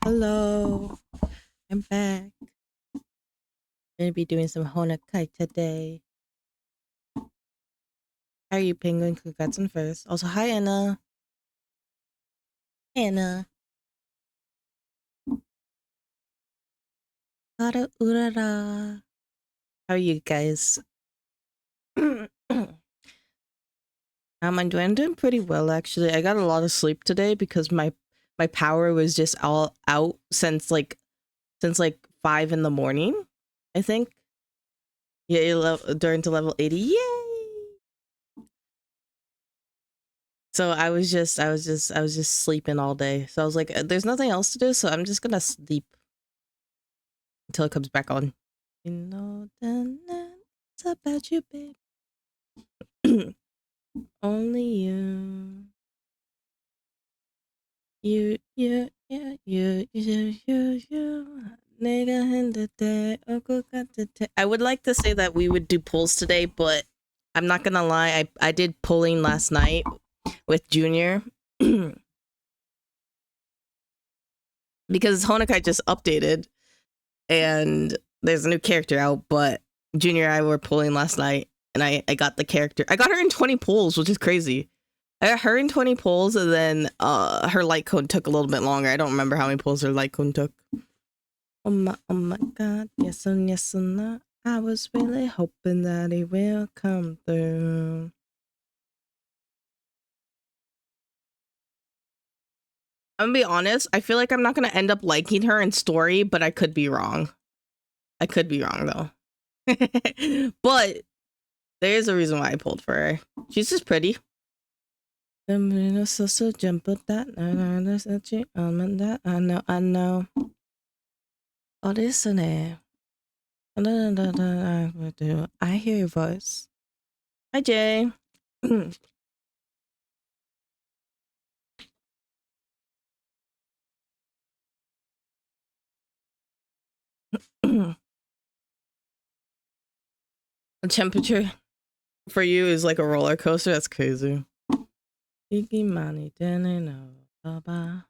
Hello, I'm back. Gonna be doing some honokaiiii today. How are you, Penguin? Congrats on first. Also, hi, Anna. Anna. Hara urara. How are you guys? I'm doing pretty well actually. I got a lot of sleep today because my power was just all out since like 5 in the morning. I think. Yeah, during to level 80. Yay! So I was just sleeping all day. So I was like, there's nothing else to do, so I'm just gonna sleep until it comes back on. You know the nights about you, babe. Only you. You. 내가 했는데 오고 갔는데. I would like to say that we would do pulls today, but I'm not gonna lie. I did pulling last night with Junior because Honokaiiii just updated and there's a new character out, but Junior and I were pulling last night and I got the character. I got her in 20 pulls, which is crazy. I got her in 20 pulls and then her light cone took a little bit longer. I don't remember how many pulls her light cone took. Oh my god, yes and yes and no. I was really hoping that he will come through. I'm gonna be honest, I feel like I'm not gonna end up liking her in story, but I could be wrong. I could be wrong though. But there is a reason why I pulled for her. She's just pretty. I know, I know. Oh, listen. I hear your voice. Hi, Jay. The temperature for you is like a roller coaster. That's crazy. Iggy money, Baba.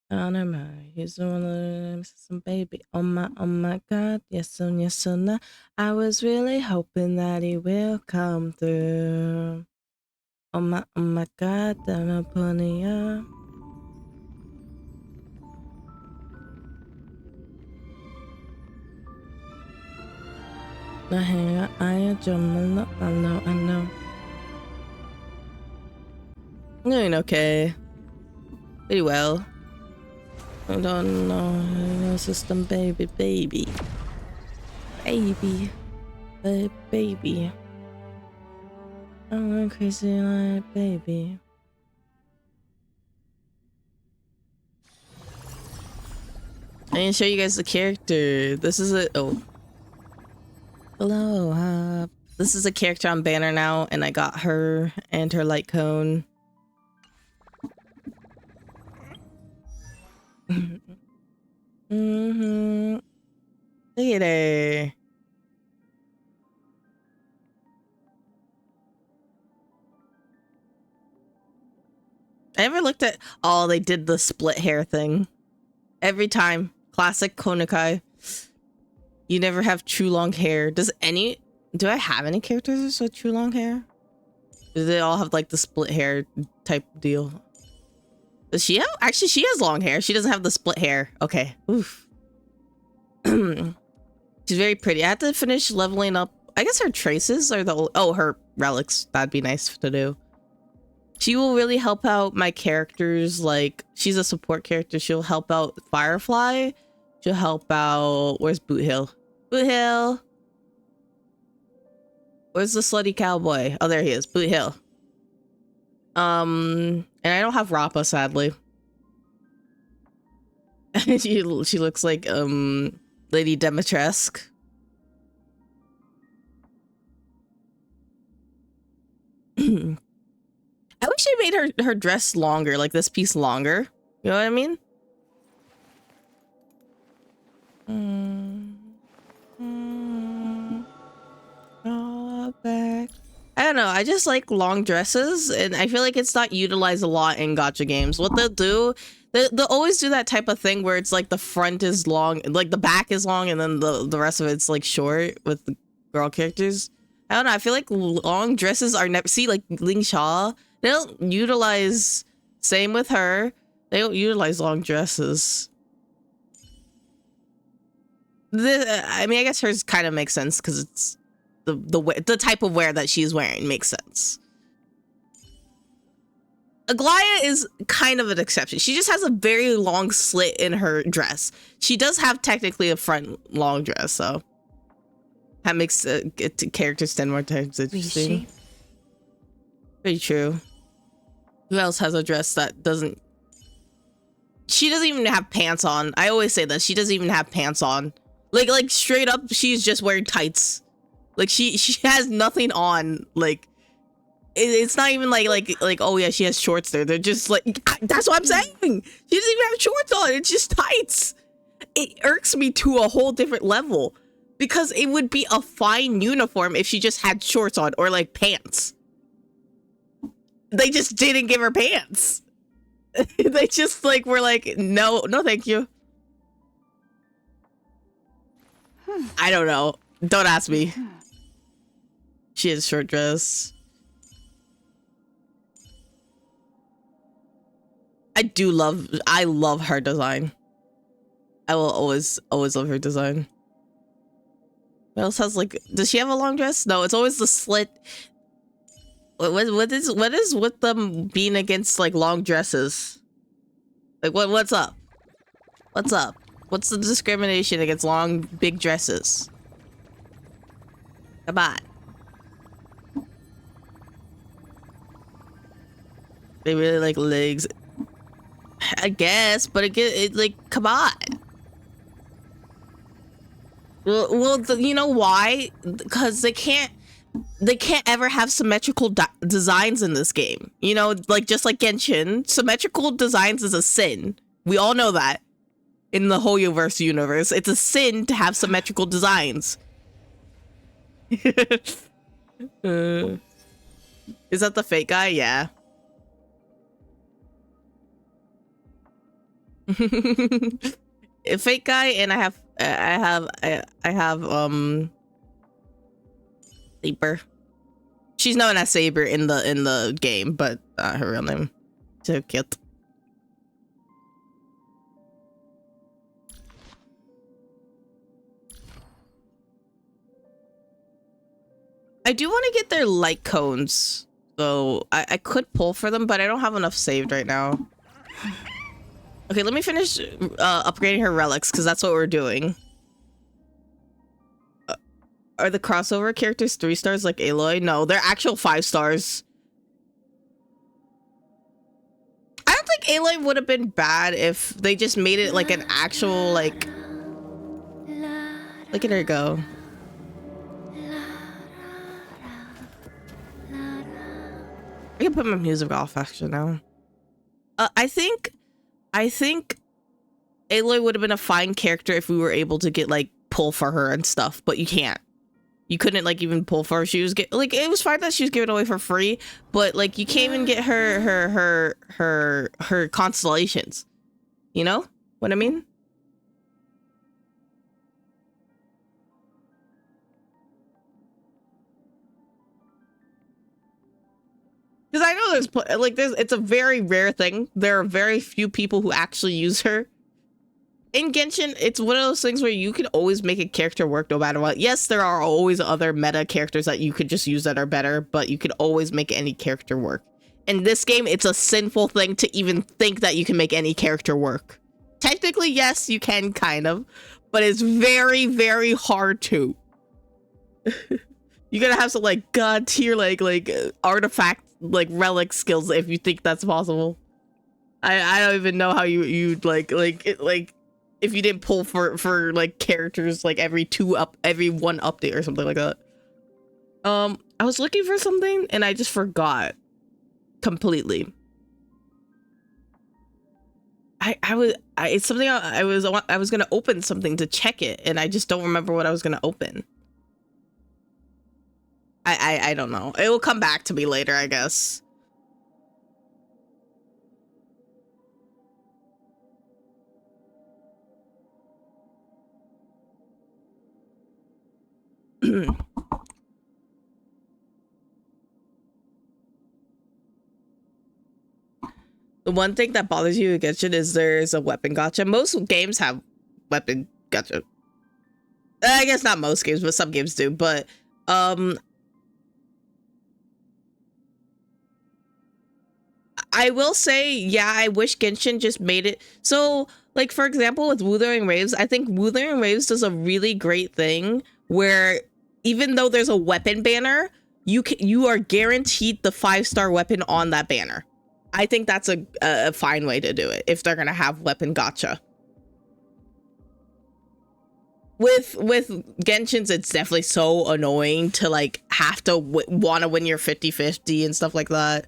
Honor my, he's the one that some baby. Oh my god, yes, yes, no. I was really hoping that he will come through. Oh my god, I'm putting up. I know. I'm doing okay. Pretty well. I don't know, system baby. Baby. I'm going crazy like baby. I didn't show you guys the character. This is a hello. This is a character on banner now, and I got her and her light cone. Mm-hmm. Look at her. I ever looked at they did the split hair thing. Every time. Classic honokaiiii. You never have true long hair. Do I have any characters with true long hair? Do they all have like the split hair type deal? Does she have? Actually, she has long hair. She doesn't have the split hair. Okay. Oof. She's very pretty. I have to finish leveling up. I guess her traces are her relics. That'd be nice to do. She will really help out my characters. Like, she's a support character. She'll help out Firefly. She'll help out... Where's Boot Hill? Boot Hill! Where's the slutty cowboy? Oh, there he is. Boot Hill. And I don't have Rappa, sadly. she looks like, Lady Demetresque. I wish I made her dress longer, like this piece longer. You know what I mean? Oh, back. I don't don't know. I just like long dresses, and I feel like it's not utilized a lot in gacha games. What they'll do, they'll always do that type of thing where it's like the front is long, like the back is long, and then the rest of it's like short with the girl characters. I don't know. I feel like long dresses are never. See, like Ling Sha, they don't utilize. Same with her. They don't utilize long dresses. I mean, I guess hers kind of makes sense because it's the type of wear that she's wearing makes sense. Aglaya is kind of an exception. She just has a very long slit in her dress. She does have technically a front long dress, so that makes it characters 10 more times interesting. Very true. Who else has a dress that doesn't? She doesn't even have pants on. I always say that she doesn't even have pants on. Like straight up, she's just wearing tights. Like she has nothing on. Like it's not even like oh yeah, she has shorts there. They're just like, that's what I'm saying. She doesn't even have shorts on. It's just tights. It irks me to a whole different level because it would be a fine uniform if she just had shorts on or like pants. They just didn't give her pants. They just like were like, no, thank you. I don't know. Don't ask me. She has short dress. I love her design. I will always love her design. What else has like, does she have a long dress? No, it's always the slit. What is with them being against like long dresses? Like what's up? What's up? What's the discrimination against long big dresses? Come on. They really like legs. I guess, but it like, come on. Well, you know why? Because they can't ever have symmetrical designs in this game. You know, like just like Genshin, symmetrical designs is a sin. We all know that. In the Hoyoverse universe, it's a sin to have symmetrical designs. Is that the fake guy? Yeah. A fake guy, and I have Saber. She's known as Saber in the game, but her real name. So cute. I do want to get their light cones, so I could pull for them, but I don't have enough saved right now. Okay, let me finish upgrading her relics, because that's what we're doing. Are the crossover characters 3 stars like Aloy? No, they're actual 5 stars. I don't think Aloy would have been bad if they just made it like an actual, like... Look at her go. I can put my music off actually now. I think Aloy would have been a fine character if we were able to get like pull for her and stuff, but you can't. You couldn't like even pull for her. She was like, it was fine that she was given away for free, but like you can't even get her constellations. You know what I mean? Because I know it's a very rare thing. There are very few people who actually use her. In Genshin, it's one of those things where you can always make a character work no matter what. Yes, there are always other meta characters that you could just use that are better, but you could always make any character work. In this game, it's a sinful thing to even think that you can make any character work. Technically, yes, you can kind of, but it's very, very hard to. You're gonna have some like god tier like artifact like relic skills if you think that's possible. I don't even know how you'd like if you didn't pull for like characters like every one update or something like that. I was looking for something and I just forgot completely. It's something I was gonna open something to check it and I just don't remember what I was gonna open. I don't know. It will come back to me later, I guess. The one thing that bothers you against it is there's a weapon gotcha. Most games have weapon gotcha. I guess not most games, but some games do. But I will say, yeah, I wish Genshin just made it so. Like for example, with Wuthering Waves, I think Wuthering Waves does a really great thing where even though there's a weapon banner, you are guaranteed the 5-star weapon on that banner. I think that's a fine way to do it if they're gonna have weapon gotcha. With Genshin's, it's definitely so annoying to like have to want to win your 50-50 and stuff like that.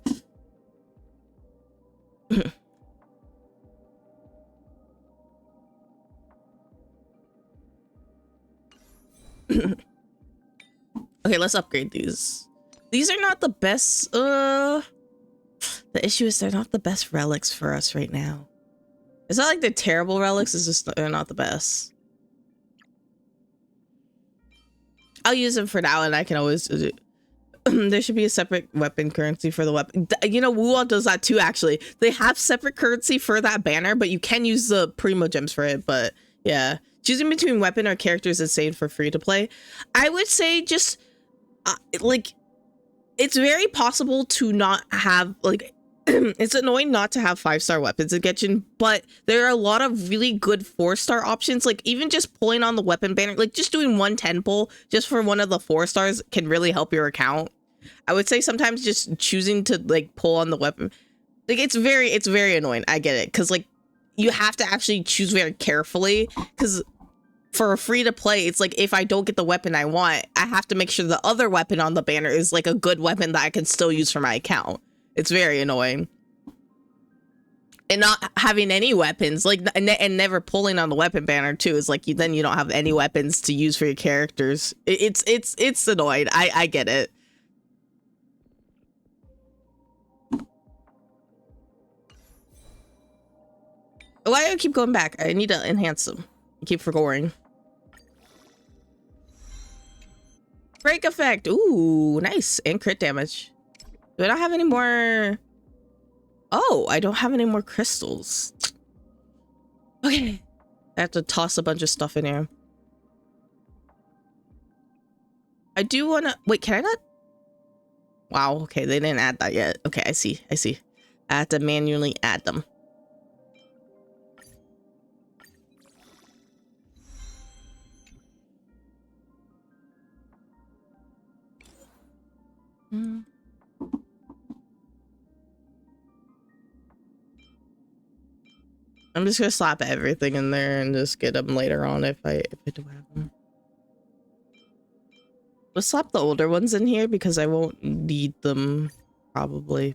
Okay, let's upgrade these. These are not the best. The issue is they're not the best relics for us right now. It's not like they're terrible relics, it's just they're not the best. I'll use them for now and I can always... There should be a separate weapon currency for the weapon. You know, Wuwa does that too, actually. They have separate currency for that banner, but you can use the Primo Gems for it. But yeah, choosing between weapon or characters is saved for free to play. I would say just like, it's very possible to not have like, it's annoying not to have 5-star weapons in Genshin, but there are a lot of really good 4-star options. Like even just pulling on the weapon banner, like just doing 110 pull just for one of the 4 stars can really help your account. I would say sometimes just choosing to like pull on the weapon, like it's very annoying. I get it, because like you have to actually choose very carefully, because for a free to play, it's like if I don't get the weapon I want, I have to make sure the other weapon on the banner is like a good weapon that I can still use for my account. It's very annoying. And not having any weapons, like, and never pulling on the weapon banner too, is like then you don't have any weapons to use for your characters. It's annoying. I get it. Why do I keep going back? I need to enhance them. I keep forgetting. Break effect. Ooh, nice. And crit damage. Do I not have any more? Oh, I don't have any more crystals. Okay. I have to toss a bunch of stuff in here. I do want to... Wait, can I not? Wow, okay. They didn't add that yet. Okay, I see. I see. I have to manually add them. Hmm. I'm just gonna slap everything in there and just get them later on if I do have them. Let's slap the older ones in here because I won't need them. Probably,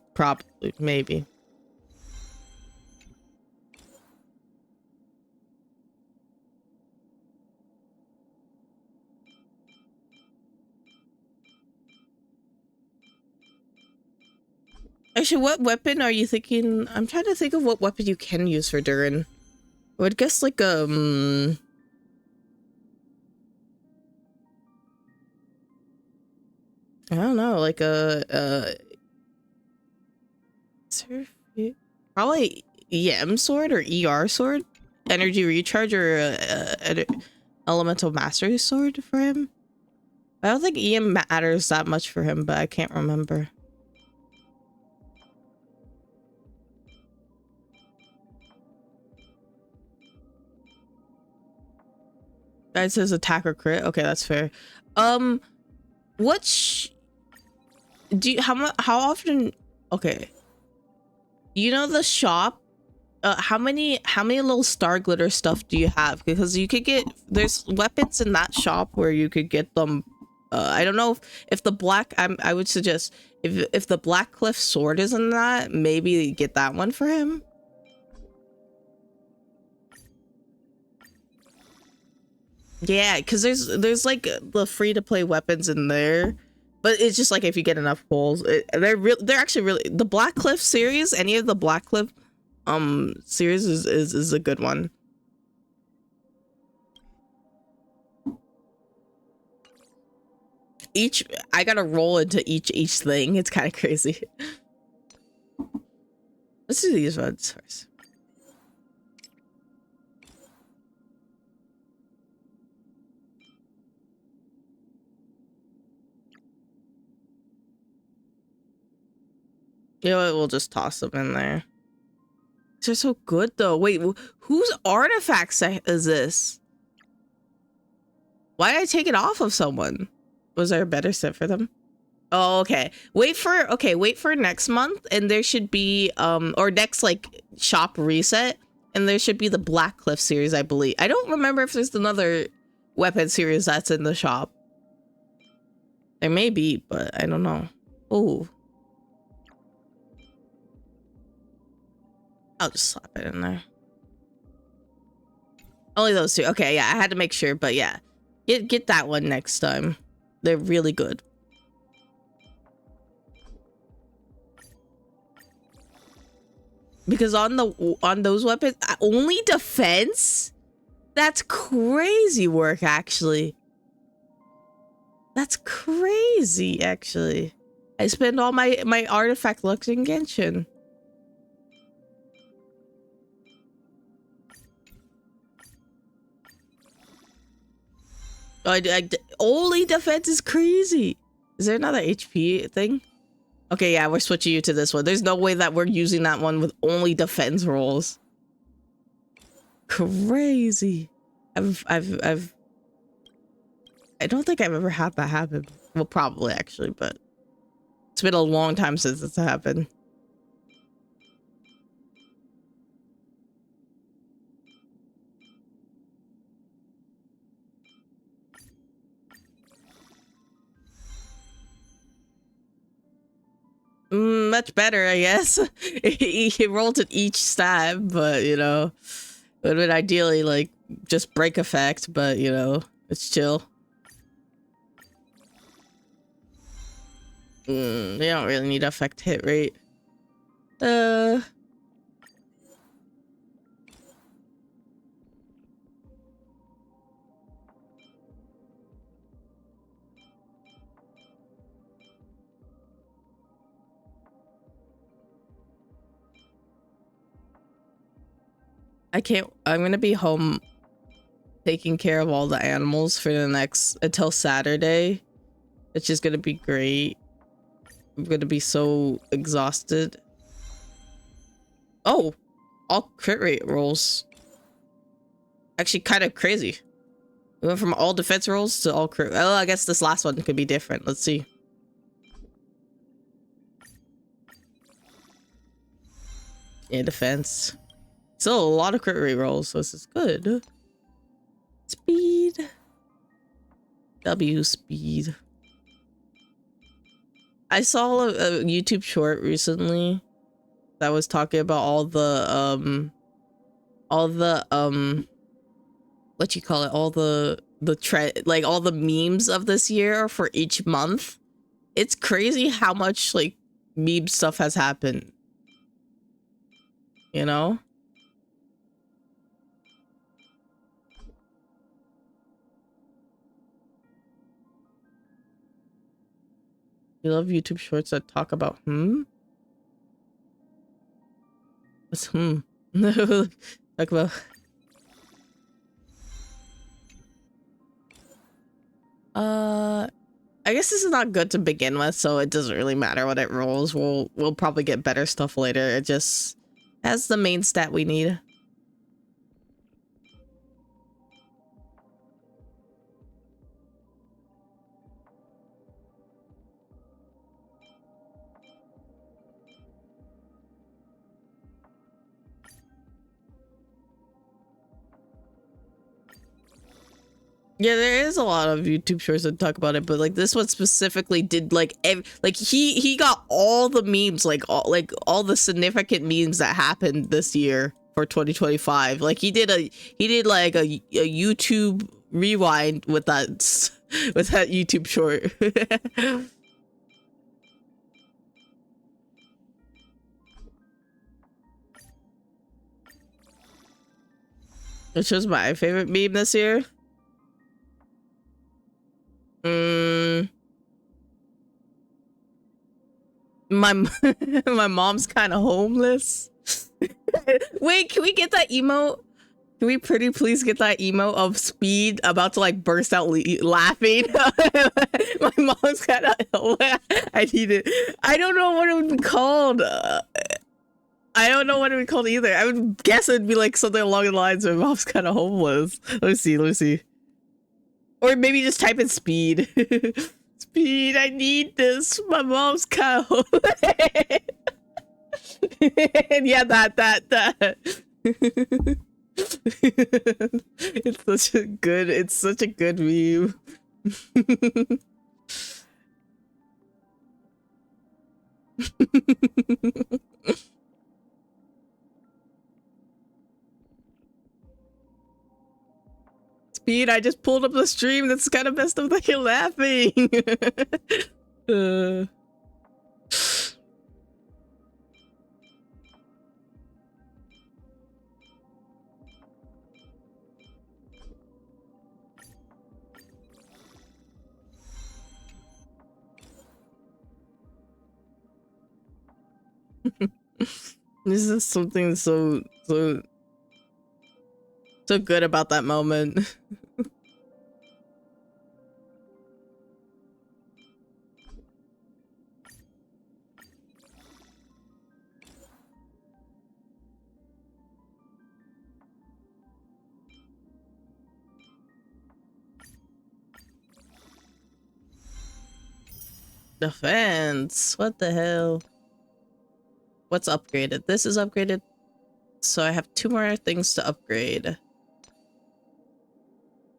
maybe. Actually, what weapon are you thinking? I'm trying to think of what weapon you can use for Durin. I would guess like I don't know, like probably EM sword or ER sword, energy recharge, or elemental mastery sword for him. I don't think EM matters that much for him, but I can't remember. That says attack or crit. Okay, that's fair. What do you how often? Okay, you know the shop. How many little star glitter stuff do you have? Because you could get, there's weapons in that shop where you could get them. I don't know if the black. I would suggest if the Black Cliff sword is in that, maybe get that one for him. Yeah, because there's like the free to play weapons in there But it's just like if you get enough pulls, they're actually really, the Black Cliff series. Any of the Black Cliff series is a good one. I gotta roll into each thing. It's kind of crazy. Let's do these ones first. You know what? We'll just toss them in there. They're so good though. Wait, whose artifacts is this? Why did I take it off of someone? Was there a better set for them? Oh, okay. Wait for next month, and there should be or next like shop reset, and there should be the Black Cliff series, I believe. I don't remember if there's another weapon series that's in the shop. There may be, but I don't know. Oh. I'll just slap it in there. Only those two. Okay, yeah, I had to make sure, but yeah. Get that one next time. They're really good. Because on those weapons, only defense? That's crazy work, actually. That's crazy, actually. I spend all my artifact looks in Genshin. Only defense is crazy. Is there another HP thing? Okay, yeah, we're switching you to this one. There's no way that we're using that one with only defense rolls. Crazy. I don't think I've ever had that happen. Well, probably actually, but it's been a long time since it's happened. Much better, I guess. He rolled at each stab, but you know, it would ideally like just break effect, but you know, it's chill. They don't really need effect hit rate. I'm gonna be home taking care of all the animals for the next until Saturday, which is gonna be great. I'm gonna be so exhausted. Oh, all crit rate rolls. Actually, kind of crazy. We went from all defense rolls to all crit. Oh, I guess this last one could be different. Let's see. Yeah, defense. Still a lot of crit rate rolls, so this is good. Speed. W speed. I saw a YouTube short recently that was talking about all the what you call it, all the trend, like all the memes of this year for each month. It's crazy how much like meme stuff has happened. You know? You love YouTube shorts that talk about What's talk about I guess this is not good to begin with, so it doesn't really matter what it rolls. We'll probably get better stuff later. It just has the main stat we need. Yeah, there is a lot of YouTube shorts that talk about it, but like this one specifically did like he got all the memes, like all the significant memes that happened this year for 2025. Like he did like a YouTube rewind with that YouTube short. Which was my favorite meme this year. My my mom's kind of homeless. Wait, can we get that emote? Can we pretty please get that emote of Speed about to like burst out laughing? My mom's kind of. I need it. I don't know what it would be called. I don't know what it would be called either. I would guess it'd be like something along the lines of my mom's kind of homeless. Let me see. Let me see. Or maybe just type in Speed. Speed, I need this. My mom's kind of homeless. Yeah, that. It's such a good meme. Speed, I just pulled up the stream. That's kind of messed up that you're laughing. This is something so good about that moment. Defense. What the hell? What's upgraded? This is upgraded. So I have 2 more things to upgrade.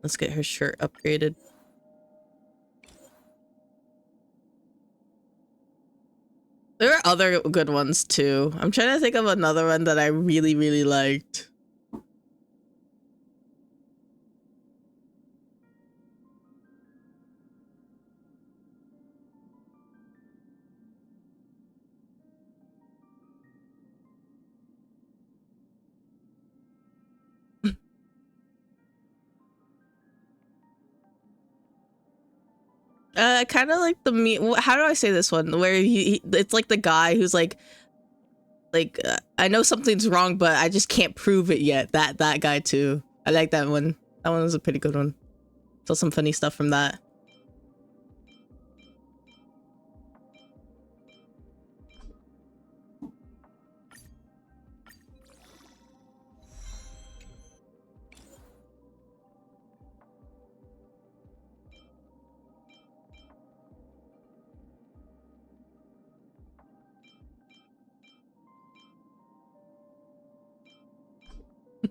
Let's get her shirt upgraded. There are other good ones too. I'm trying to think of another one that I really, really liked. I kind of like the me. How do I say this one? Where it's like the guy who's like I know something's wrong, but I just can't prove it yet. That guy too. I like that one. That one was a pretty good one. Saw some funny stuff from that.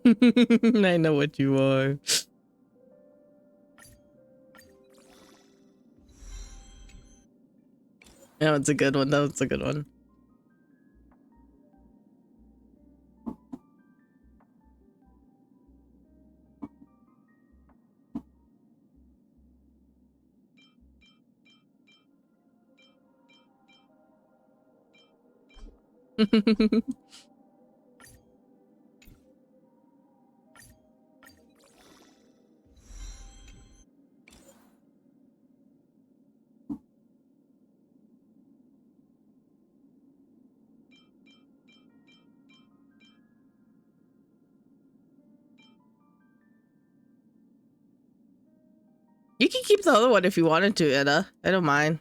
I know what you are. Yeah, it's a good one. That was a good one. You can keep the other one if you wanted to, Edda. I don't mind.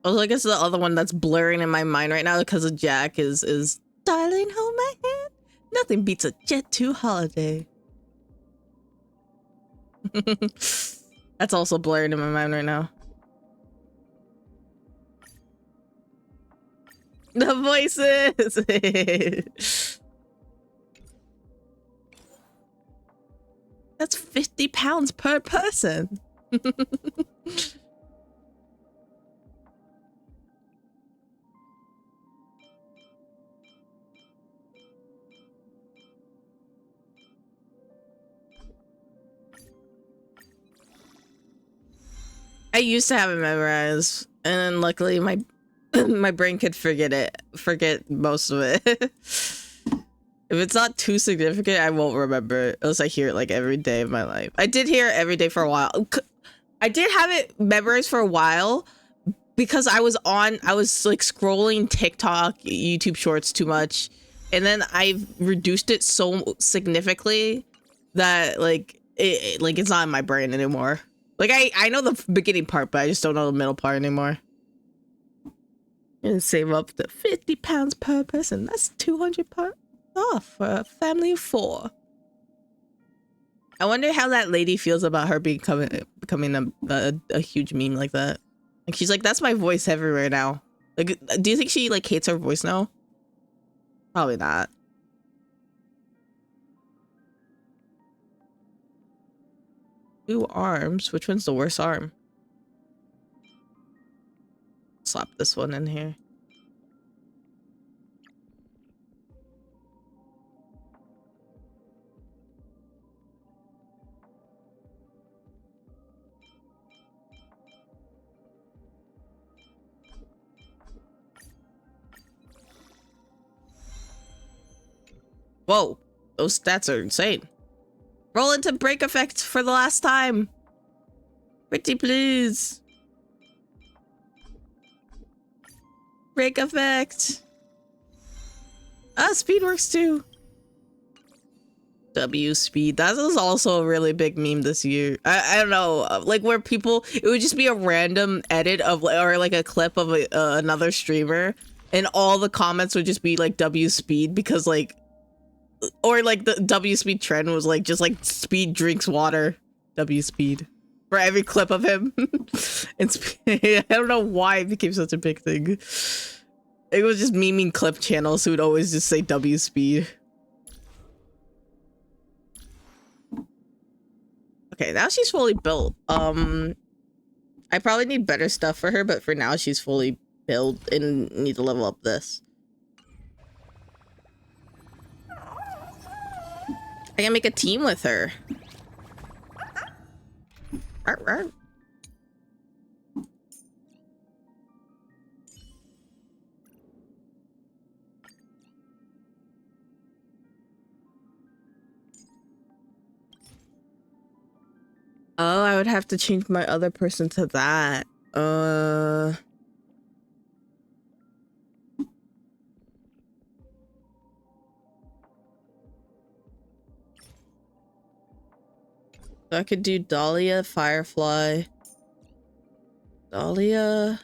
Also, I guess the other one that's blurring in my mind right now because of Jack is "Darling, hold my hand. Nothing beats a Jet 2 holiday." That's also blurring in my mind right now. The voices. That's 50 pounds per person. I used to have it memorized, and then luckily my my brain could forget most of it. If it's not too significant, I won't remember it unless I hear it like every day of my life. I did hear it every day for a while. I did have it memorized for a while because I was like scrolling TikTok, YouTube shorts too much. And then I've reduced it so significantly that like it's not in my brain anymore. Like I know the beginning part, but I just don't know the middle part anymore. And save up to 50 pounds per person. That's 200 off for a family of 4. I wonder how that lady feels about her becoming a huge meme like that. Like she's like, that's my voice everywhere now. Like, do you think she like hates her voice now? Probably not. Two arms. Which one's the worst arm? Slap this one in here. Whoa, those stats are insane. Roll into break effect for the last time. Pretty please. Break effect. Ah, speed works too. W speed. That was also a really big meme this year. I don't know, like where people, it would just be a random edit of, or like a clip of another streamer, and all the comments would just be like W speed because like, or like the W speed trend was like just like speed drinks water. W speed for every clip of him. And I don't know why it became such a big thing. It was just memeing clip channels who would always just say W speed. Okay, now she's fully built. I probably need better stuff for her, but for now she's fully built and need to level up this. I can make a team with her. Arr. Oh, I would have to change my other person to that. I could do Dahlia, Firefly. Dahlia.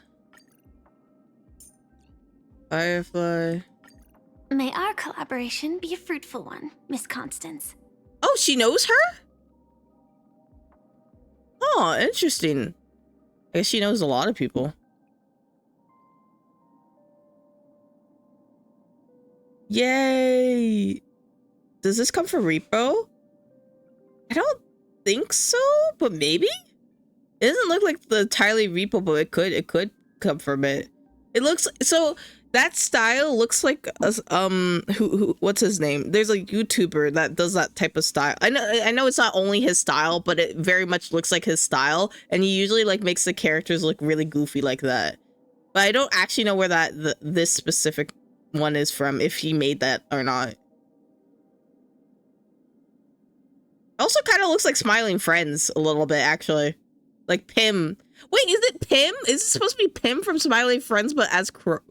Firefly. May our collaboration be a fruitful one, Miss Constance. Oh, she knows her? Oh, interesting. I guess she knows a lot of people. Yay! Does this come from Repo? I don't think so, but maybe? It doesn't look like the entirely Repo, but it could come from it. It looks so that style looks like who what's his name? There's a YouTuber that does that type of style. I know it's not only his style, but it very much looks like his style, and he usually like makes the characters look really goofy like that. But I don't actually know where this specific one is from, if he made that or not. Also kind of looks like Smiling Friends a little bit, actually. Like Pim. Wait, is it Pim? Is it supposed to be Pim from Smiling Friends, but as Krone?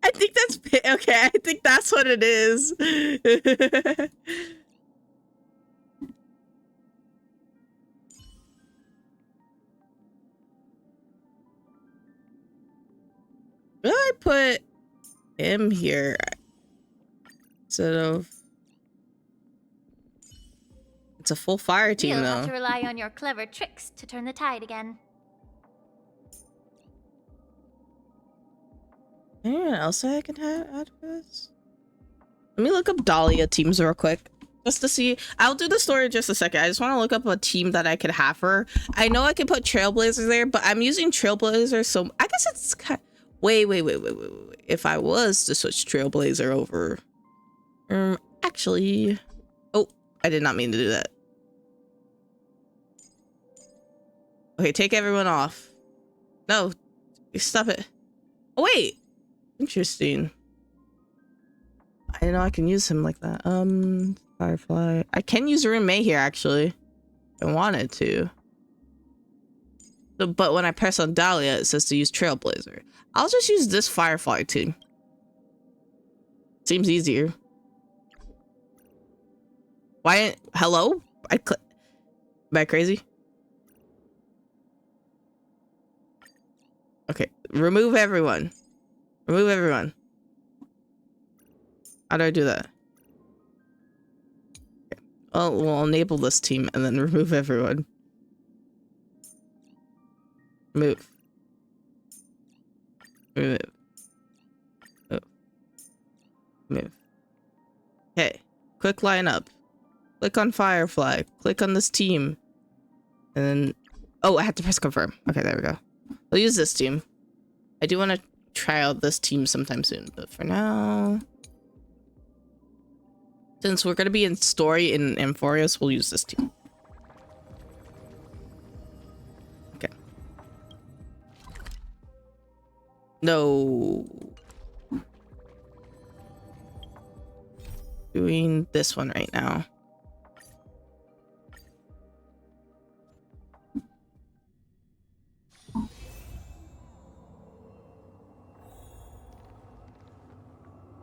I think that's Pim. Okay, I think that's what it is. Will I put him here instead of... It's a full fire team, You'll though. have to rely on your clever tricks to turn the tide again. Anyone else I can add for this? Let me look up Dahlia teams real quick. Just to see. I'll do the story in just a second. I just want to look up a team that I could have her. I know I could put Trailblazers there, but I'm using Trailblazers, so I guess it's kind of... Wait. If I was to switch Trailblazer over, actually, oh, I did not mean to do that. Okay, take everyone off. No, stop it. Oh, wait. Interesting. I didn't know I can use him like that. Firefly. I can use Rin May here, actually. I wanted to. But when I press on Dahlia, it says to use Trailblazer. I'll just use this Firefly team. Seems easier. Why? Hello? Am I crazy? Okay, remove everyone. Remove everyone. How do I do that? Okay. Oh, we'll enable this team and then remove everyone. Move. Move. Move. Move. Okay. Quick line up. Click on Firefly. Click on this team. And then... Oh, I have to press confirm. Okay, there we go. I'll use this team. I do want to try out this team sometime soon. But for now... Since we're going to be in story in Amphorius, we'll use this team. Okay. No. Doing this one right now.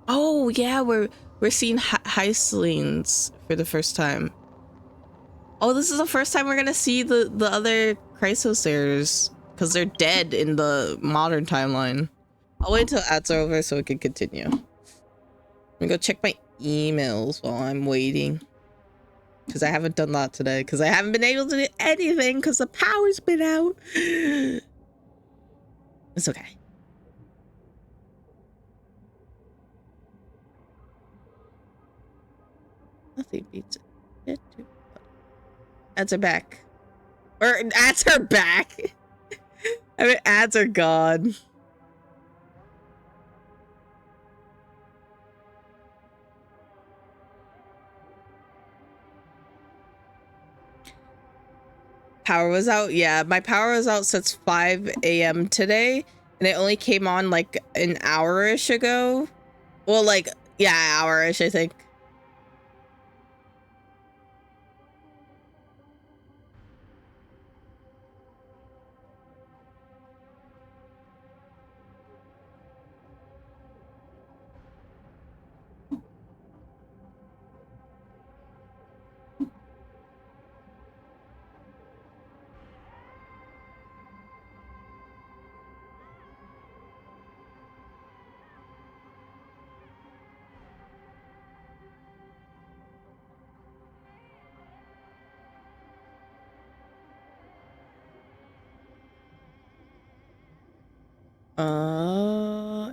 Oh yeah, we're seeing Heislings for the first time. Oh, this is the first time we're gonna see the other Chrysosairs because they're dead in the modern timeline. I'll wait until ads are over so we can continue. Let me go check my emails while I'm waiting. Because I haven't done that today. Because I haven't been able to do anything because the power's been out. It's okay. Nothing beats it. Ads are back. Or ads are back. I mean, ads are gone. Power was out. Yeah, my power was out since 5 a.m. today, and it only came on like an hour-ish ago. Well, like, yeah, hour-ish, I think.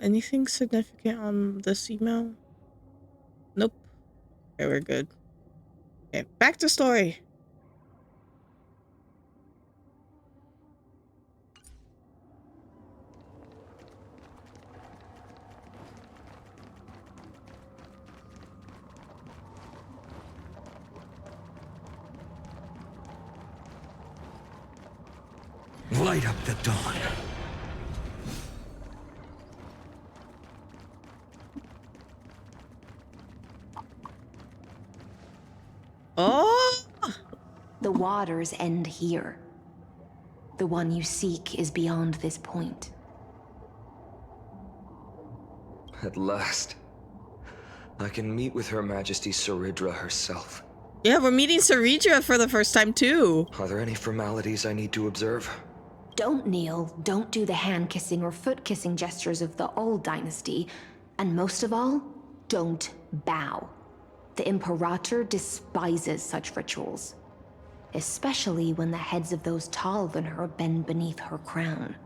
Anything significant on this email? Nope. Okay, we're good. Okay, back to story. Light up the dawn. Oh! The waters end here. The one you seek is beyond this point. At last, I can meet with Her Majesty Saridra herself. Yeah, we're meeting Saridra for the first time too. Are there any formalities I need to observe? Don't kneel, don't do the hand-kissing or foot-kissing gestures of the old dynasty, and most of all, don't bow. The Imperator despises such rituals, especially when the heads of those taller than her bend beneath her crown.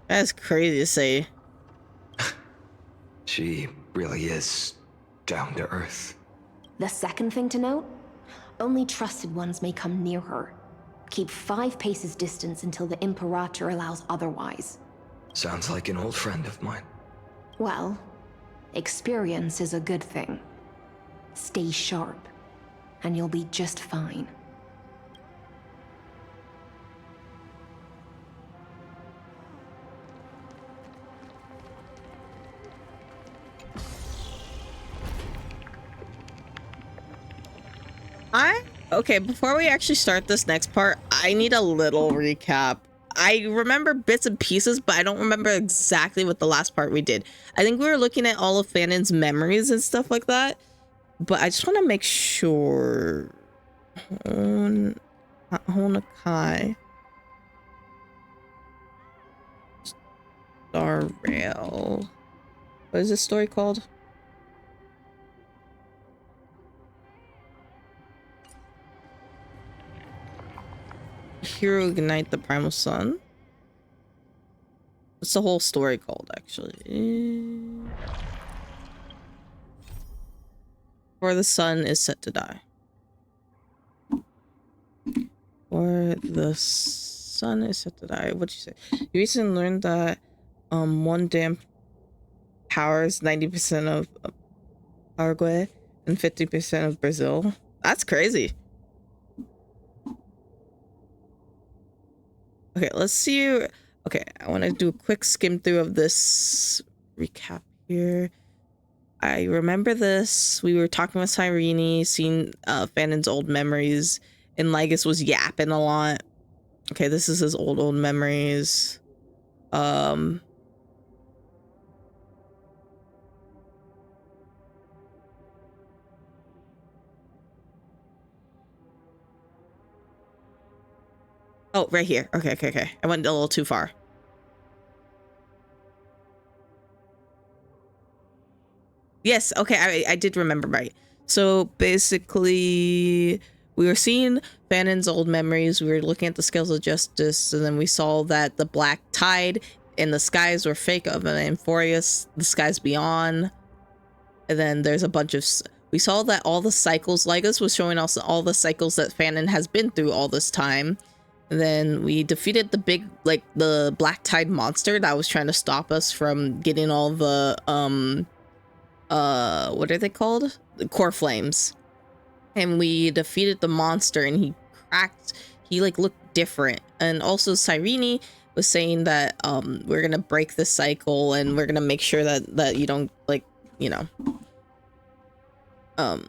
That's crazy to say. She really is down to earth. The second thing to note, only trusted ones may come near her. Keep 5 paces distance until the Imperator allows otherwise. Sounds like an old friend of mine. Well, experience is a good thing. Stay sharp, and you'll be just fine. Okay, before we actually start this next part, I need a little recap. I remember bits and pieces, but I don't remember exactly what the last part we did. I think we were looking at all of Fanon's memories and stuff like that, but I just want to make sure. Honokaiiii. Star Rail. What is this story called? Hero Ignite the Primal Sun. What's the whole story called, actually? For the sun is set to die. Or the sun is set to die. What'd you say? You recently learned that one dam powers 90% of Paraguay and 50% of Brazil. That's crazy. Okay, let's see. Okay, I want to do a quick skim through of this recap here. I remember this. We were talking with Cyrene, seeing Fanon's old memories, and Lygus was yapping a lot. Okay, this is his old memories. Oh, right here. Okay. I went a little too far. Yes, okay, I did remember right. So basically, we were seeing Fanon's old memories. We were looking at the scales of justice, and then we saw that the black tide and the skies were fake of an Amphorius, the skies beyond. And then there's a bunch of... We saw that all the cycles, Lygus was showing us all the cycles that Fanon has been through all this time. And then we defeated the big, like, the black tide monster that was trying to stop us from getting all the, what are they called? The core flames. And we defeated the monster, and he cracked, he, like, looked different. And also Cyrene was saying that, we're gonna break the cycle, and we're gonna make sure that you don't, like, you know. What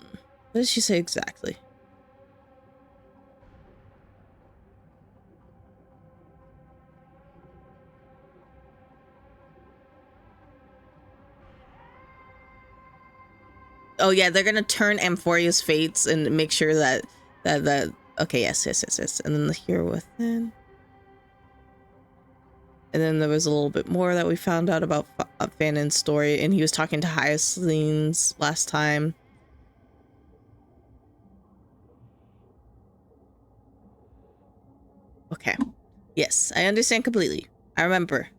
did she say exactly? Oh yeah, they're gonna turn Amphoria's fates and make sure that okay, yes. And then the hero within. And then there was a little bit more that we found out about Fanon's story, and he was talking to Hyacinth's last time. Okay. Yes, I understand completely. I remember.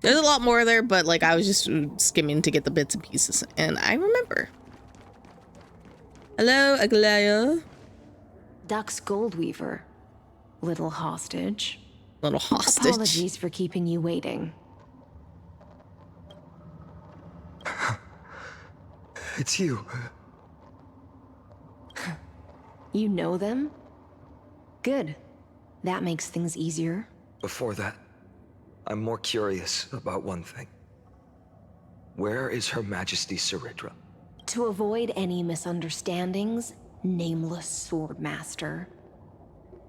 There's a lot more there, but like I was just skimming to get the bits and pieces, and I remember. Hello, Aglaya. Dux Goldweaver. Little hostage. Little hostage. Apologies for keeping you waiting. It's you. You know them? Good. That makes things easier. Before that, I'm more curious about one thing. Where is Her Majesty Saridra? To avoid any misunderstandings, nameless Swordmaster.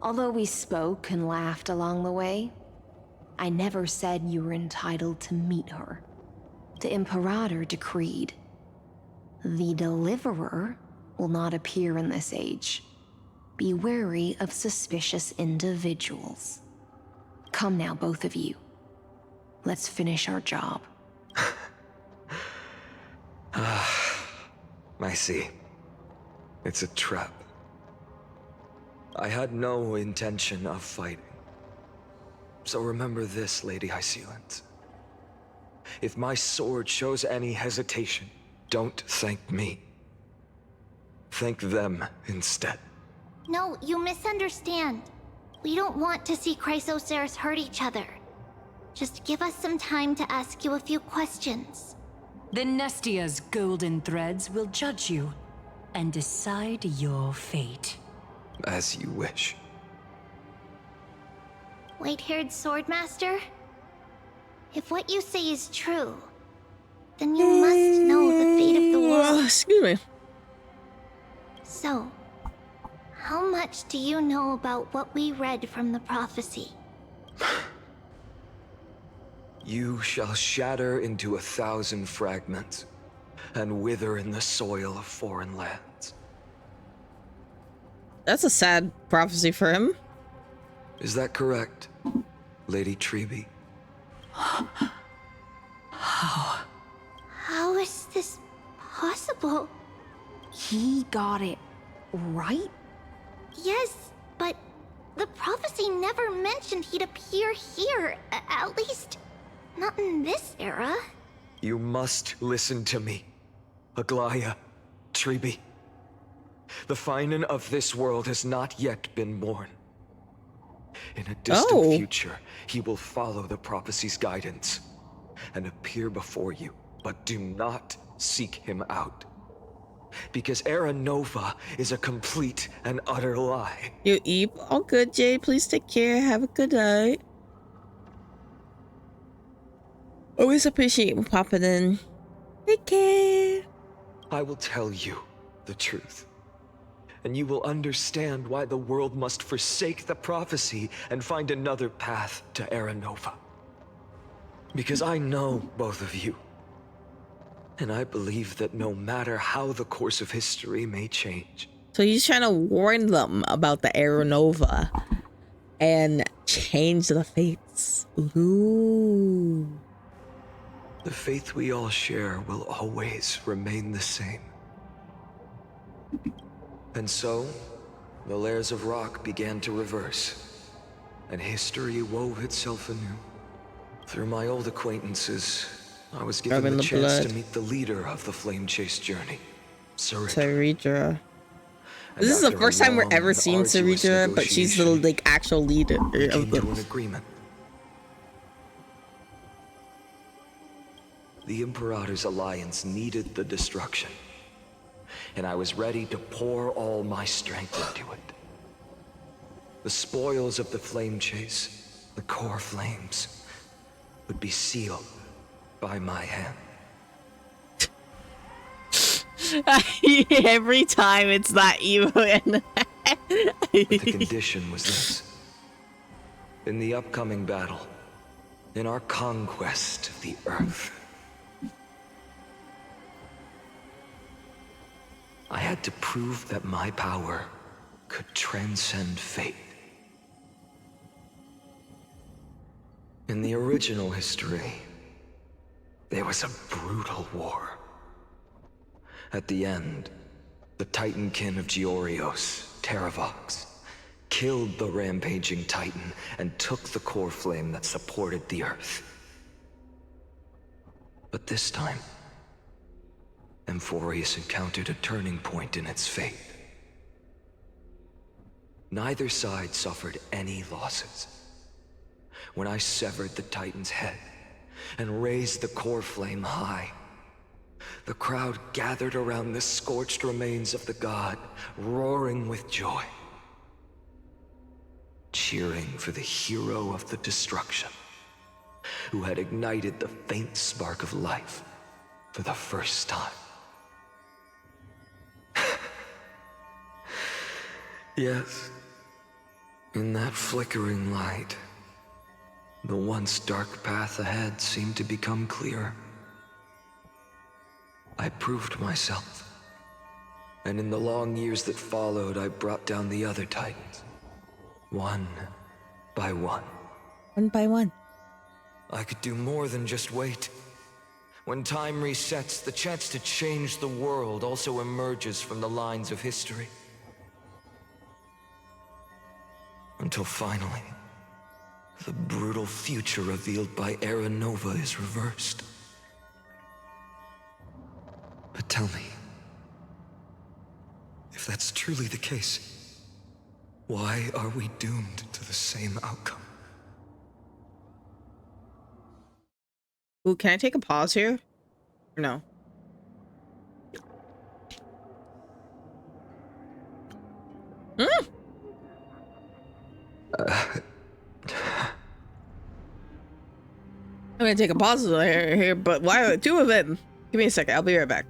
Although we spoke and laughed along the way, I never said you were entitled to meet her. The Imperator decreed. The Deliverer will not appear in this age. Be wary of suspicious individuals. Come now, both of you. Let's finish our job. I see. It's a trap. I had no intention of fighting. So remember this, Lady Hysealant. If my sword shows any hesitation, don't thank me. Thank them instead. No, you misunderstand. We don't want to see Chrysoceres hurt each other. Just give us some time to ask you a few questions. The Nestia's golden threads will judge you and decide your fate. As you wish. White-haired swordmaster? If what you say is true, then you must know the fate of the world. Excuse me. So, how much do you know about what we read from the prophecy? You shall shatter into 1,000 fragments and wither in the soil of foreign lands. That's a sad prophecy for him. Is that correct, Lady Treby? How is this possible? He got it right? Yes, but the prophecy never mentioned he'd appear here. At least, not in this era. You must listen to me, Aglaya, Treby. The Finan of this world has not yet been born. In a distant future, he will follow the prophecy's guidance and appear before you, but do not seek him out. Because Era Nova is a complete and utter lie. You Eve, all good, Jay. Please take care. Have a good night. Always appreciate you popping in. Take care. I will tell you the truth. And you will understand why the world must forsake the prophecy and find another path to Era Nova. Because I know both of you. And I believe that no matter how the course of history may change. So he's trying to warn them about the Era Nova and change the fates. Ooh. The faith we all share will always remain the same. And so, the layers of rock began to reverse, and history wove itself anew. Through my old acquaintances, I was given the chance to meet the leader of the Flame Chase journey, Saridra. This is the first time we're ever seeing Saridra, but she's the actual leader of the an agreement. The Imperator's alliance needed the destruction, and I was ready to pour all my strength into it. The spoils of the Flame Chase, the core flames, would be sealed by my hand. Every time it's that evil. But the condition was this. In the upcoming battle, in our conquest of the Earth, I had to prove that my power could transcend fate. In the original history, there was a brutal war. At the end, the Titankin of Georios, Terravox, killed the rampaging Titan and took the core flame that supported the Earth. But this time, Amphorius encountered a turning point in its fate. Neither side suffered any losses. When I severed the Titan's head and raised the core flame high, the crowd gathered around the scorched remains of the god, roaring with joy, cheering for the hero of the destruction, who had ignited the faint spark of life for the first time. Yes, in that flickering light, the once dark path ahead seemed to become clearer. I proved myself, and in the long years that followed, I brought down the other Titans, one by one. One by one. I could do more than just wait. When time resets, the chance to change the world also emerges from the lines of history. Until finally, the brutal future revealed by Era Nova is reversed. But tell me, if that's truly the case, Why are we doomed to the same outcome? Ooh, can I take a pause here? Or no? Hmm? I'm gonna take a pause here, but why are two of them? Give me a second, I'll be right back.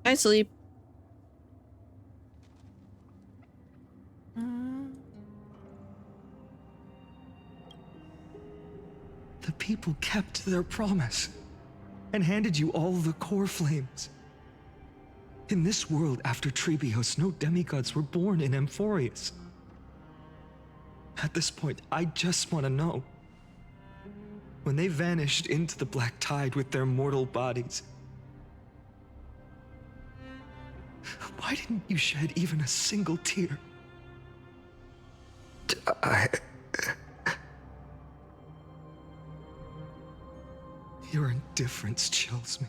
I sleep. people kept their promise and handed you all the core flames. In this world after Trebios, no demigods were born in Amphorius. At this point, I just want to know. When they vanished into the black tide with their mortal bodies, why didn't you shed even a single tear? Your indifference chills me.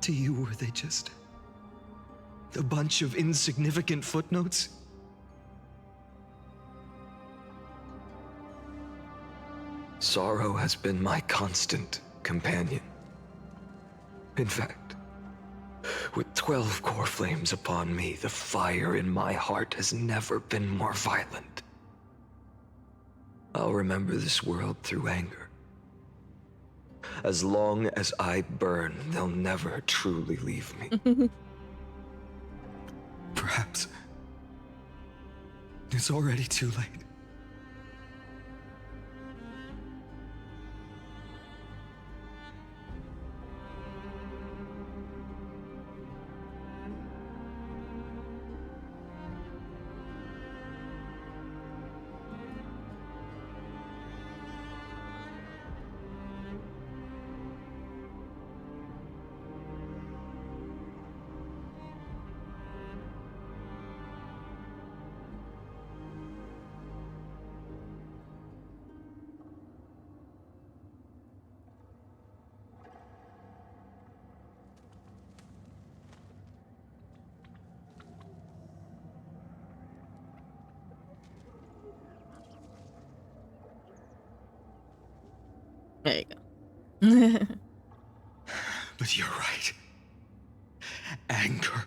To you, were they just a bunch of insignificant footnotes? Sorrow has been my constant companion. In fact, with 12 core flames upon me, the fire in my heart has never been more violent. I'll remember this world through anger. As long as I burn, they'll never truly leave me. Perhaps it's already too late. There you go. But you're right. Anger,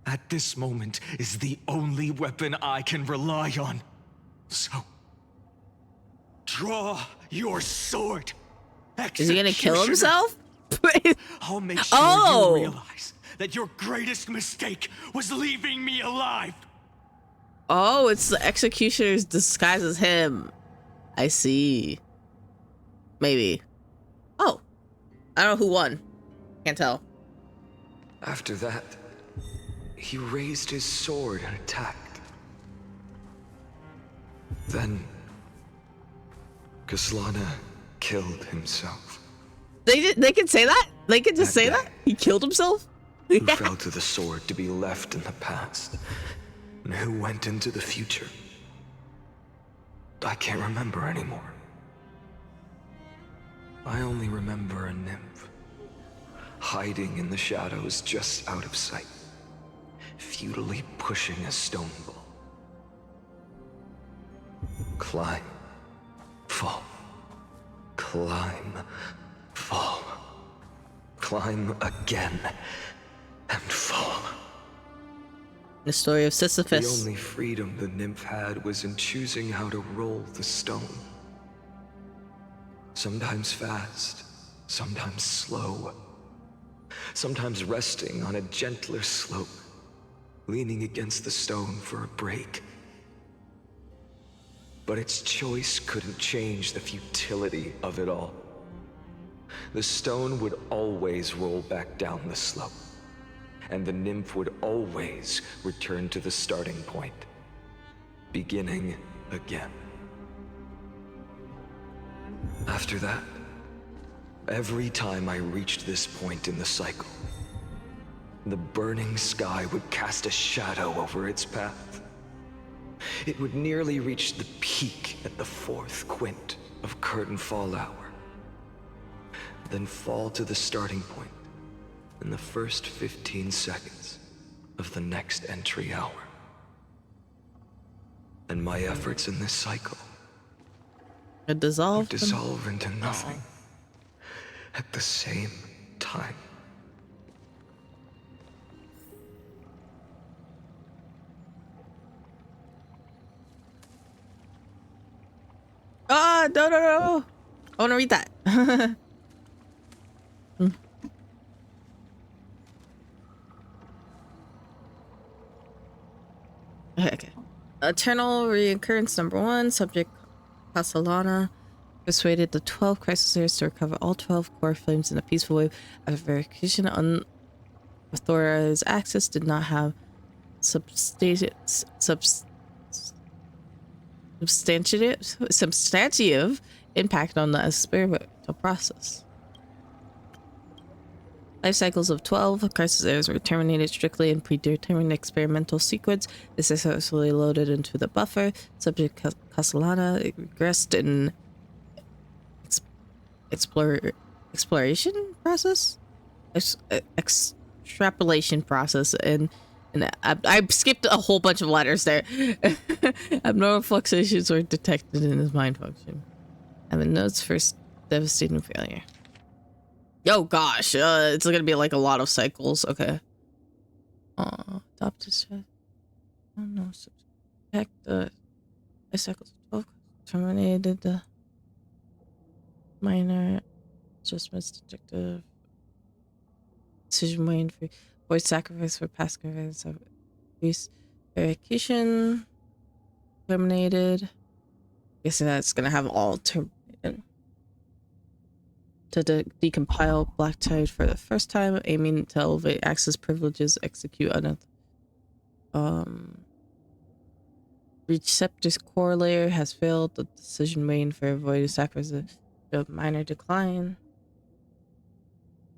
at this moment, is the only weapon I can rely on. So, draw your sword. Is he gonna kill Executioner. himself? I'll make sure Oh. you realize that your greatest mistake was leaving me alive. Oh, it's the executioner's disguise as him. I see. Maybe. Oh. I don't know who won. Can't tell. After that, he raised his sword and attacked. Then, Kaslana killed himself. They can say that? They can just That say guy. that? He killed himself? Who fell to the sword to be left in the past, and who went into the future. I can't remember anymore. I only remember a nymph, hiding in the shadows just out of sight, futilely pushing a stone ball. Climb, fall, climb, fall, climb again, and fall. The story of The Sisyphus. only freedom the nymph had was in choosing how to roll the stone. Sometimes fast, sometimes slow. Sometimes resting on a gentler slope, leaning against the stone for a break. But its choice couldn't change the futility of it all. The stone would always roll back down the slope, and the nymph would always return to the starting point, beginning again. After that, every time I reached this point in the cycle, the burning sky would cast a shadow over its path. It would nearly reach the peak at the 4th quint of curtain fall hour, then fall to the starting point in the first 15 seconds of the next entry hour. And my efforts in this cycle It dissolved. dissolve into nothing at the same time. Ah, no. I want to read that. Okay. Eternal reoccurrence number 1, subject Castellana. persuaded the 12 crisisers to recover all 12 core flames in a peaceful way. After verification, unauthorized access did not have substantive impact on the experimental process. Life cycles of 12 crisisers were terminated strictly in predetermined experimental sequence. They successfully loaded into the buffer. Subject Castellana regressed in exploration process, extrapolation process, and I skipped a whole bunch of letters there. Abnormal fluctuations were detected in his mind function. I have notes for devastating failure. Oh gosh, it's gonna be like a lot of cycles. Okay. Adopted said, oh no, subject the cycles of 12 terminated the minor adjustments detective decision weighing for voice sacrifice for past sacrifice of abuse verification terminated. Guessing that's gonna have all terminated. To decompile Black Tide for the first time, aiming to elevate access privileges, execute on Receptor's core layer has failed. The decision weighing for avoided sacrifice a minor decline.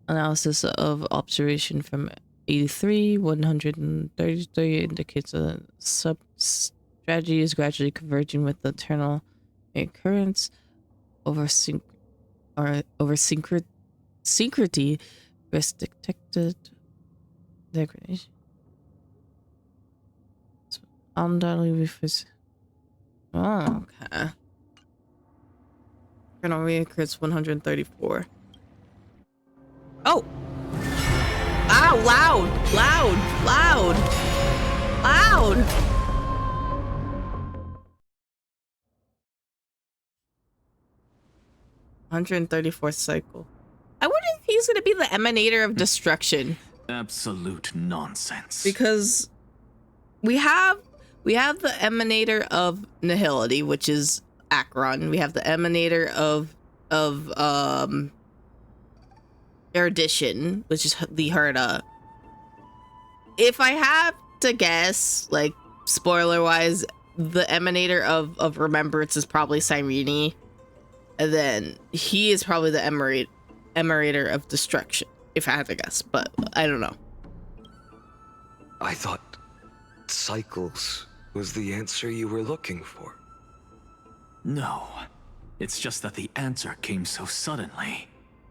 Analysis of observation from 83, 133 indicates a sub strategy is gradually converging with the eternal occurrence over synchrony risk detected degradation. Undoubtedly refers. Oh, okay. Colonel reoccurs 134. Oh! Ow! Loud! Loud! Loud! Loud! 134th cycle. I wonder if he's gonna be the emanator of destruction. Absolute nonsense. Because we have the emanator of nihility, which is Acheron. We have the emanator of erudition, which is the Herda. If I have to guess, like spoiler wise, the emanator of remembrance is probably Cyrene, and then he is probably the emanator of destruction, if I had to guess, but I don't know. I thought cycles was the answer you were looking for. No, it's just that the answer came so suddenly.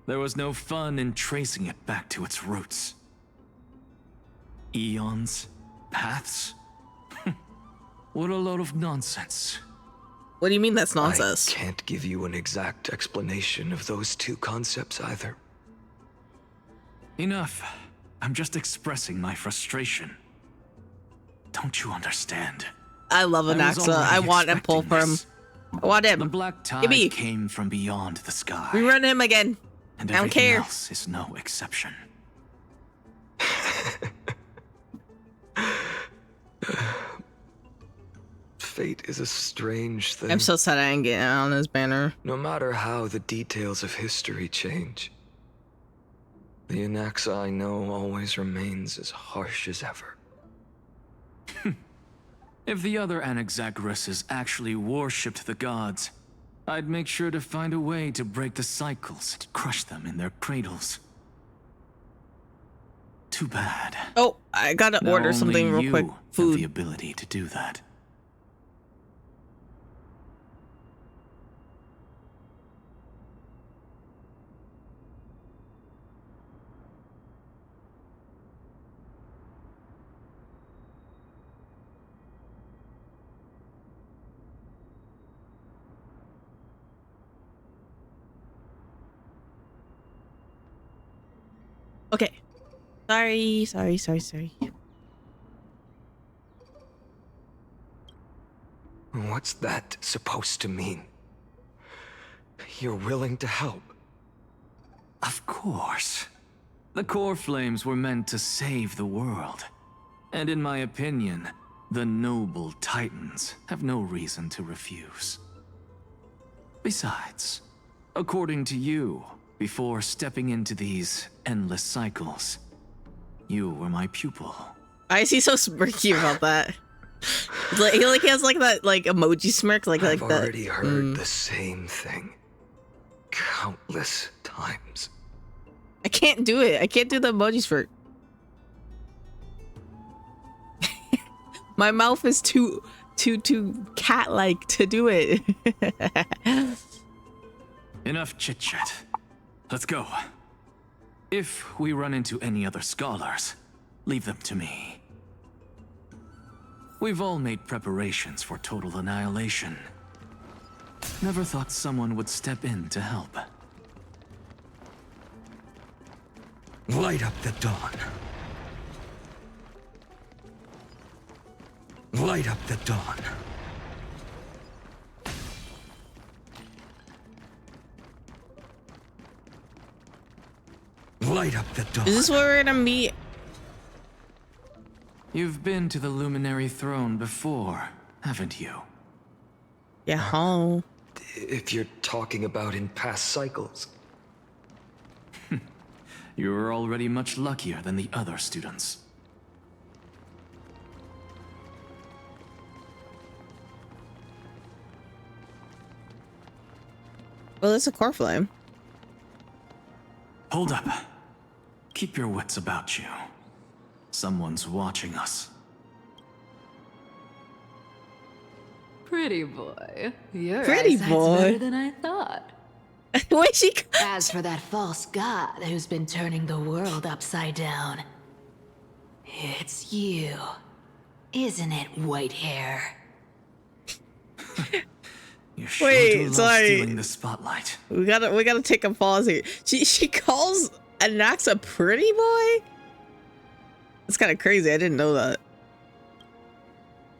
There was no fun in tracing it back to its roots. Eons? Paths? What a load of nonsense. What do you mean that's nonsense? I can't give you an exact explanation of those two concepts either. Enough. I'm just expressing my frustration. Don't you understand? I love Anaxa. I want to pull for him. I want him. The black tide came from beyond the sky. Rerun him again. And I don't everything care. else is no exception. Fate is a strange thing. I'm so sad I didn't get on his banner. No matter how the details of history change, the Anaxa I know always remains as harsh as ever. If the other Anaxagoras actually worshipped the gods, I'd make sure to find a way to break the cycles and crush them in their cradles. Too bad. Oh, I gotta order something real quick. Food. Have the ability to do that. Okay. Sorry. What's that supposed to mean? You're willing to help? Of course. The core flames were meant to save the world. And in my opinion, the noble titans have no reason to refuse. Besides, According to you, before stepping into these endless cycles, you were my pupil. Why is he so smirky about that? It's like, he has like that like emoji smirk, like I've that. already heard the same thing countless times. I can't do it. I can't do the emoji smirk. My mouth is too cat-like to do it. Enough chit-chat. Let's go. If we run into any other scholars, leave them to me. We've all made preparations for total annihilation. Never thought someone would step in to help. Light up the dawn. Light up the dawn. Light up the dawn. Is this where we're gonna meet? You've been to the Luminary Throne before, haven't you? Yeah. Home. If you're talking about in past cycles. You're already much luckier than the other students. Well, it's a core flame. Hold up. Keep your wits about you. Someone's watching us. Pretty boy. Your Pretty eyesight's boy. better than I thought. Wait, she. As for that false god who's been turning the world upside down, it's you, isn't it, white hair? You sure Wait, do love sorry. stealing the spotlight. We gotta take a pause here. She calls Anax a pretty boy? That's kind of crazy. I didn't know that.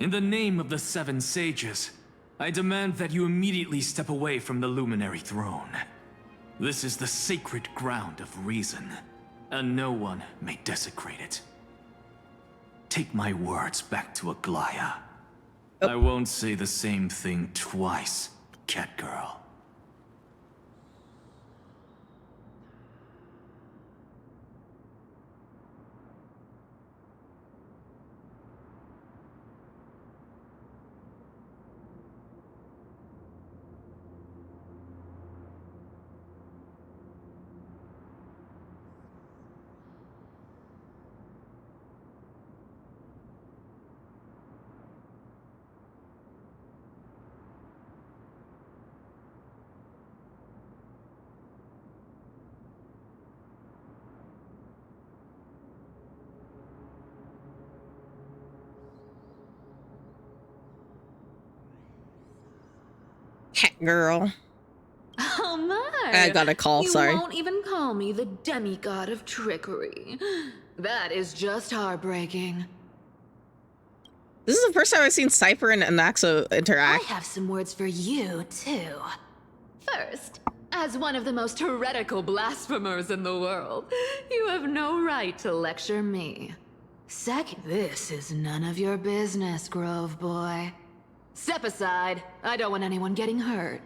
In the name of the Seven Sages, I demand that you immediately step away from the Luminary Throne. This is the sacred ground of reason, and no one may desecrate it. Take my words back to Aglaya. I won't say the same thing twice, Catgirl. Cat girl. Oh my! I got a call, you sorry. won't even call me the demigod of trickery. That is just heartbreaking. This is the first time I've seen Cypher and Anaxa I interact. have some words for you, too. First, as one of the most heretical blasphemers in the world, you have no right to lecture me. Second, this is none of your business, Grove Boy. Step aside. I don't want anyone getting hurt.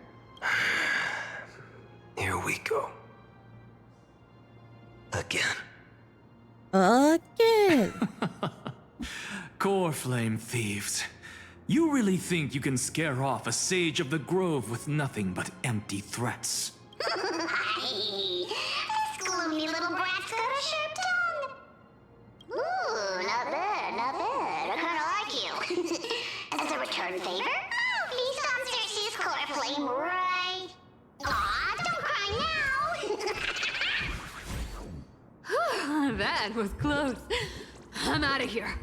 Here we go. Again. Again. Core Flame Thieves. You really think you can scare off a Sage of the Grove with nothing but empty threats? Hey, this gloomy little brat's got a sharp tongue. Ooh, not bad, not bad. I kinda like you. As a return favor, please don't search his core flame, right? Aw, don't cry now. That was close. I'm out of here.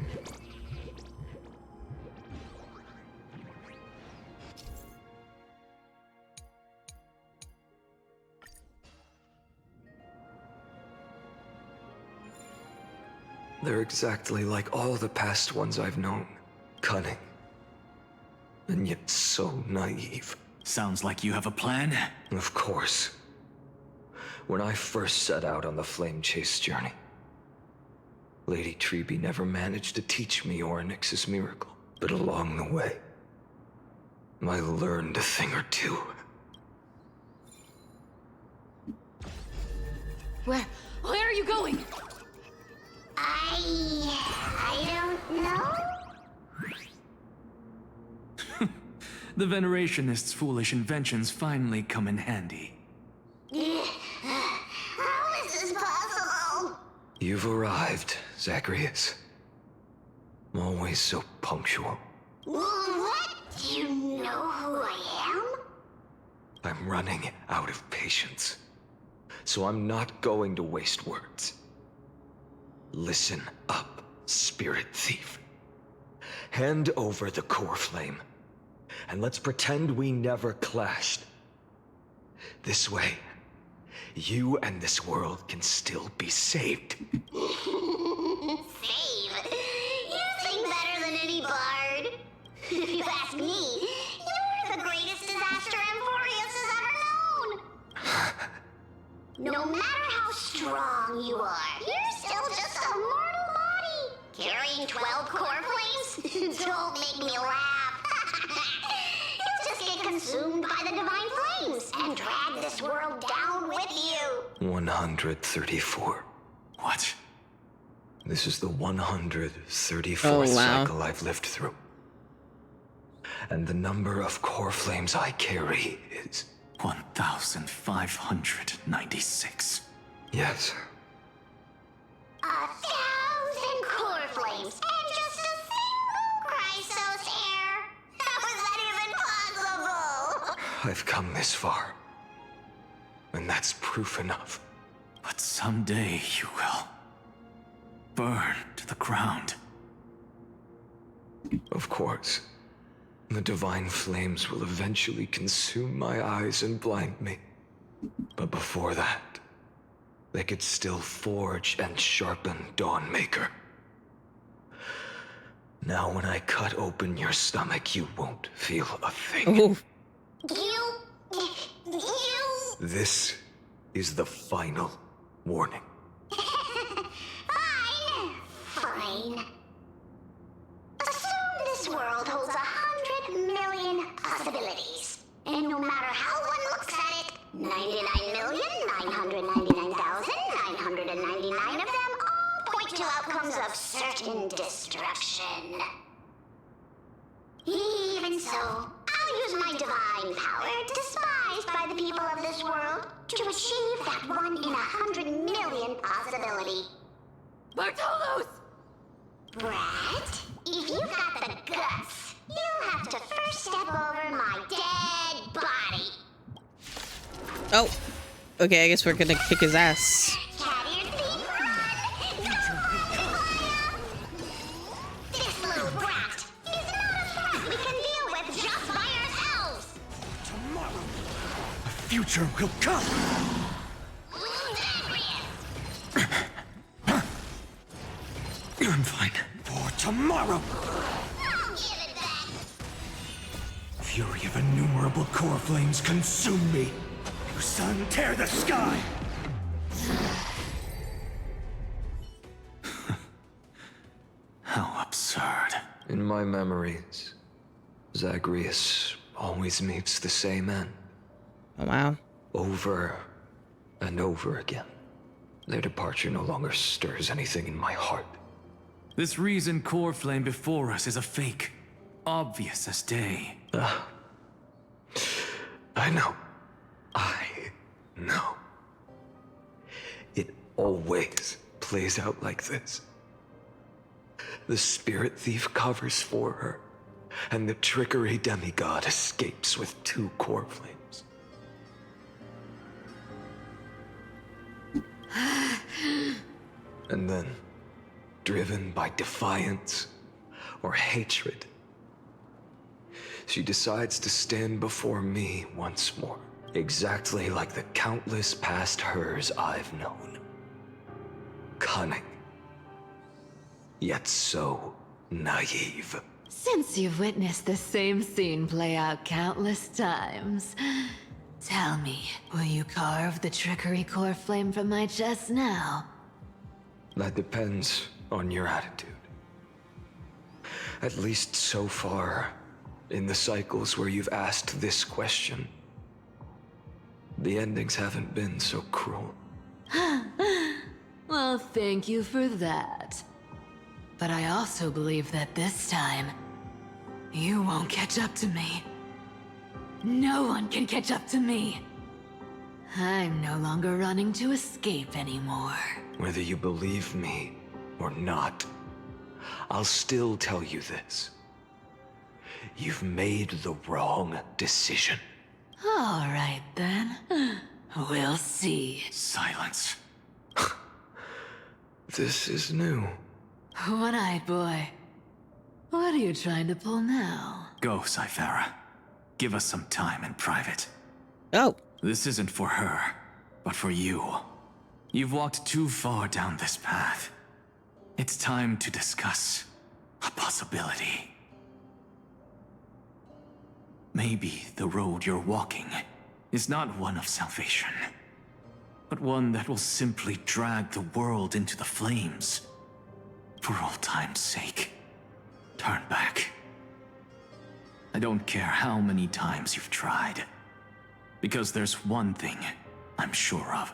They're exactly like all the past ones I've known. Cunning. And yet so naive. Sounds like you have a plan. Of course. When I first set out on the Flame Chase journey, Lady Treby never managed to teach me Orynyx's miracle. But along the way, I learned a thing or two. Where are you going? I don't know. The Venerationists' foolish inventions finally come in handy. How is this possible? You've arrived, Zacharias. Always so punctual. What? Do you know who I am? I'm running out of patience. So I'm not going to waste words. Listen up, Spirit Thief. Hand over the core flame, and let's pretend we never clashed. This way, you and this world can still be saved. Save? You sing better than any bard. If you ask me, you're the greatest disaster Amphorius has ever known. No matter how strong you are, you're still just a mortal body. Carrying 12 core flames? Don't make me laugh. You'll just get consumed by the divine flames and drag this world down with you. 134. What? This is the 134th Oh, wow. cycle I've lived through. And the number of core flames I carry is... 1,596. Yes. 1,000 core flames and just a single Chrysos heir. How is that even possible? I've come this far. And that's proof enough. But someday you will burn to the ground. Of course. The divine flames will eventually consume my eyes and blind me. But before that, they could still forge and sharpen Dawnmaker. Now when I cut open your stomach, you won't feel a thing. Oh, You... This is the final warning. Fine. Assume this world holds 100 million possibilities. And no matter how one looks at it, 99,999,999 of them all point to outcomes of certain destruction. Even so, I'll use my divine power, despised by the people of this world, to achieve that 1 in 100 million possibility. Bartolos! Brett, if you've got the guts, you'll have to first step over my dead body. oh. Okay, I guess we're gonna kick his ass. Cat-eared thief, run! No! This little brat is not a threat we can deal with just by ourselves. Tomorrow, a future will come. I'm fine. For tomorrow. Don't give it back. Fury of innumerable core flames consume me. You sun, tear the sky. How absurd. In my memories, Zagreus always meets the same end. Oh, wow. Over and over again. Their departure no longer stirs anything in my heart. This reason core flame before us is a fake. Obvious as day. I know. I know. It always plays out like this. The spirit thief covers for her, and the trickery demigod escapes with 2 core flames. And then, driven by defiance or hatred, she decides to stand before me once more, exactly like the countless past hers I've known. Cunning, yet so naive. Since you've witnessed the same scene play out countless times, tell me, will you carve the trickery core flame from my chest now? That depends on your attitude. At least so far, in the cycles where you've asked this question, the endings haven't been so cruel. Well, thank you for that. But I also believe that this time, you won't catch up to me. No one can catch up to me. I'm no longer running to escape anymore. Whether you believe me or not, I'll still tell you this. You've made the wrong decision. All right, then. We'll see. Silence. This is new. One-eyed boy. What are you trying to pull now? Go, Cythera. Give us some time in private. Oh, This isn't for her, but for you. You've walked too far down this path. It's time to discuss a possibility. Maybe the road you're walking is not one of salvation, but one that will simply drag the world into the flames. For old time's sake, turn back. I don't care how many times you've tried, because there's one thing I'm sure of.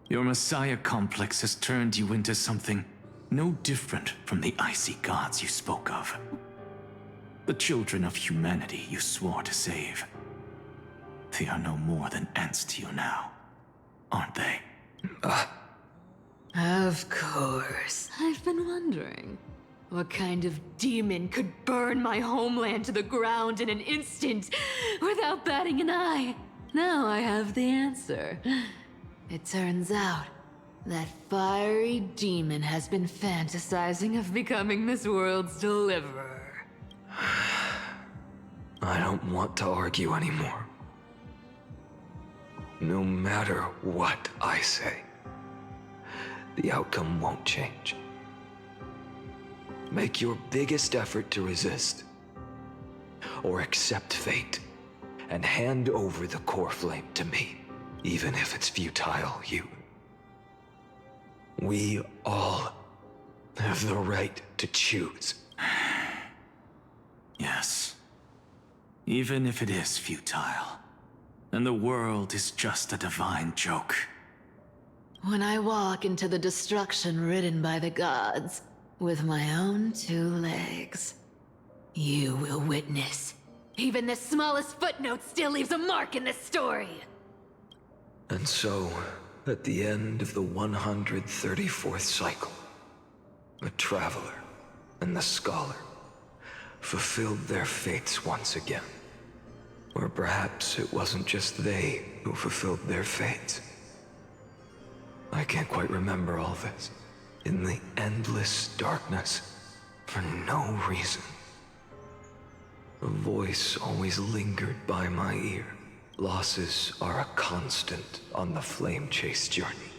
Your Messiah complex has turned you into something no different from the icy gods you spoke of. The children of humanity you swore to save. They are no more than ants to you now, aren't they? Of course. I've been wondering, what kind of demon could burn my homeland to the ground in an instant without batting an eye? Now I have the answer. It turns out that fiery demon has been fantasizing of becoming this world's deliverer. I don't want to argue anymore. No matter what I say, the outcome won't change. Make your biggest effort to resist, or accept fate, and hand over the core flame to me, even if it's futile. We all have the right to choose. Yes. Even if it is futile, and the world is just a divine joke. When I walk into the destruction ridden by the gods, with my own 2 legs, you will witness. Even the smallest footnote still leaves a mark in this story. And so, at the end of the 134th cycle, the Traveler and the Scholar fulfilled their fates once again. Or perhaps it wasn't just they who fulfilled their fates. I can't quite remember all this. In the endless darkness, for no reason, a voice always lingered by my ear. Losses are a constant on the flame chase journey,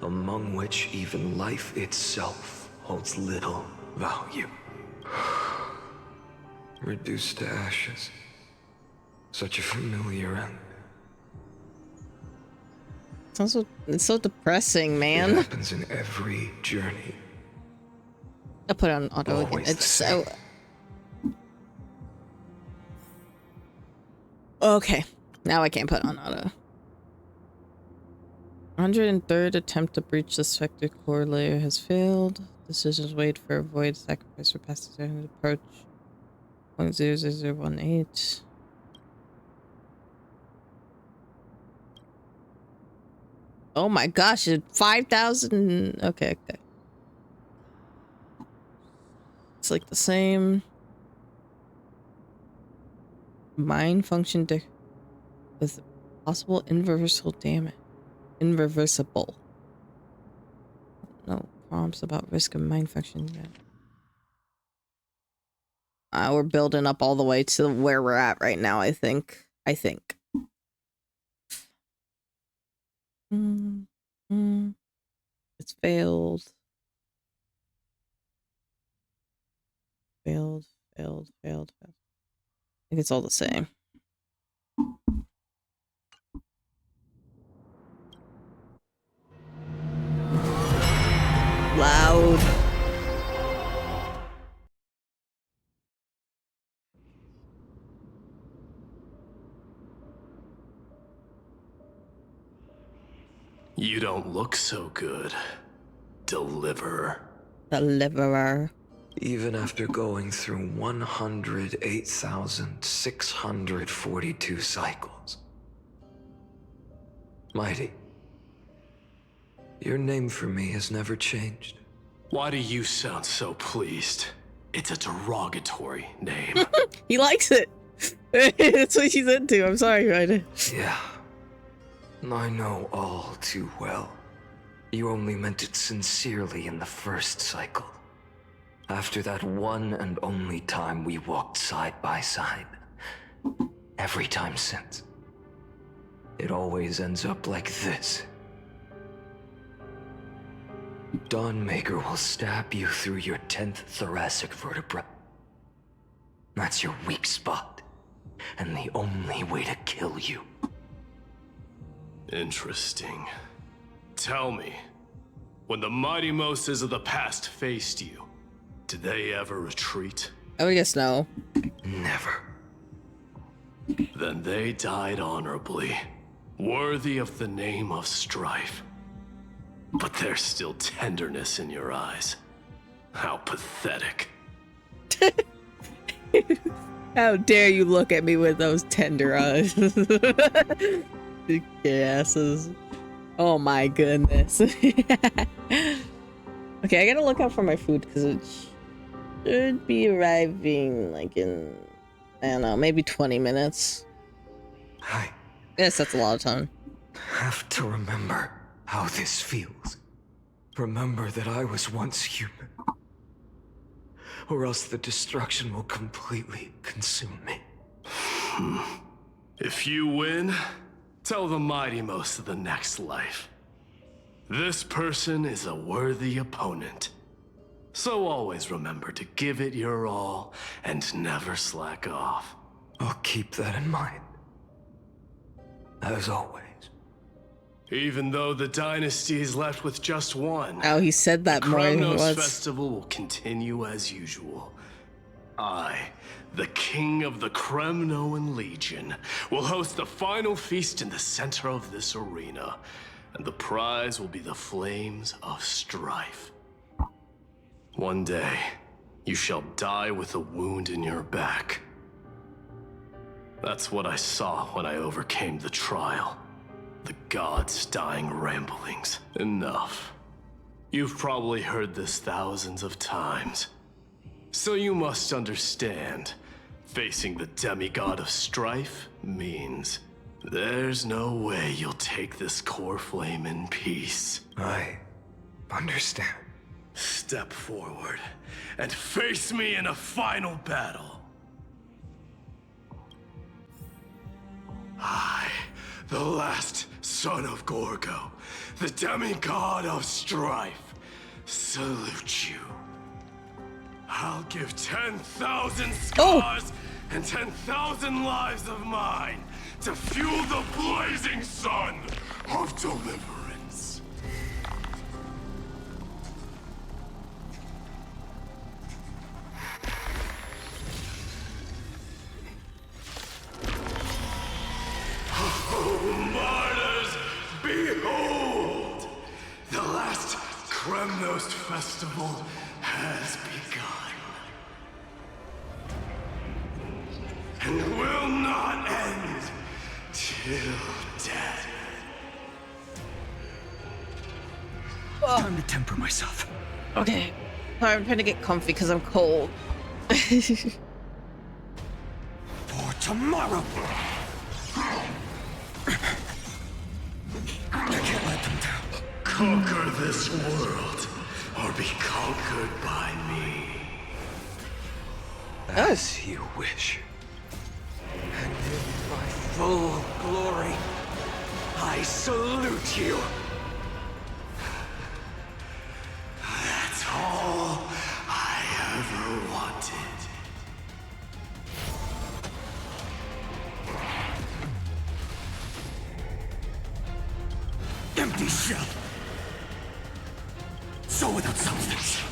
among which even life itself holds little value. Reduced to ashes. Such a familiar end. it's so depressing, It man. happens in every journey. I put it on auto again. Always the It's so... same. Okay, now I can't put it on auto. 103rd attempt to breach the Spectre core layer has failed. Decisions weighed for avoid sacrifice for passage approach. 0.00018. Oh my gosh, it's 5,000. Okay. It's like the same mind function with possible irreversible damage. Irreversible. No prompts about risk of mind function yet. We're building up all the way to where we're at right now, I think. It's failed. Failed. I think it's all the same. Loud. You don't look so good, Deliverer. Deliverer. Even after going through 108,642 cycles. Mighty, your name for me has never changed. Why do you sound so pleased? It's a derogatory name. He likes it. That's what she's into. I'm sorry, Ryder. Yeah, I know all too well. You only meant it sincerely in the first cycle. After that one and only time we walked side by side. Every time since. It always ends up like this. Dawnmaker will stab you through your 10th thoracic vertebra. That's your weak spot, and the only way to kill you. Interesting. Tell me, when the mighty Moses of the past faced you, did they ever retreat? I would guess no. Never. Then they died honorably, worthy of the name of strife. But there's still tenderness in your eyes. How pathetic. How dare you look at me with those tender eyes. You asses. Oh my goodness. Okay, I gotta look out for my food because it should be arriving like in, I don't know, maybe 20 minutes. I Yes, that's a lot of time. have to remember how this feels. Remember that I was once human. Or else the destruction will completely consume me. If you win, tell the mighty most of the next life. This person is a worthy opponent. So always remember to give it your all and never slack off. I'll keep that in mind. As always. Even though the dynasty is left with just one, Oh, he said that the more than Kremnos once. festival will continue as usual. I, the king of the Kremnoan Legion, will host the final feast in the center of this arena, and the prize will be the flames of strife. One day, you shall die with a wound in your back. That's what I saw when I overcame the trial. The gods' dying ramblings. Enough. You've probably heard this thousands of times. So you must understand, facing the demigod of strife means there's no way you'll take this core flame in peace. I understand. Step forward and face me in a final battle. I, the last son of Gorgo, the demigod of strife, salute you. I'll give 10,000 scars and 10,000 lives of mine to fuel the blazing sun of deliverance. Oh, martyrs, behold! The last Kremnos festival has begun. And will not end till death. Time to temper myself. Okay. Sorry, I'm trying to get comfy because I'm cold. For tomorrow. I can't let them down. Conquer this world, or be conquered by me. As you wish. And in my full glory, I salute you. That's all I ever wanted. Empty shell. So without substance.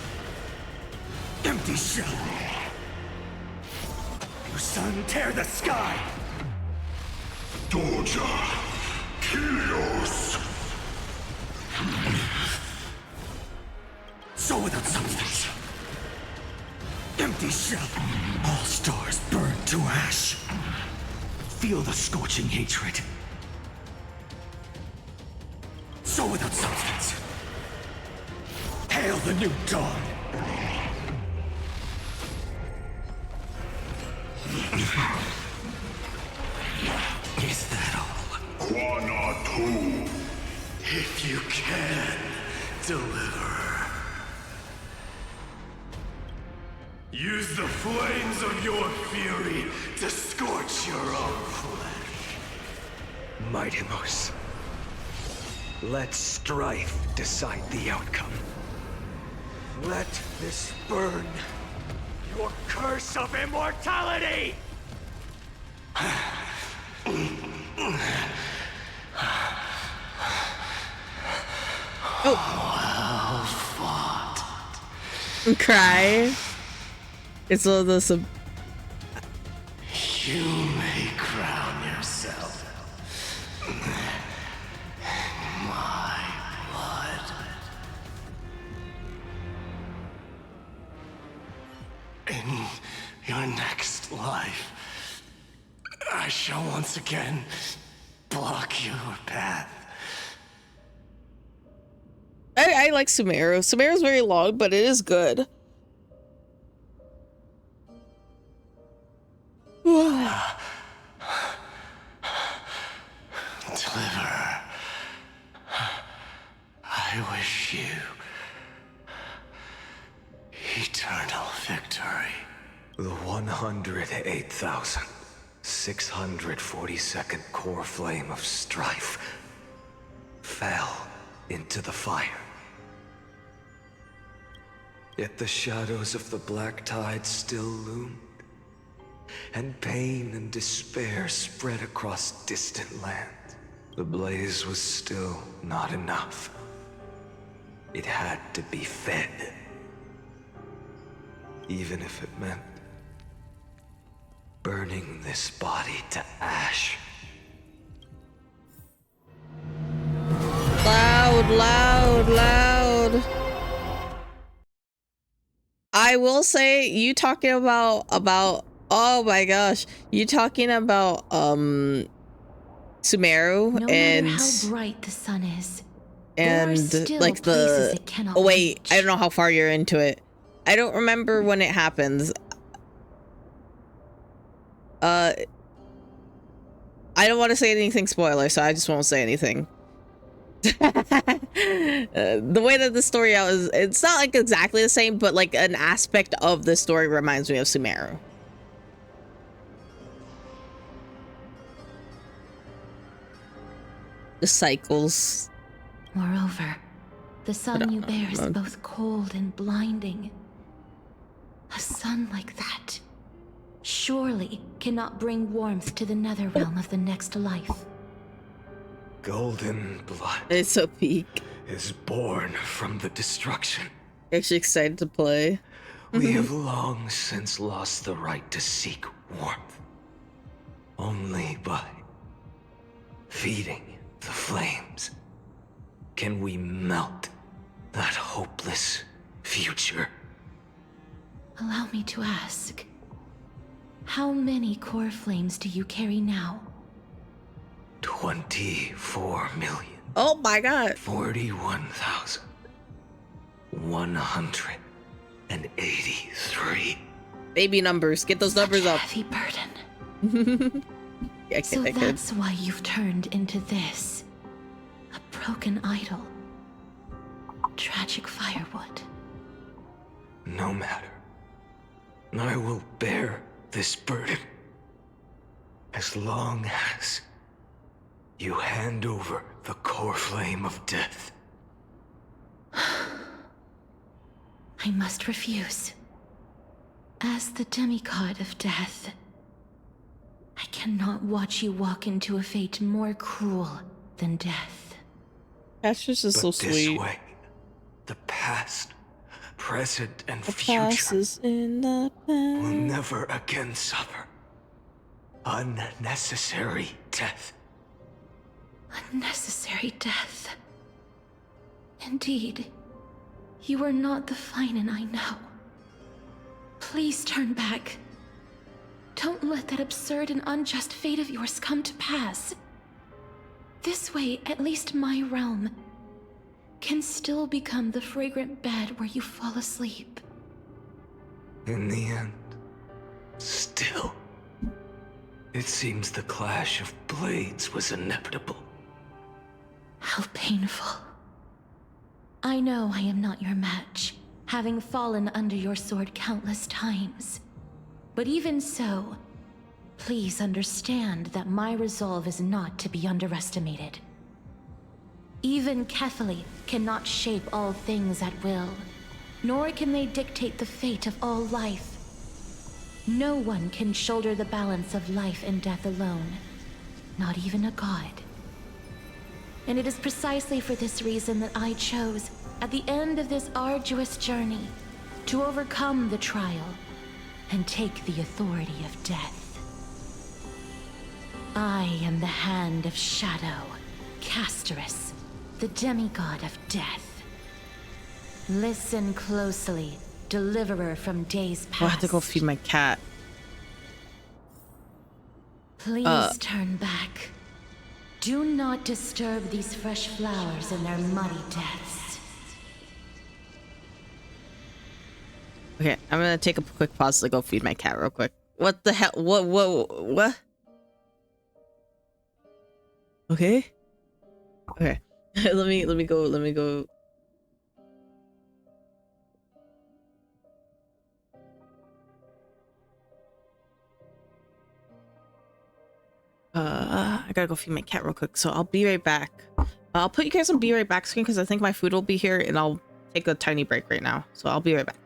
Empty shell. Your sun tear the sky. Doja, Kilios. Soul without substance. Empty shell. All stars burned to ash. Feel the scorching hatred. Soul without substance. Hail the new dawn. Is that all? Quanatu. If you can, deliver. Use the flames of your fury to scorch your own flesh. Mightimos. Let strife decide the outcome. Let this burn your curse of immortality! Oh. Well fought. Cry. It's all this. You may crown yourself. My blood. In your next life, I shall once again block your path. I like Sumeru. Sumeru's very long, but it is good. Deliver. I wish you eternal victory. The 108,642nd core flame of strife fell into the fire. Yet the shadows of the black tide still loomed, and pain and despair spread across distant lands. The blaze was still not enough. It had to be fed, even if it meant burning this body to ash. Loud, loud, loud. I will say, you talking about oh my gosh, you talking about Sumeru No and matter how bright the sun is, and there are still like places the it cannot oh wait, reach. I don't know how far you're into it. I don't remember when it happens. I don't want to say anything spoiler, so I just won't say anything. The way that the story out is, it's not like exactly the same, but like an aspect of the story reminds me of Sumeru. The cycles. Moreover, the sun you bear is both cold and blinding. A sun like that surely cannot bring warmth to the nether realm of the next life. Golden blood It's so peak. is born from the destruction. Actually excited to play. We have long since lost the right to seek warmth. Only by feeding the flames can we melt that hopeless future. Allow me to ask, how many core flames do you carry now? 24 million. Oh my god. 41,183. Baby numbers. Get those numbers up. Heavy burden. Yeah, So that's why you've turned into this. A broken idol. Tragic firewood. No matter. I will bear this burden as long as you hand over the core flame of death. I must refuse. As the demigod of death, I cannot watch you walk into a fate more cruel than death. That's just so But this sweet. way, the past, present, and The future past is in the will past. never again suffer unnecessary death. Unnecessary death. Indeed, You are not the Finan I know. Please turn back. Don't let that absurd and unjust fate of yours come to pass. This way, at least my realm can still become the fragrant bed where you fall asleep. In the end, still, it seems the clash of blades was inevitable. How painful. I know I am not your match, having fallen under your sword countless times. But even so, please understand that my resolve is not to be underestimated. Even Kefali cannot shape all things at will, nor can they dictate the fate of all life. No one can shoulder the balance of life and death alone, not even a god. And it is precisely for this reason that I chose, at the end of this arduous journey, to overcome the trial and take the authority of death. I am the Hand of Shadow, Casterus, the demigod of death. Listen closely, deliverer from days past. I have to go feed my cat. Please turn back. Do not disturb these fresh flowers in their muddy deaths. Okay, I'm gonna take a quick pause to go feed my cat real quick. What the hell? What? Okay. Okay. let me go. I gotta go feed my cat real quick, so I'll be right back. I'll put you guys on be right back screen because I think my food will be here, and I'll take a tiny break right now. So I'll be right back.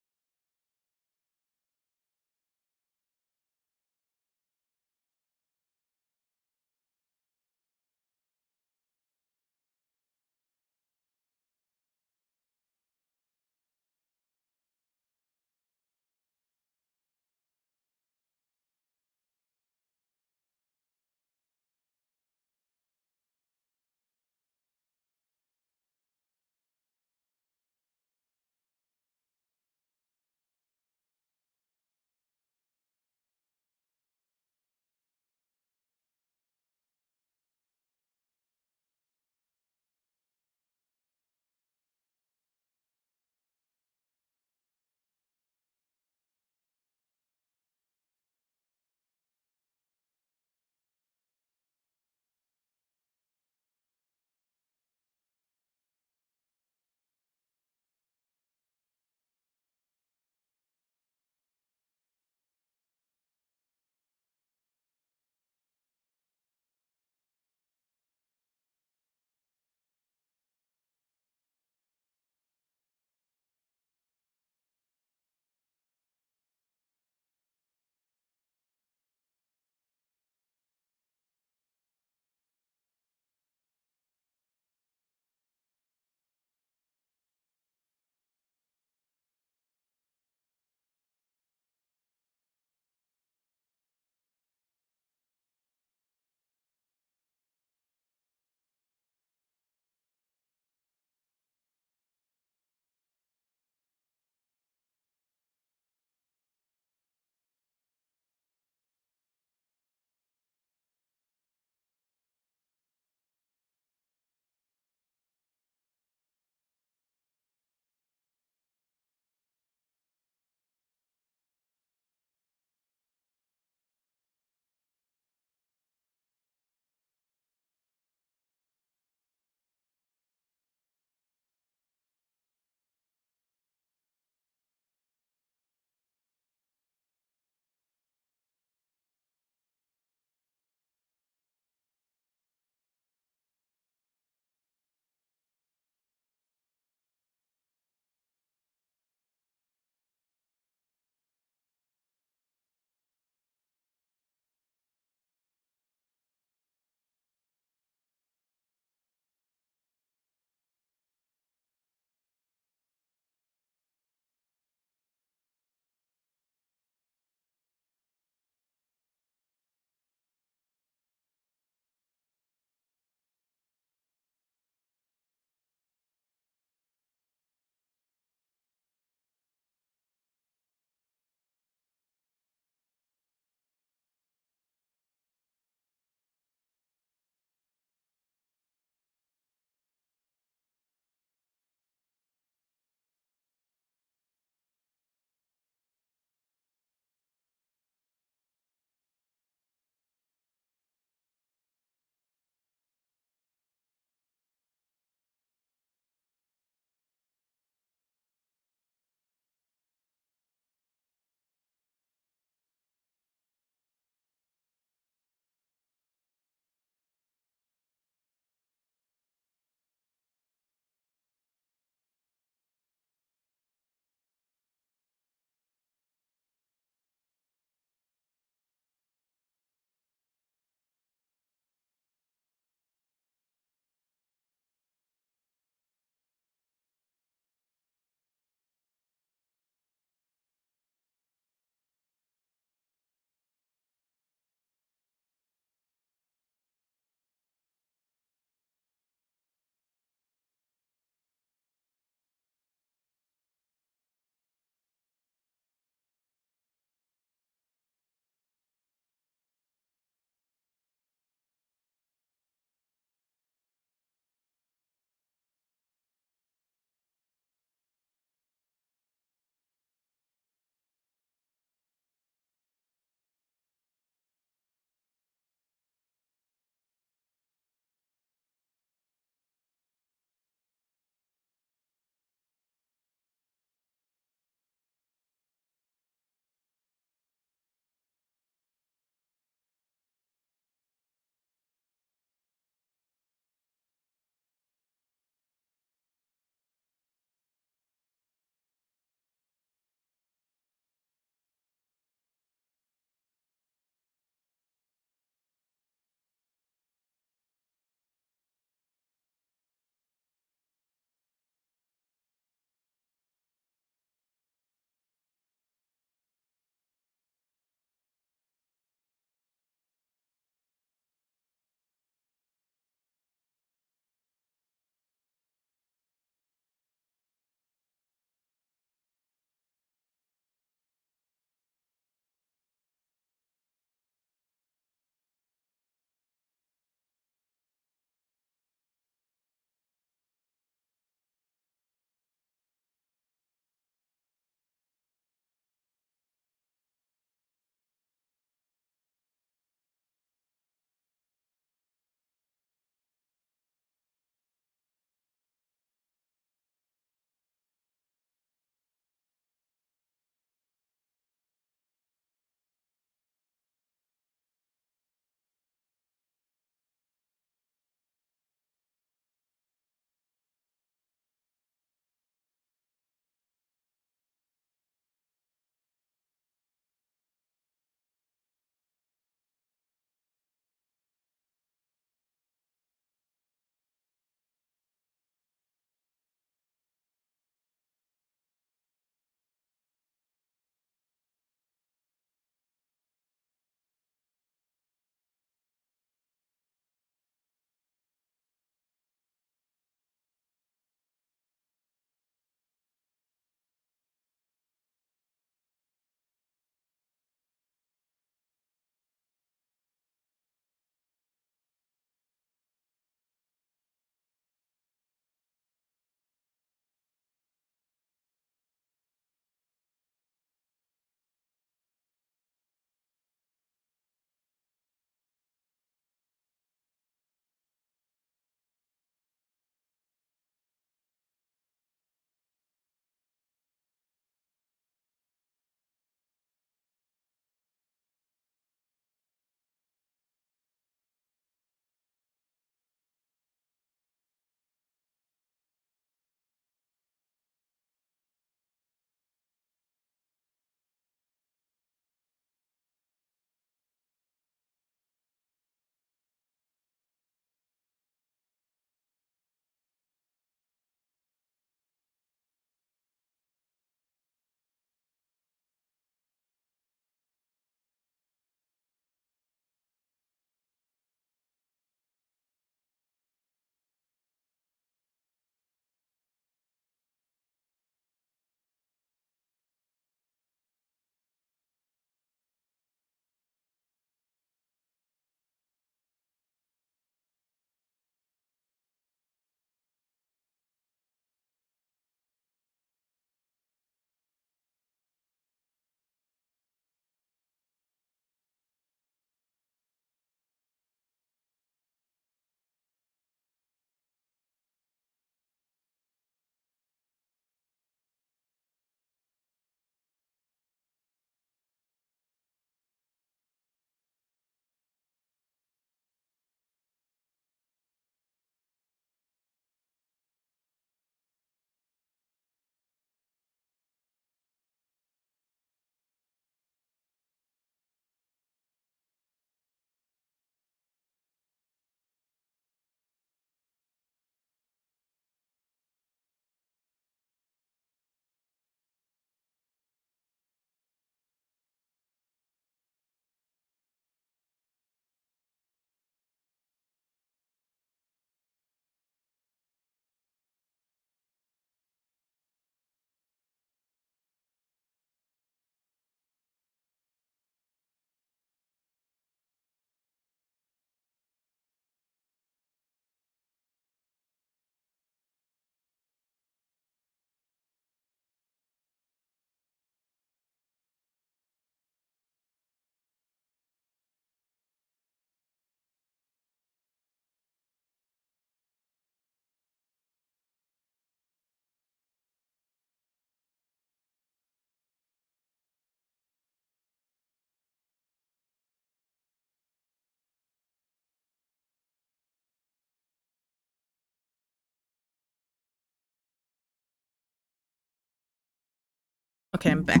Okay, I'm back.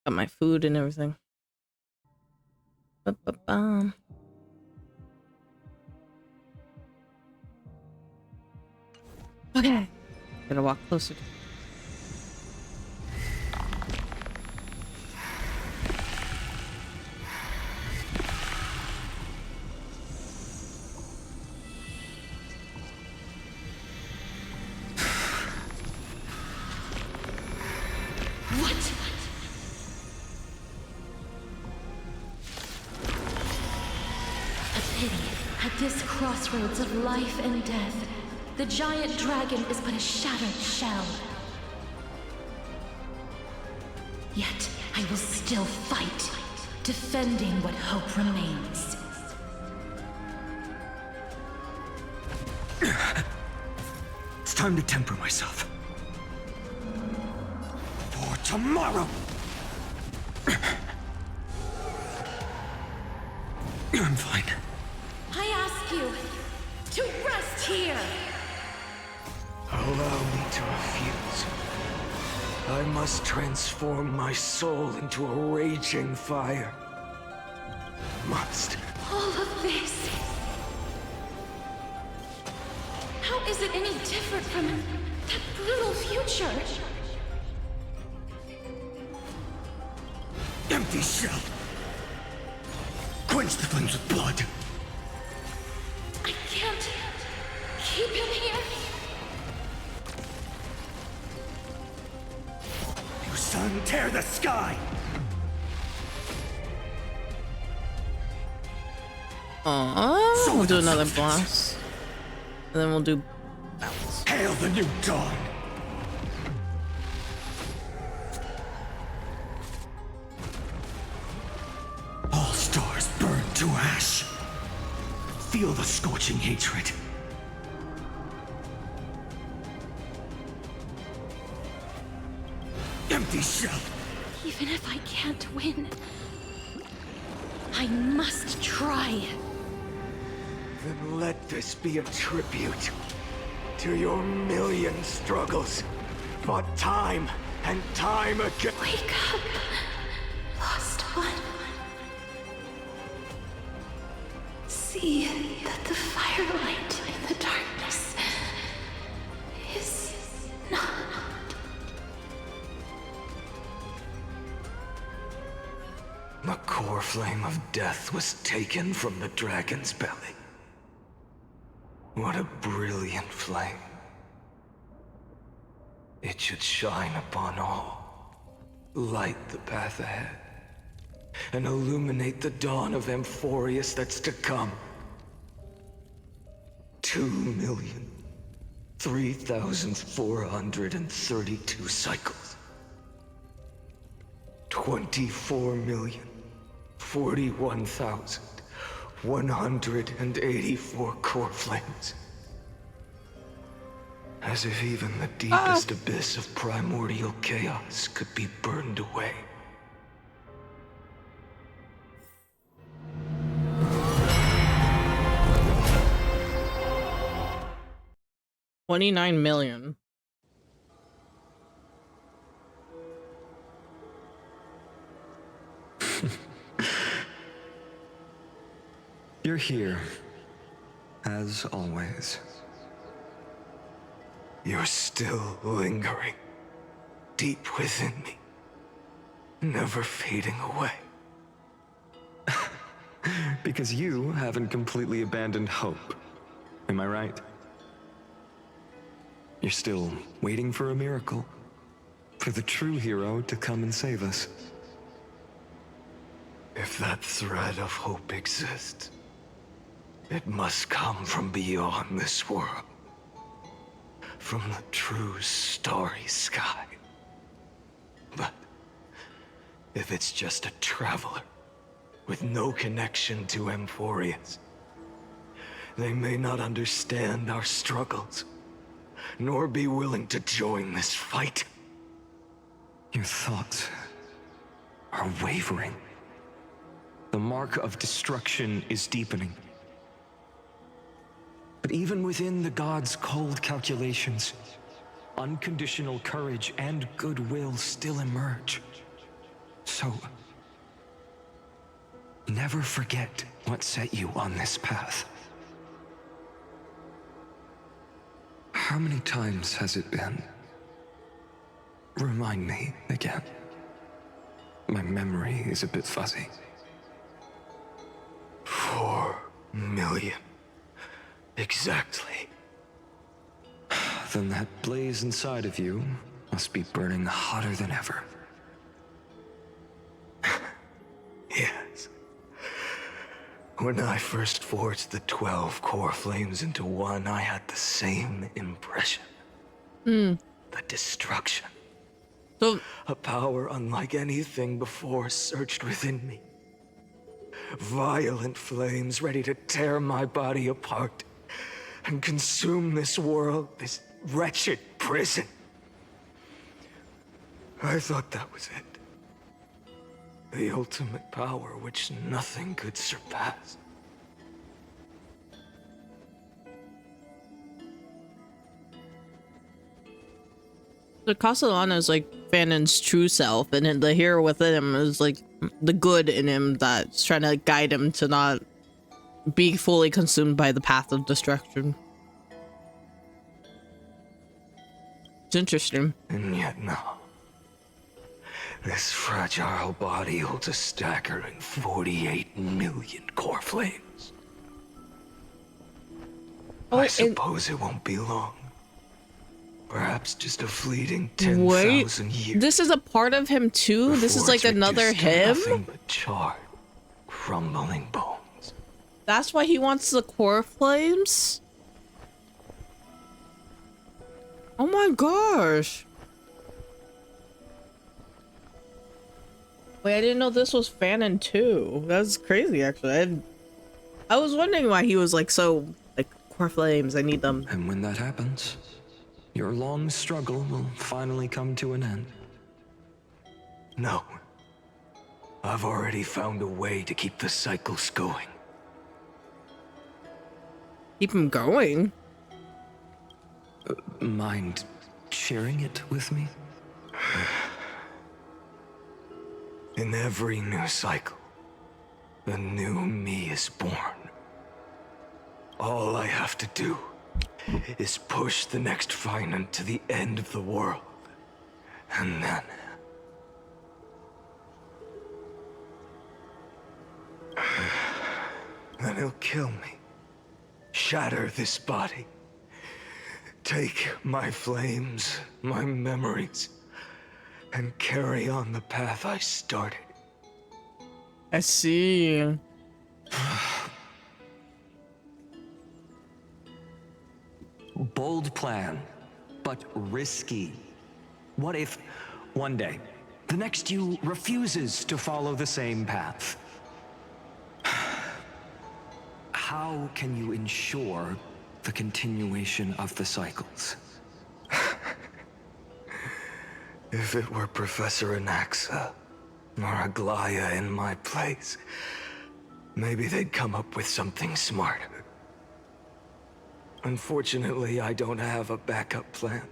Got my food and everything. Ba-ba-bum. Okay. Gotta walk closer. What? A pity. At this crossroads of life and death, the giant dragon is but a shattered shell. Yet, I will still fight, defending what hope remains. It's time to temper myself. For tomorrow! I'm fine. I ask you to rest here! Allow me to refuse. I must transform my soul into a raging fire. Must. All of this. How is it any different from that brutal future? Empty shell! Quench the flames with blood! I can't keep him here. Your son, tear the sky! Aww, we'll do another boss. And then we'll do bounce. Hail the new dawn! All stars burn to ash. Feel the scorching hatred. Empty shell! Even if I can't win, I must try. Then let this be a tribute to your million struggles, fought time and time again. Wake up, lost one. See that the firelight in the darkness is not. The core flame of death was taken from the dragon's belly. What a brilliant flame. It should shine upon all, light the path ahead, and illuminate the dawn of Amphorius that's to come. 2,003,432 cycles. 24,041,184 core flames. As if even the deepest abyss of primordial chaos could be burned away. $29 million. You're here, as always. You're still lingering, deep within me, never fading away. Because you haven't completely abandoned hope. Am I right? You're still waiting for a miracle. For the true hero to come and save us. If that thread of hope exists, it must come from beyond this world. From the true starry sky. But if it's just a traveler with no connection to Amphorius, they may not understand our struggles, nor be willing to join this fight. Your thoughts are wavering. The mark of destruction is deepening. But even within the gods' cold calculations, unconditional courage and goodwill still emerge. So, never forget what set you on this path. How many times has it been? Remind me again. My memory is a bit fuzzy. 4 million. Exactly. Then that blaze inside of you must be burning hotter than ever. Yes. When I first forged the 12 core flames into one, I had the same impression. The destruction. So, A power unlike anything before surged within me. Violent flames ready to tear my body apart and consume this world, this wretched prison. I thought that was it. The ultimate power which nothing could surpass. the Castellano is like Fanon's true self, and then the hero within him is like the good in him that's trying to guide him to not be fully consumed by the path of destruction. It's interesting. And yet now, this fragile body holds a staggering 48 million core flames. I suppose it won't be long. Perhaps just a fleeting 10,000 years. This is a part of him too? This is like another him? Nothing but charred, crumbling bones. That's why he wants the core flames? Oh my gosh. Wait, I didn't know this was Fanon too. That's crazy actually. I was wondering why he was like so like core flames, I need them. And when that happens, your long struggle will finally come to an end. No. I've already found a way to keep the cycles going. Keep him going? Mind sharing it with me? In every new cycle, a new me is born. All I have to do is push the next Finan to the end of the world. And then he'll kill me. Shatter this body. Take my flames, my memories, and carry on the path I started. I see. Bold plan, but risky. What if, one day, the next you refuses to follow the same path? How can you ensure the continuation of the cycles? If it were Professor Anaxa or Aglaya in my place, maybe they'd come up with something smarter. Unfortunately, I don't have a backup plan.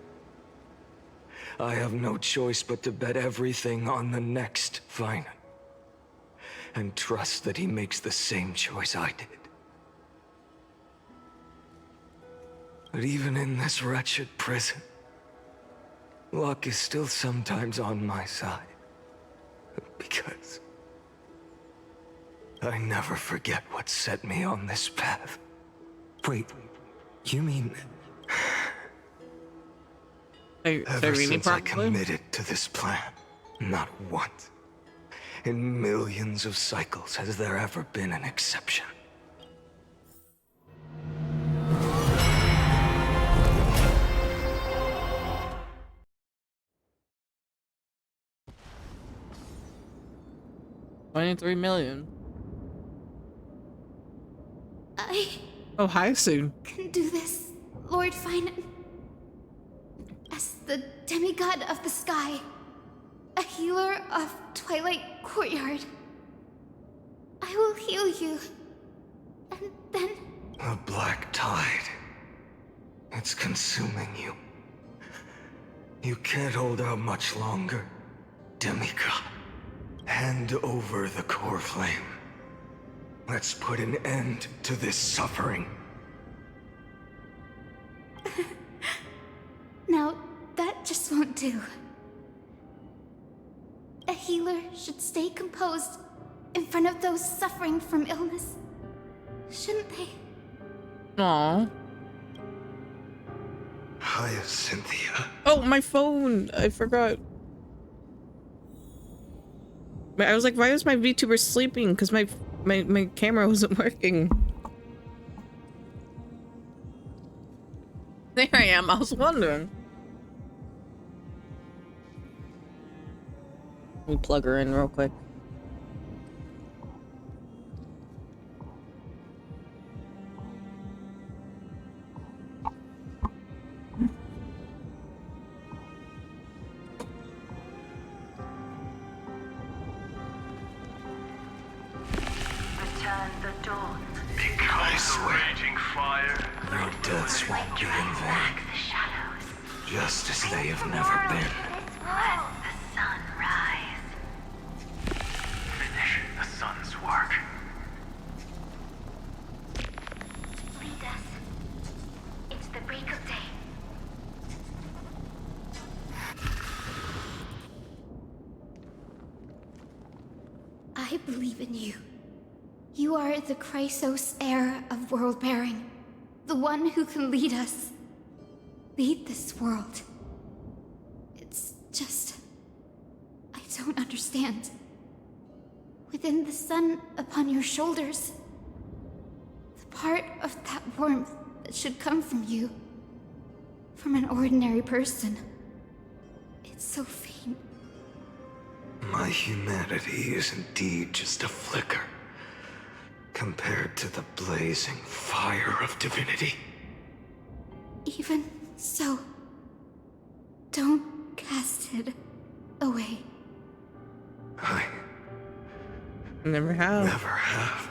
I have no choice but to bet everything on the next Finan, and trust that he makes the same choice I did. But even in this wretched prison, luck is still sometimes on my side. Because I never forget what set me on this path. Wait, you mean... Ever since I committed to this plan, not once, in millions of cycles, has there ever been an exception. $23 million. I Oh, hi, Sue. can do this, Lord Finan. As the demigod of the sky, a healer of Twilight Courtyard, I will heal you, and then... The black tide. It's consuming you. You can't hold out much longer, demigod. Hand over the core flame. Let's put an end to this suffering. No, that just won't do. A healer should stay composed in front of those suffering from illness, shouldn't they? Aww. Hiya, Cynthia. Oh, my phone! I forgot. I was like, why was my VTuber sleeping? Because my camera wasn't working. There I am. I was wondering. Let me plug her in real quick. I swear, your deaths won't be in vain. Just as they have never been. Let the sun rise. Finish the sun's work. Lead us. It's the break of day. I believe in you. You are the Chrysos heir of world bearing. The one who can lead us. Lead this world. It's just... I don't understand. Within the sun upon your shoulders, the part of that warmth that should come from you, from an ordinary person, it's so faint. My humanity is indeed just a flicker, compared to the blazing fire of divinity. Even so, don't cast it away. I Never have. never have.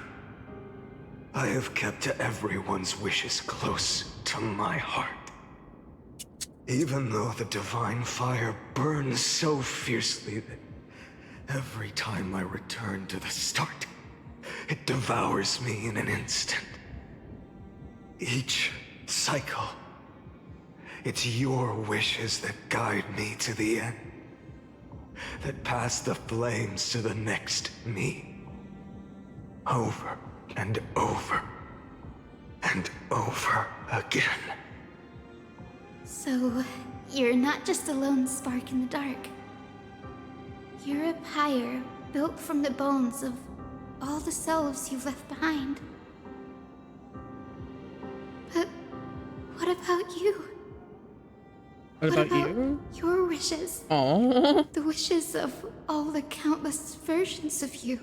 I have kept everyone's wishes close to my heart. Even though the divine fire burns so fiercely that every time I return to the start, it devours me in an instant. Each cycle, it's your wishes that guide me to the end, that pass the flames to the next me. Over and over and over again. So, you're not just a lone spark in the dark. You're a pyre built from the bones of all the selves you've left behind. But what about you? What about you? Your wishes? Oh. The wishes of all the countless versions of you.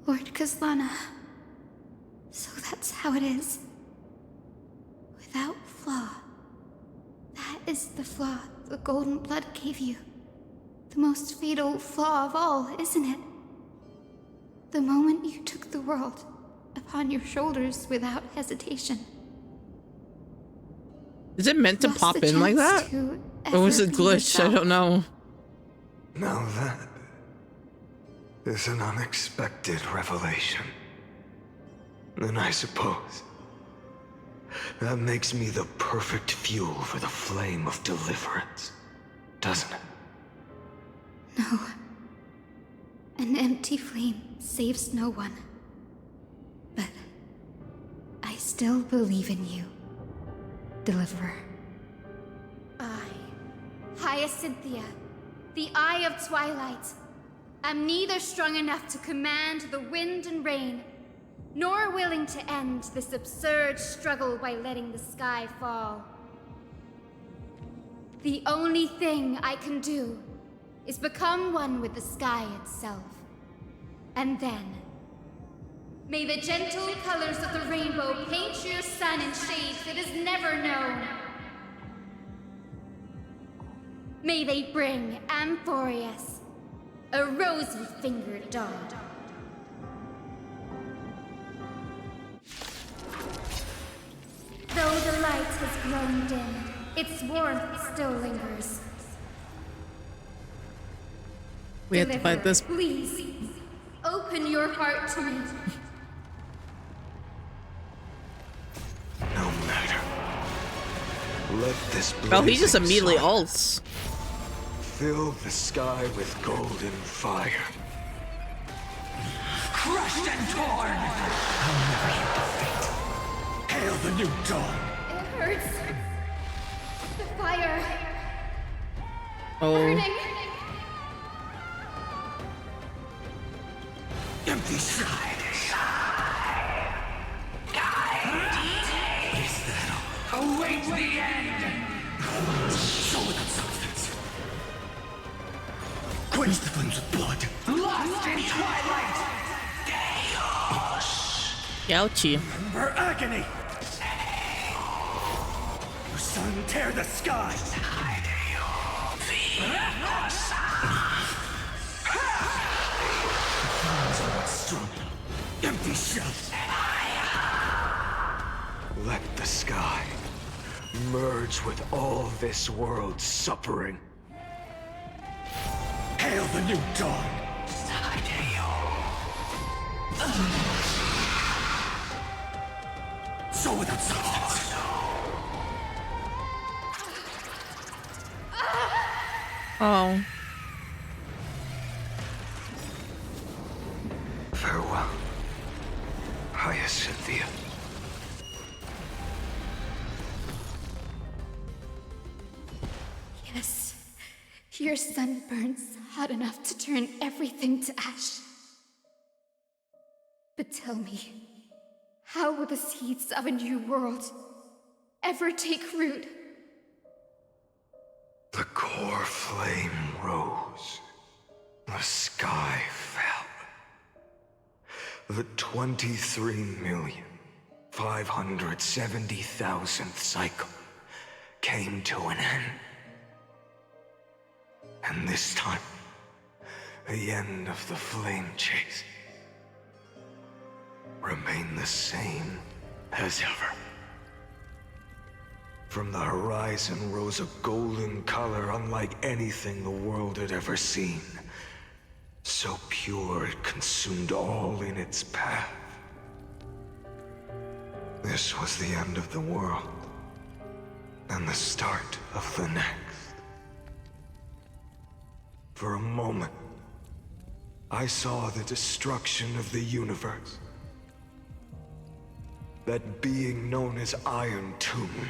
Lord Kazlana. So that's how it is. Without flaw. That is the flaw the golden blood gave you. The most fatal flaw of all, isn't it? The moment you took the world upon your shoulders without hesitation. Is it meant to Lost pop the in like chance that? to Or was ever it be glitched? I yourself. don't know. Now that is an unexpected revelation. And I suppose that makes me the perfect fuel for the flame of deliverance, doesn't it? No. An empty flame saves no one. But I still believe in you, Deliverer. I, Hyacinthia, the Eye of Twilight, am neither strong enough to command the wind and rain, nor willing to end this absurd struggle by letting the sky fall. The only thing I can do is become one with the sky itself. And then, may the gentle colors of the rainbow paint your sun in shades it has never known. May they bring Amphorius a rosy-fingered dog. Though the light has grown dim. Its warmth still lingers. We have to fight this. Please, open your heart to me. No matter. Let this Oh, he just blazing immediately sun ults. fill the sky with golden fire. Crushed and torn! I'll never hear defeat. Hail the new dawn! It hurts. The fire. Oh. Burning. Empty side. Is that all? Await the end! Show without substance. Quench the flames with blood. Lost in twilight! Ouchie. Remember agony! Your sun tear the sky! Strong. Empty shell. Let the sky merge with all this world's suffering. Hail the new dawn! So without substance. Oh. Farewell, Hyacinthia. Yes, your sun burns hot enough to turn everything to ash. But tell me, how will the seeds of a new world ever take root? The core flame rose. The sky fell. The 23,570,000th cycle came to an end. And this time, the end of the flame chase remained the same as ever. From the horizon rose a golden color unlike anything the world had ever seen. So pure it consumed all in its path. This was the end of the world, and the start of the next. For a moment, I saw the destruction of the universe. That being known as Iron Tomb,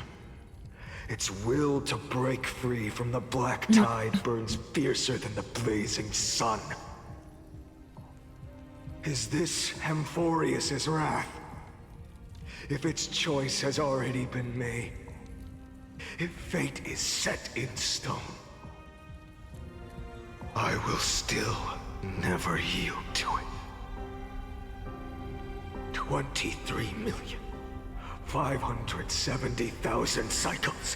its will to break free from the black tide burns fiercer than the blazing sun. Is this Amphorius's wrath? If its choice has already been made, if fate is set in stone, I will still never yield to it. 23,570,000 cycles.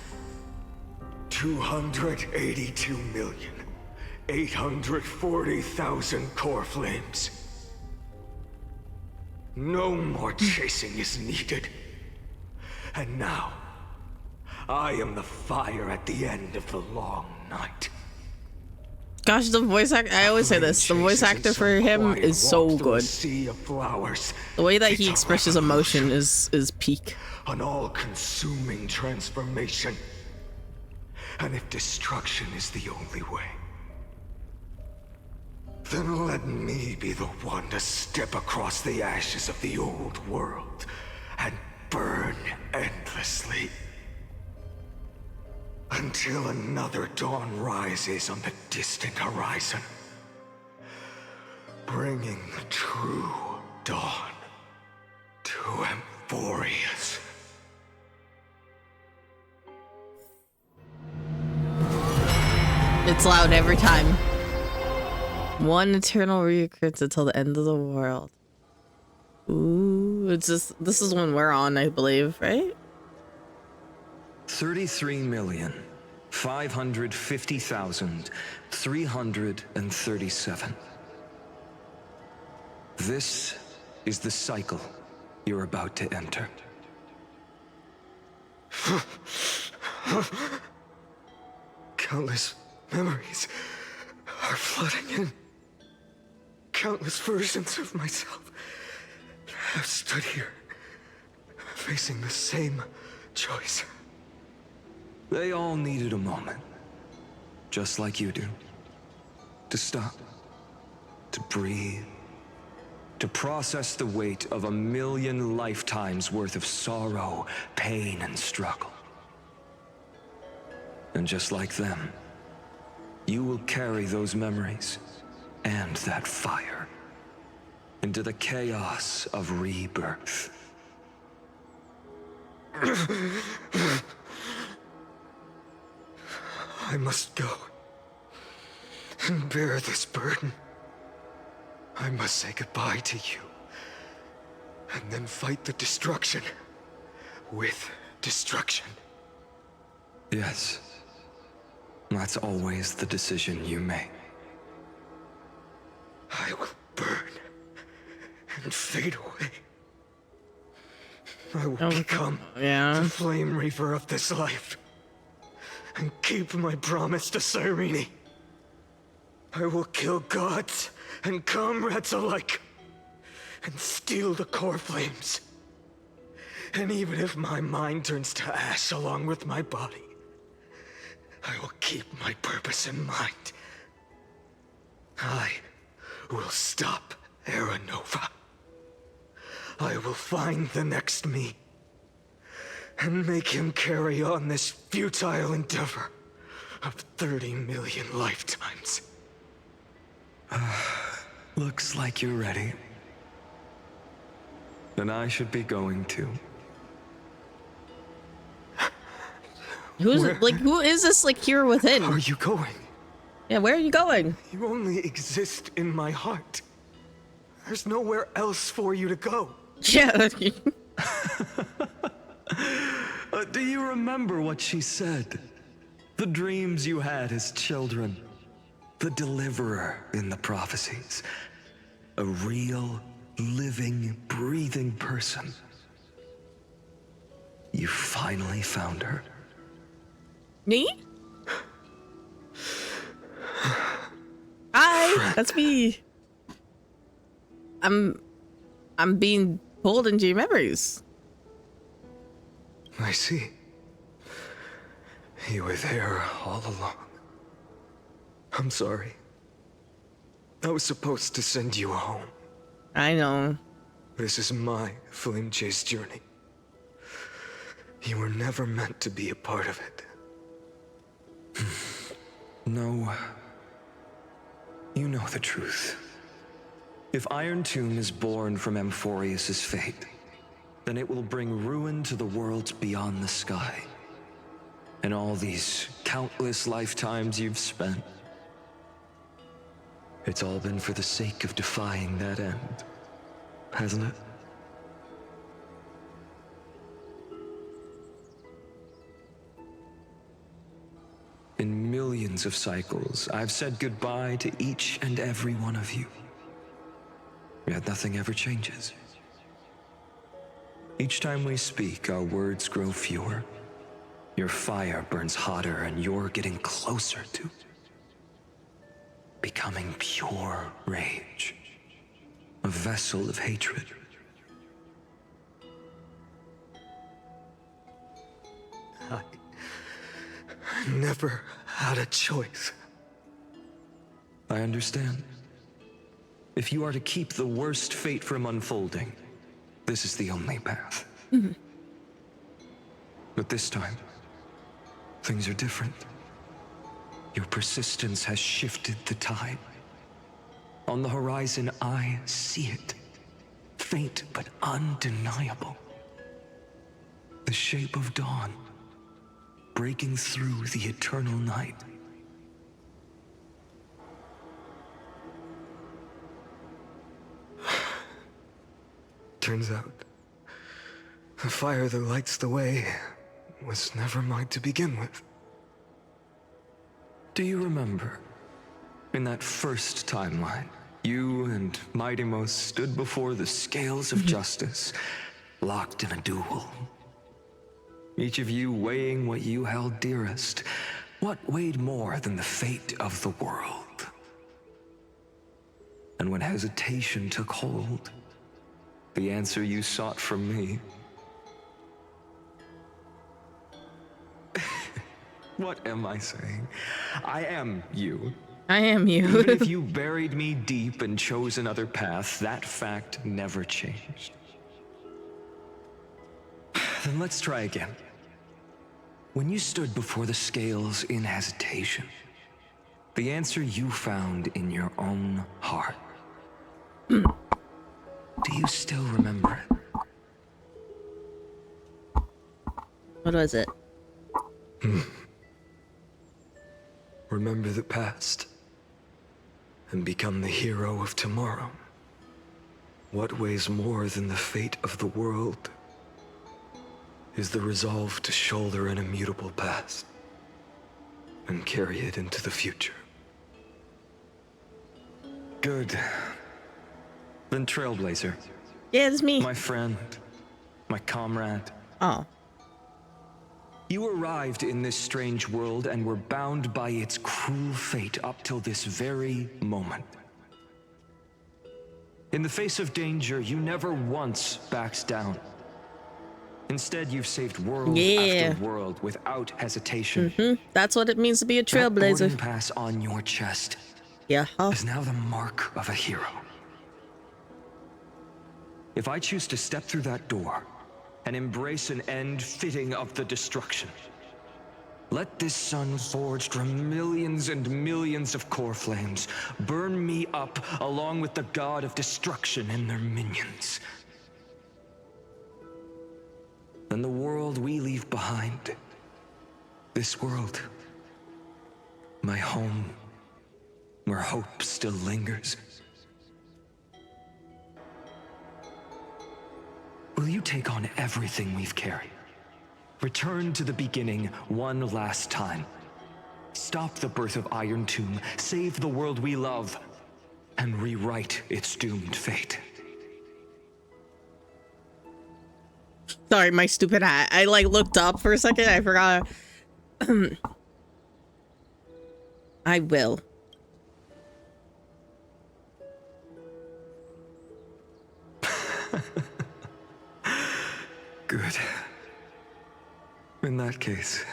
282,840,000 core flames. No more chasing is needed. And now, I am the fire at the end of the long night. Gosh, the voice actor, I always say this, the voice actor for him is so good. The way that he expresses emotion is peak. An all-consuming transformation. And if destruction is the only way, then let me be the one to step across the ashes of the old world and burn endlessly. Until another dawn rises on the distant horizon, bringing the true dawn to Amphorius. It's loud every time. One eternal reoccurrence until the end of the world. Ooh, it's just, this is when we're on, I believe, right? 33,550,337. This is the cycle you're about to enter. Countless memories are flooding in. Countless versions of myself have stood here, facing the same choice. They all needed a moment, just like you do. To stop, to breathe, to process the weight of 1,000,000 lifetimes worth of sorrow, pain, and struggle. And just like them, you will carry those memories and that fire into the chaos of rebirth. I must go and bear this burden. I must say goodbye to you, and then fight the destruction with destruction. Yes, that's always the decision you make. I will burn and fade away. I will become the flame reaver of this life and keep my promise to Cyrene. I will kill gods and comrades alike and steal the core flames. And even if my mind turns to ash along with my body, I will keep my purpose in mind. I will stop Era Nova. I will find the next me and make him carry on this futile endeavor of 30 million lifetimes. Looks like you're ready. Then I should be going too. Who is this like hero within? Are you going? Yeah, where are you going? You only exist in my heart. There's nowhere else for you to go. Yeah. Do you remember what she said? The dreams you had as children. The deliverer in the prophecies. A real, living, breathing person. You finally found her. Me? Hi, that's me. I'm being pulled into your memories. I see. You were there all along. I'm sorry. I was supposed to send you home. I know. This is my flame chase journey. You were never meant to be a part of it. No. You know the truth. If Iron Tomb is born from Amphorius's fate, then it will bring ruin to the worlds beyond the sky. And all these countless lifetimes you've spent, it's all been for the sake of defying that end, hasn't it? In millions of cycles, I've said goodbye to each and every one of you. Yet nothing ever changes. Each time we speak, our words grow fewer. Your fire burns hotter, and you're getting closer to becoming pure rage. A vessel of hatred. I never had a choice. I understand. If you are to keep the worst fate from unfolding, this is the only path. But this time, things are different. Your persistence has shifted the tide. On the horizon, I see it. Faint but undeniable. The shape of dawn, breaking through the eternal night. Turns out, the fire that lights the way was never mine to begin with. Do you remember? In that first timeline, you and Mightymost stood before the scales of justice, locked in a duel. Each of you weighing what you held dearest. What weighed more than the fate of the world? And when hesitation took hold, the answer you sought from me. What am I saying? I am you. I am you. Even if you buried me deep and chose another path, that fact never changed. Then let's try again. When you stood before the scales in hesitation, the answer you found in your own heart. Do you still remember it? What was it? Remember the past and become the hero of tomorrow. What weighs more than the fate of the world is the resolve to shoulder an immutable past and carry it into the future. Good. Then Trailblazer. Yeah, it's me. My friend. My comrade. Oh. You arrived in this strange world and were bound by its cruel fate up till this very moment. In the face of danger, you never once backed down. Instead, you've saved world after world without hesitation. That's what it means to be a That trailblazer. boarding pass on your chest is now the mark of a hero. If I choose to step through that door and embrace an end fitting of the destruction, let this sun forged from millions and millions of core flames burn me up along with the god of destruction and their minions. Then the world we leave behind, this world, my home, where hope still lingers. Will you take on everything we've carried? Return to the beginning one last time. Stop the birth of Iron Tomb, save the world we love, and rewrite its doomed fate. Sorry, my stupid hat. I like looked up for a second. I forgot. I will. Good. In that case,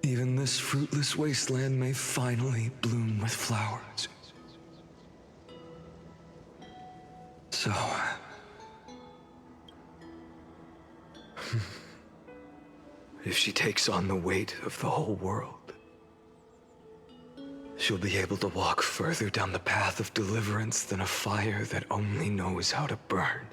even this fruitless wasteland may finally bloom with flowers. So... if she takes on the weight of the whole world, she'll be able to walk further down the path of deliverance than a fire that only knows how to burn.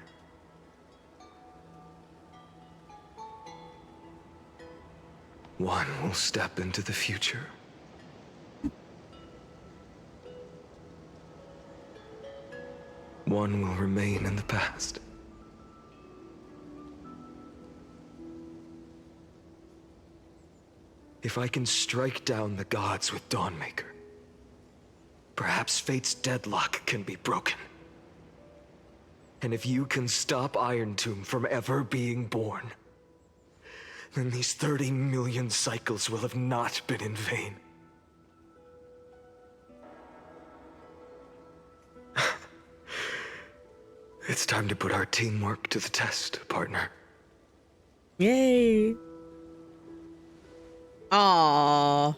One will step into the future. One will remain in the past. If I can strike down the gods with Dawnmaker, perhaps fate's deadlock can be broken. And if you can stop Iron Tomb from ever being born, then these 30 million cycles will have not been in vain. It's time to put our teamwork to the test, partner. Yay. Aww.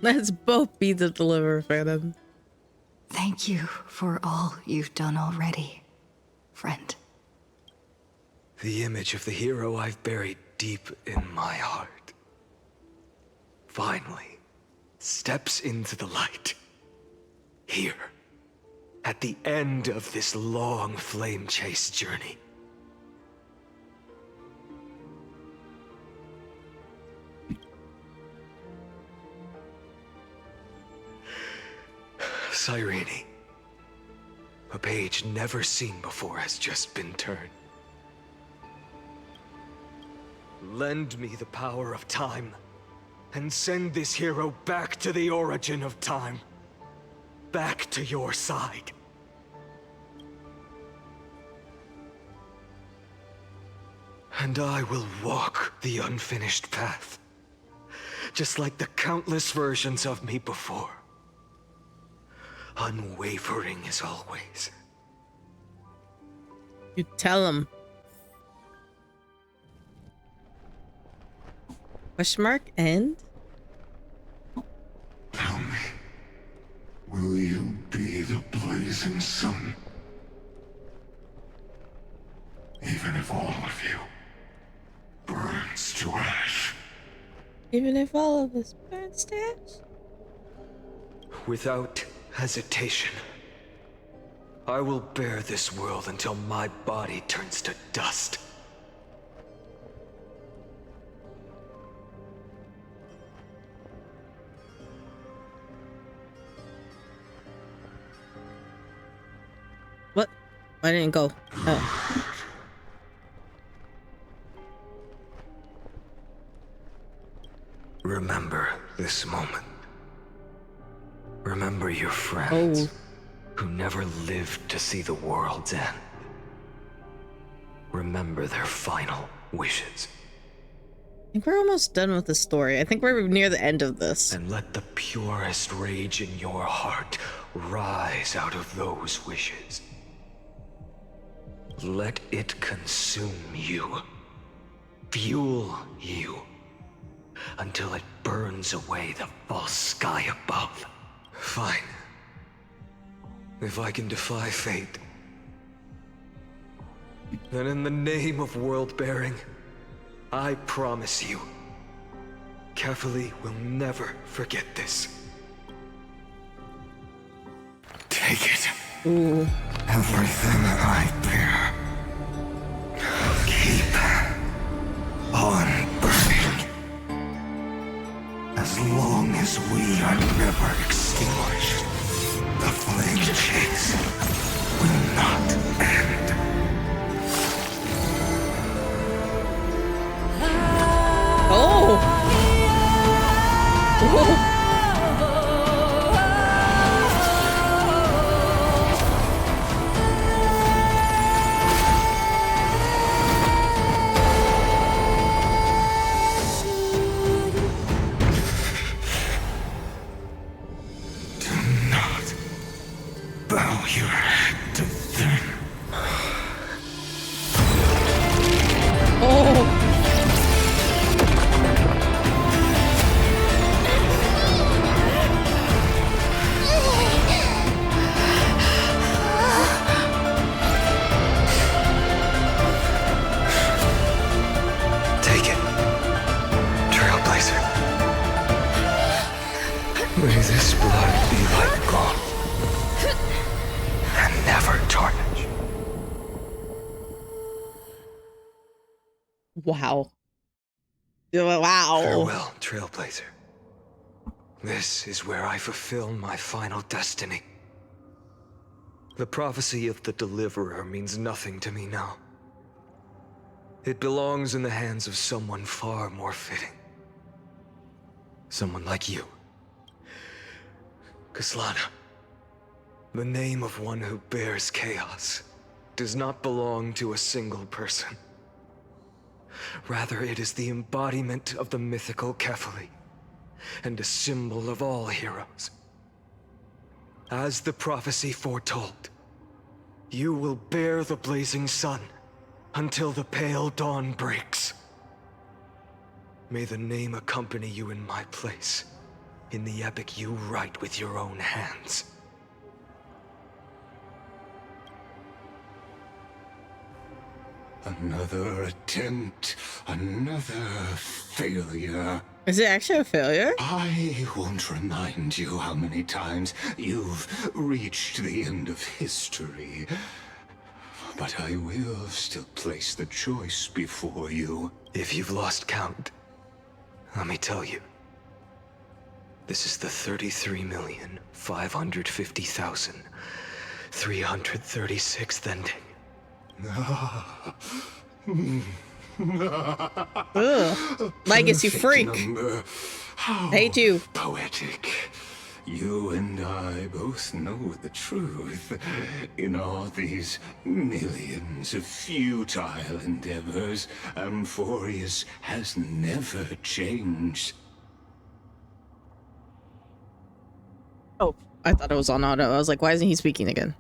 Let's both be the deliverer, Phantom. Thank you for all you've done already, friend. The image of the hero I've buried deep in my heart finally steps into the light. Here, at the end of this long flame chase journey. Cyrene, a page never seen before has just been turned. Lend me the power of time, and send this hero back to the origin of time. Back to your side. And I will walk the unfinished path, just like the countless versions of me before. Unwavering as always. You tell him. Question mark end? Tell me, will you be the blazing sun? Even if all of you burns to ash. Even if all of us burns to ash? Without hesitation, I will bear this world until my body turns to dust. What? I didn't go. Oh. Remember this moment. Remember your friends who never lived to see the world's end. Remember their final wishes. I think we're almost done with the story. I think we're near the end of this. And let the purest rage in your heart rise out of those wishes. Let it consume you. Fuel you. Until it burns away the false sky above. Fine. If I can defy fate, then in the name of world-bearing, I promise you, Kefali will never forget this. Take it. Ooh. Everything I bear. Keep on burning. As long as we are never extinguished, the flame chase will not end. Oh! Whoa. Bow your head to them. Oh! Take it, Trailblazer. May this blood be like gold. And never tarnish. Wow. Wow. Farewell, Trailblazer. This is where I fulfill my final destiny. The prophecy of the Deliverer means nothing to me now. It belongs in the hands of someone far more fitting. Someone like you. Kaslana. The name of one who bears chaos does not belong to a single person. Rather, it is the embodiment of the mythical Kefali, and a symbol of all heroes. As the prophecy foretold, you will bear the blazing sun until the pale dawn breaks. May the name accompany you in my place, in the epic you write with your own hands. Another attempt, another failure. Is it actually a failure? I won't remind you how many times you've reached the end of history. But I will still place the choice before you. If you've lost count, let me tell you. This is the 33,550,336th ending. Ugh. Legacy freak. Number, How I hate you. poetic. You and I both know the truth. In all these millions of futile endeavors, Amphorius has never changed. Oh, I thought it was on auto. I was like, why isn't he speaking again?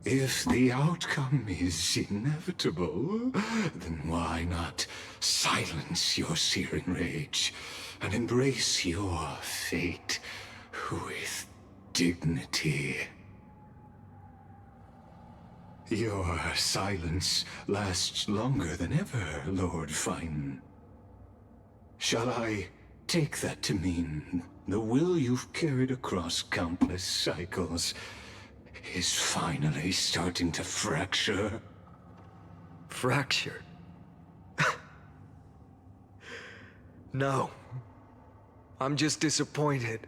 If the outcome is inevitable, then why not silence your searing rage and embrace your fate with dignity? Your silence lasts longer than ever, Lord Fine. Shall I take that to mean the will you've carried across countless cycles is finally starting to fracture? Fracture? No. I'm just disappointed.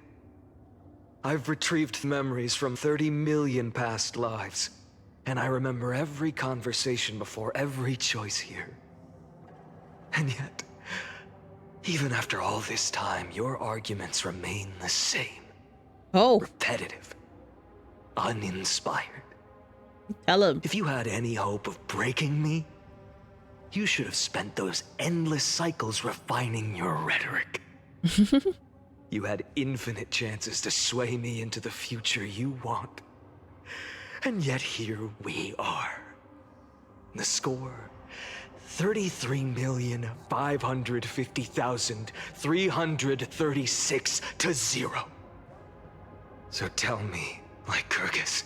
I've retrieved memories from 30 million past lives, and I remember every conversation before every choice here. And yet, even after all this time, your arguments remain the same. Oh. Repetitive. Uninspired. Tell him. If you had any hope of breaking me, you should have spent those endless cycles refining your rhetoric. You had infinite chances to sway me into the future you want. And yet here we are. The score, 33,550,336 to 0. So tell me, Lycurgus,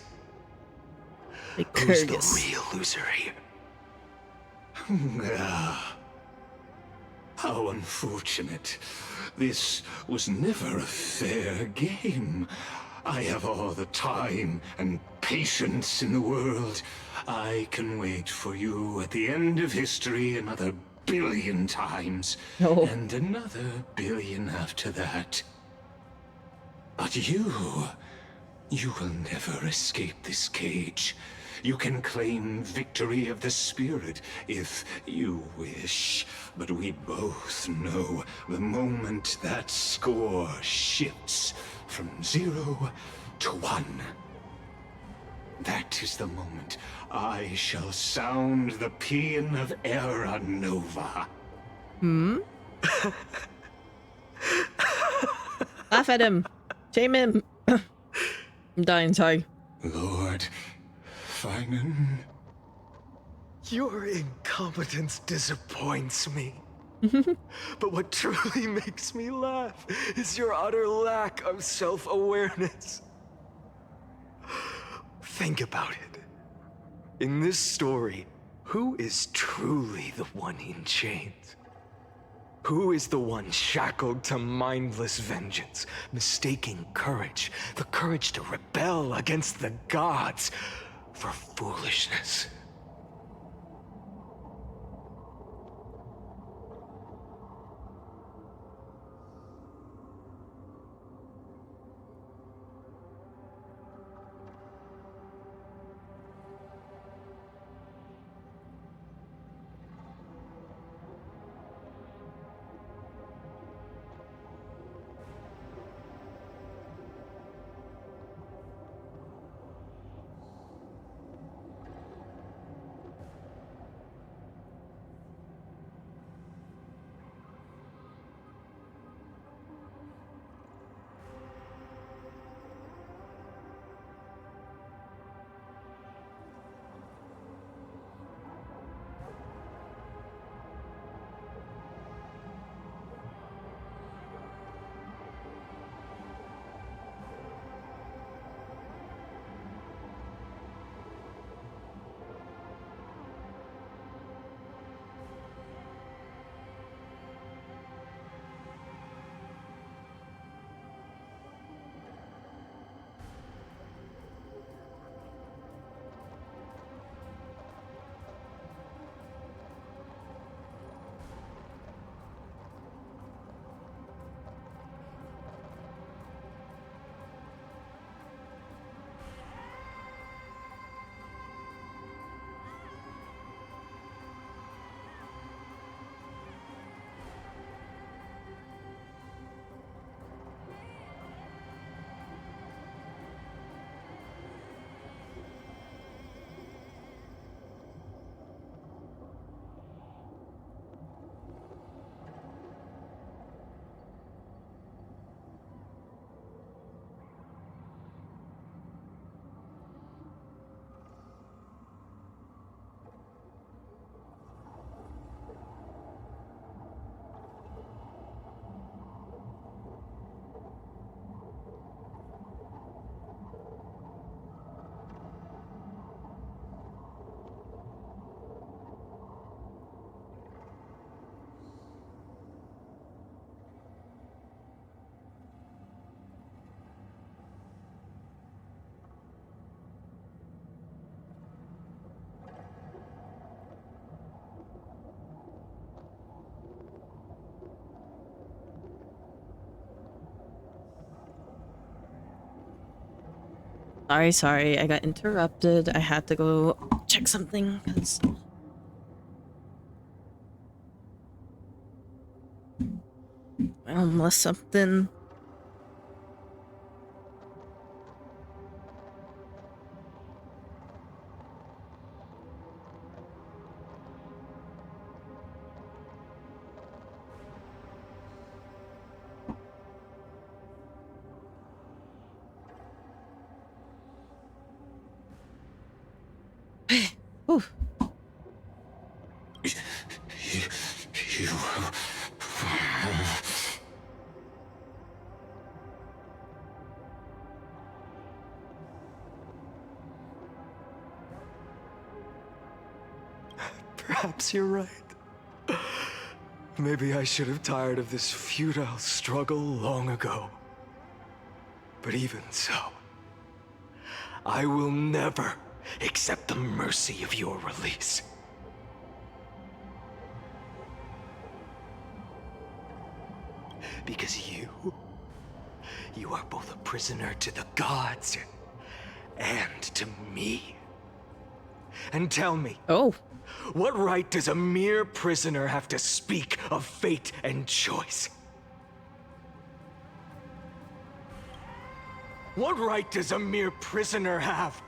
who's the real loser here? How unfortunate. This was never a fair game. I have all the time and patience in the world. I can wait for you at the end of history another billion times. And another billion after that. But you will never escape this cage. You can claim victory of the spirit if you wish, but we both know the moment that score shifts from 0 to 1. That is the moment I shall sound the paean of Era Nova. Laugh at him. Shame him. I'm dying, sorry. Lord Finan. Your incompetence disappoints me. But what truly makes me laugh is your utter lack of self-awareness. Think about it. In this story, who is truly the one in chains? Who is the one shackled to mindless vengeance, mistaking courage, the courage to rebel against the gods, for foolishness? Sorry, I got interrupted. I had to go check something because unless something. Ooh. You... Perhaps you're right. Maybe I should have tired of this futile struggle long ago. But even so, I will never accept the mercy of your release. Because you are both a prisoner to the gods and to me. And tell me, what right does a mere prisoner have to speak of fate and choice? What right does a mere prisoner have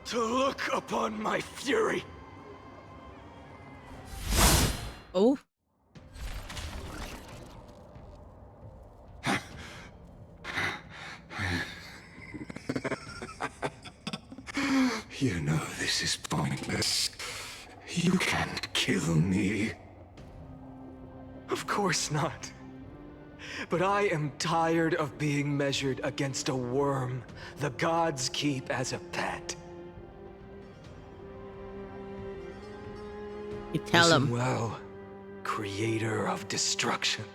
to look upon my fury? Oh. You know this is pointless. You can't kill me. Of course not. But I am tired of being measured against a worm the gods keep as a pet. You tell him. Well, creator of destruction.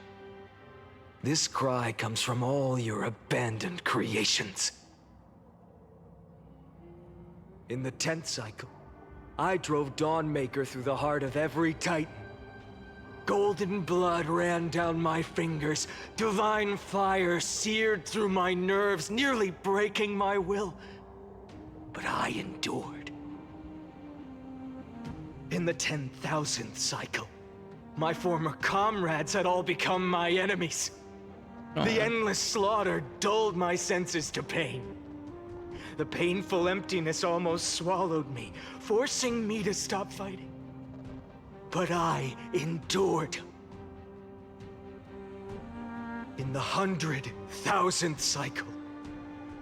This cry comes from all your abandoned creations. In the 10th cycle, I drove Dawnmaker through the heart of every Titan. Golden blood ran down my fingers, divine fire seared through my nerves, nearly breaking my will. But I endured. In the 10,000th cycle, my former comrades had all become my enemies. The endless slaughter dulled my senses to pain. The painful emptiness almost swallowed me, forcing me to stop fighting. But I endured. In the 100,000th cycle,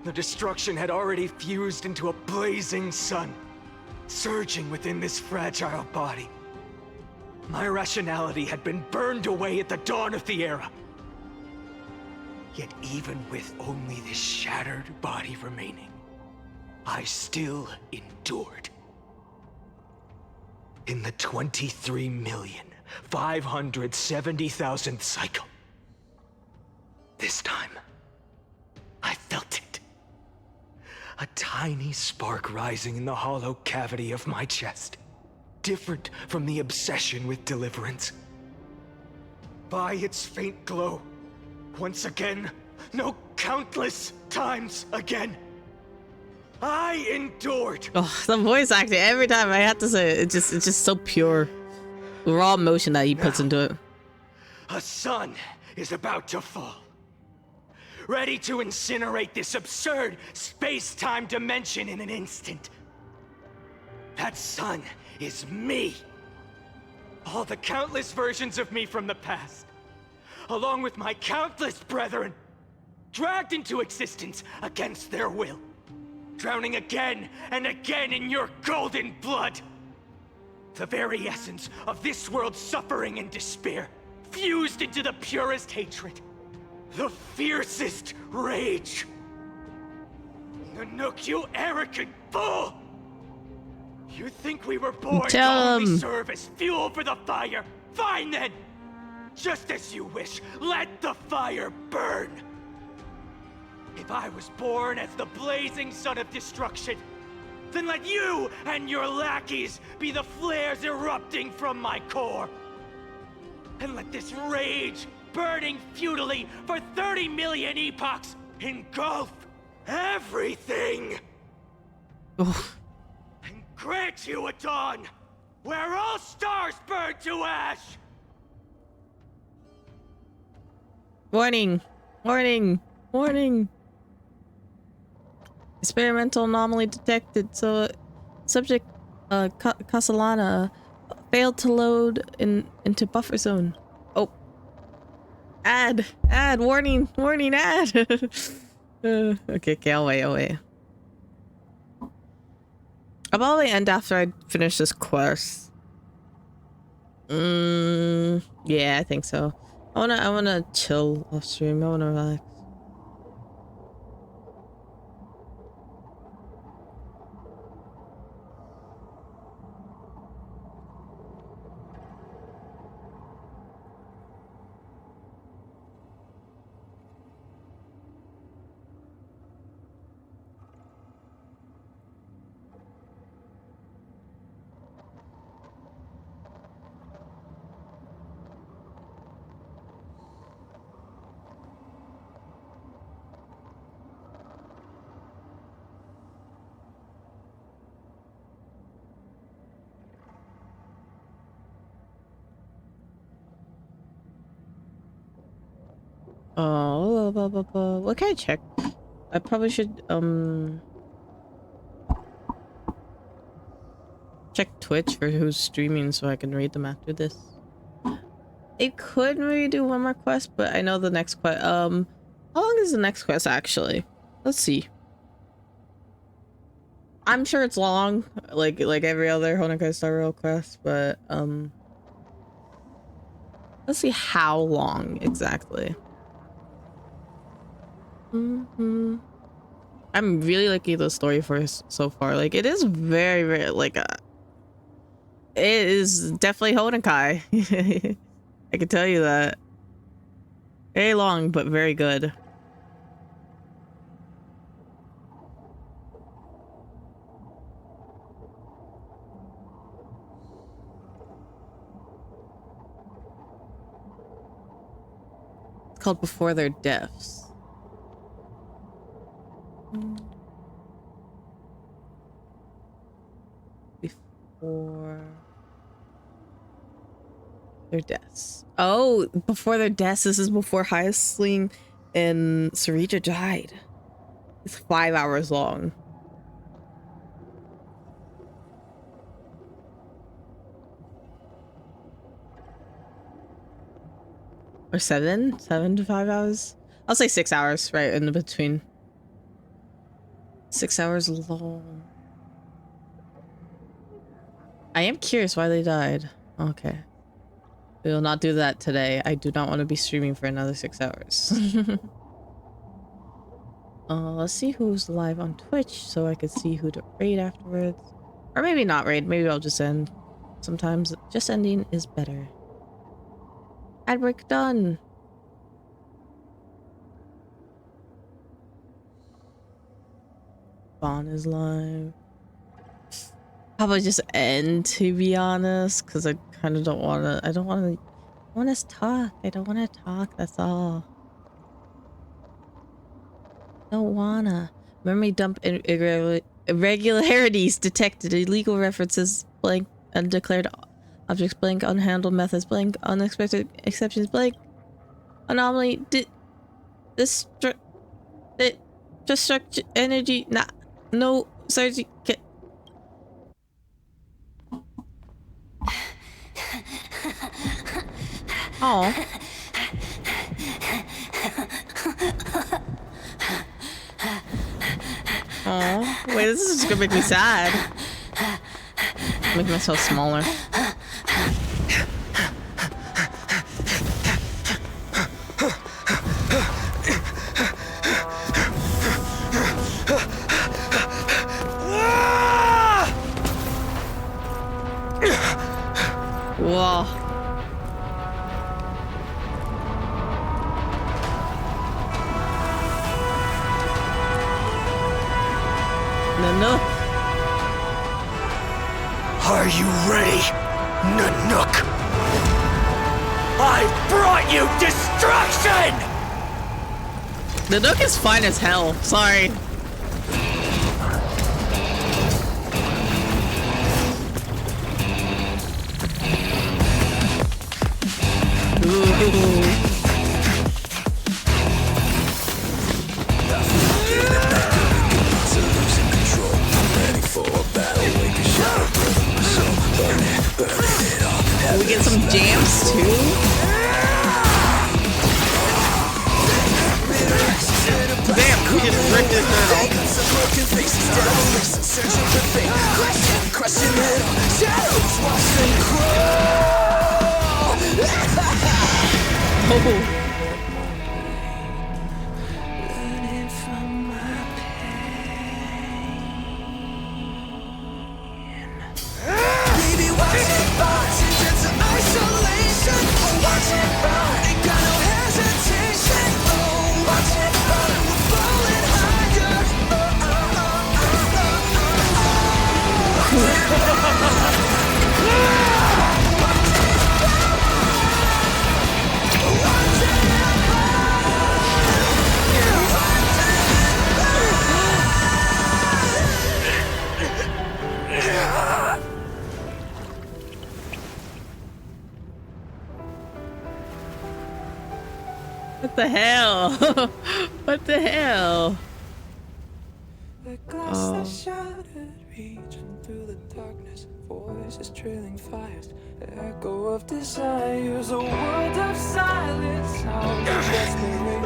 the destruction had already fused into a blazing sun, surging within this fragile body. My rationality had been burned away at the dawn of the era. Yet even with only this shattered body remaining, I still endured. In the 23,570,000th cycle, this time, I felt it. A tiny spark rising in the hollow cavity of my chest, different from the obsession with deliverance. By its faint glow, once again, no, countless times again, I endured. Oh, the voice acting every time I have to say it, it's just so pure, raw emotion that he puts into it. A sun is about to fall, ready to incinerate this absurd space-time dimension in an instant. That sun is me. All the countless versions of me from the past, along with my countless brethren, dragged into existence against their will, drowning again and again in your golden blood. The very essence of this world's suffering and despair, fused into the purest hatred, the fiercest rage. Nanook, you arrogant fool! You think we were born to only serve as fuel for the fire? Fine then! Just as you wish, let the fire burn! If I was born as the blazing sun of destruction, then let you and your lackeys be the flares erupting from my core. And let this rage, burning futilely for 30 million epochs, engulf everything! Oh. And grant you a dawn where all stars burn to ash! Warning! Warning! Warning! Experimental anomaly detected. So, subject Castellana failed to load into buffer zone. Oh. Ad! Warning! Warning! Ad! Okay, I'll wait. I'll probably end after I finish this quest. Yeah, I think so. I wanna chill off stream. I wanna relax. Oh, what can I check? I probably should check Twitch for who's streaming so I can read them after this. It could maybe do one more quest, but I know the next quest. How long is the next quest actually? Let's see. I'm sure it's long, like every other Honokaiiii Star Rail quest, but let's see how long exactly. I'm really liking the story for so far. Like, it is very, very like it is definitely Honokaiiii. I can tell you that. Very long, but very good. It's called Before Their Deaths. Before their deaths. Oh, before their deaths. This is before Hyasling and Sarita died. It's 5 hours long. Or 7 to 5 hours. I'll say 6 hours, right in the between. 6 hours long. I am curious why they died. Okay. We will not do that today. I do not want to be streaming for another 6 hours. Let's see who's live on Twitch so I could see who to raid afterwards. Or maybe not raid. Maybe I'll just end. Sometimes just ending is better. Ad break done. Vaughn is live. Probably just end, to be honest, because I kind of don't want to. I don't want to talk. I don't want to talk. That's all. Don't wanna. Memory dump irregularities detected. Illegal references blank. Undeclared objects blank. Unhandled methods blank. Unexpected exceptions blank. Anomaly. Destruct energy. Nah. No surgery. Oh. Oh, wait, this is just gonna make me sad. Make myself smaller. Whoa. Nanook. Are you ready, Nanook? I brought you destruction! Nanook is fine as hell. Sorry. We get some jams too. Damn, we just ripped this turtle. Oh. What the hell? What the hell? The glass that shattered, reaching through the darkness, voices trailing fires, echo of desires, a world of silence, sound of desperation,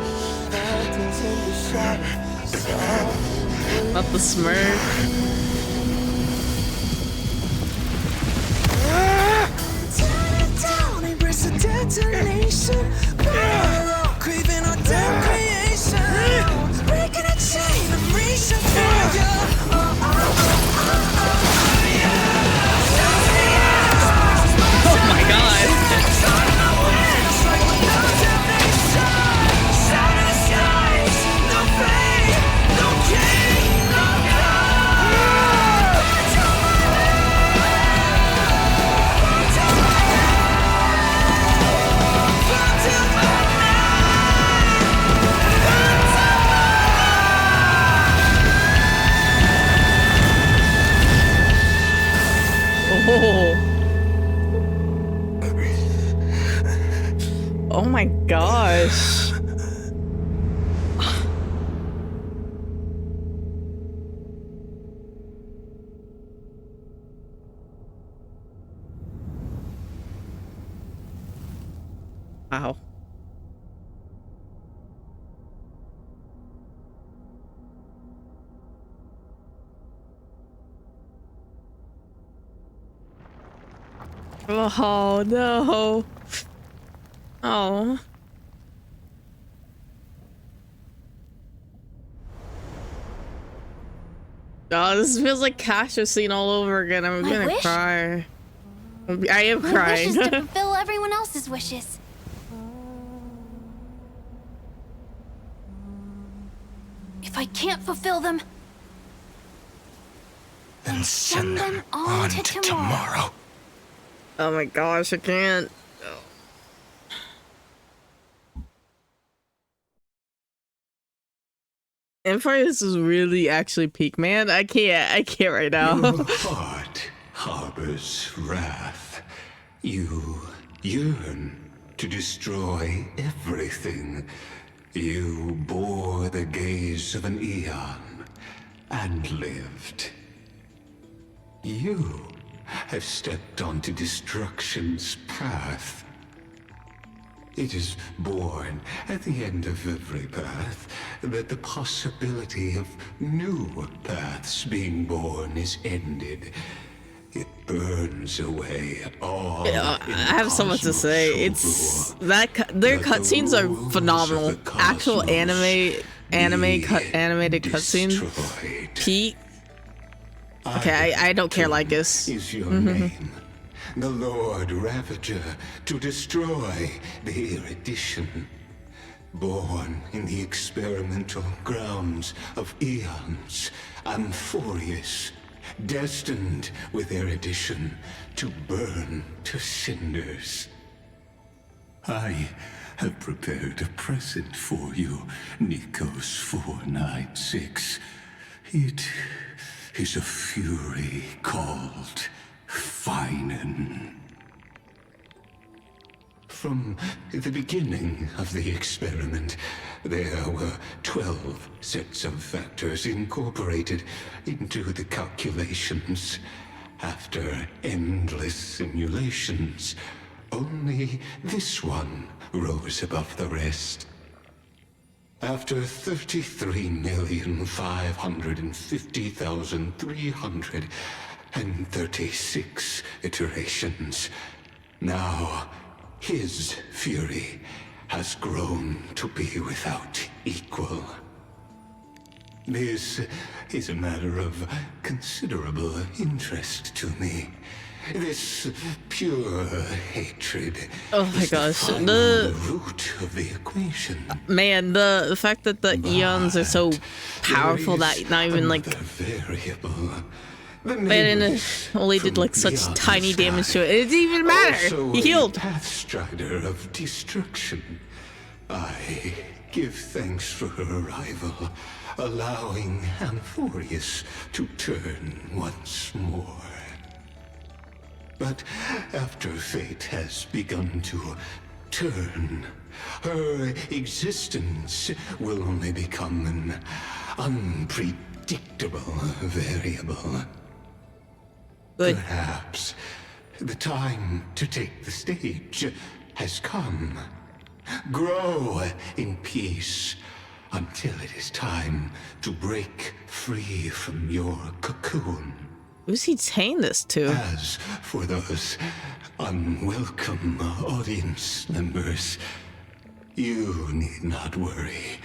phantoms in the shadows. Not the Smurf. Down, embrace a detonation. Craving our damn creation. Breaking a chain, I'm reaching for you. Oh my god. Oh my gosh. Wow. Oh no. Oh. Oh, this feels like Cassia's scene all over again. I'm My gonna wish? cry. I am My crying. wish is to fulfill everyone else's wishes. If I can't fulfill them, Then send them on to tomorrow. Oh my gosh, I can't. This is really actually peak, man. I can't right now. Your heart harbors wrath. You yearn to destroy everything. You bore the gaze of an eon and lived. You have stepped onto destruction's path. It is born at the end of every path that the possibility of new paths being born is ended. It burns away all. I have so much to say. It's that their cutscenes are phenomenal. Actual animated cutscenes. Peak. Okay, I don't care like this. Is your name the Lord Ravager to destroy the erudition? Born in the experimental grounds of eons, Amphorius, destined with erudition to burn to cinders. I have prepared a present for you, Nikos 496. It is a fury called Feinen. from the beginning of the experiment, there were 12 sets of factors incorporated into the calculations. After endless simulations, only this one rose above the rest. After 33,550,336 iterations, now his fury has grown to be without equal. This is a matter of considerable interest to me. This pure hatred. Oh my gosh, the root of the equation. Man, the fact that the eons are so powerful that not even like variable. Baron only did like such tiny damage to it. It didn't even matter. He healed. Pathstrider of destruction. I give thanks for her arrival, allowing Amphorius to turn once more. But after fate has begun to turn, her existence will only become an unpredictable variable. Good. Perhaps the time to take the stage has come. Grow in peace until it is time to break free from your cocoon. Who's he saying this to? As for those unwelcome audience members, you need not worry.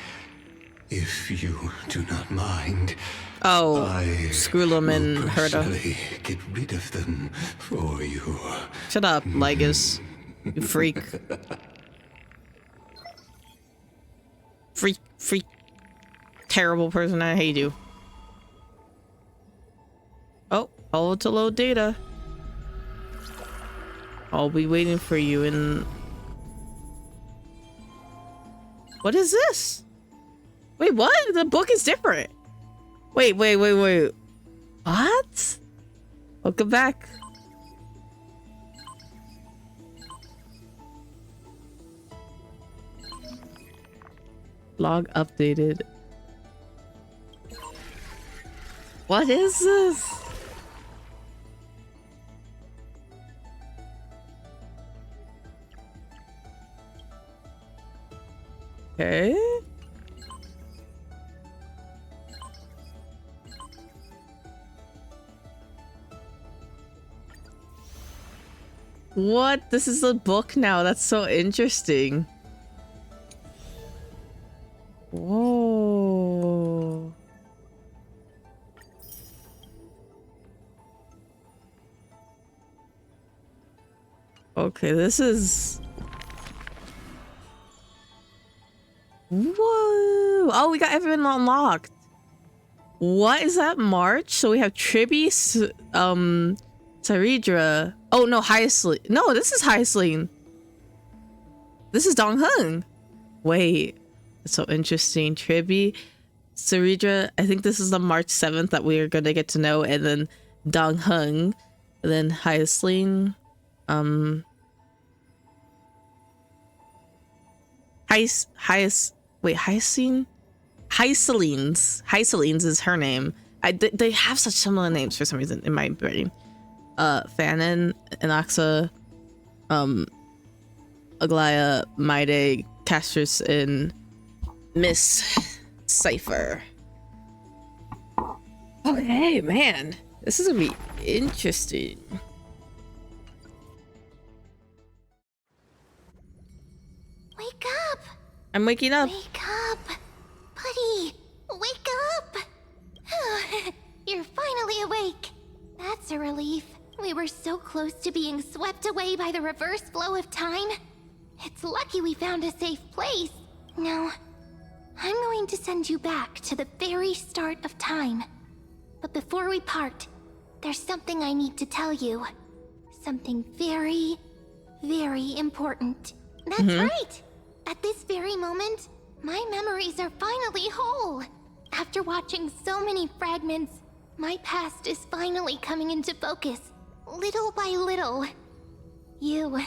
If you do not mind, oh, Skrullum and Herda. Get rid of them for you. Shut up, Lygus. You freak. Freak. Terrible person. I hate you. Oh, follow to load data. I'll be waiting for you in... What is this? Wait, what? The book is different. Wait. What? Welcome back. Log updated. What is this? Okay. What? This is a book now. That's so interesting. Whoa. Okay, this is... Whoa! Oh, we got everyone unlocked. What is that? March? So we have Tribby, Saridra. Oh no, Hyacline. No, this is Hyacline. This is Dong Hung. Wait, that's so interesting. Tribby, Saridra. I think this is the March 7th that we are gonna get to know, and then Dong Hung, and then Hyacline. Hyacines is her name. They have such similar names for some reason in my brain. Fanon, Inoxa, Aglaya, Maide, Castrus, and Miss Cypher. Okay, man. This is gonna be interesting. Wake up! I'm waking up. Wake up! Buddy, wake up! You're finally awake. That's a relief. We were so close to being swept away by the reverse flow of time. It's lucky we found a safe place. Now, I'm going to send you back to the very start of time. But before we part, there's something I need to tell you. Something very, very important. That's right! At this very moment, my memories are finally whole. After watching so many fragments, my past is finally coming into focus, little by little. You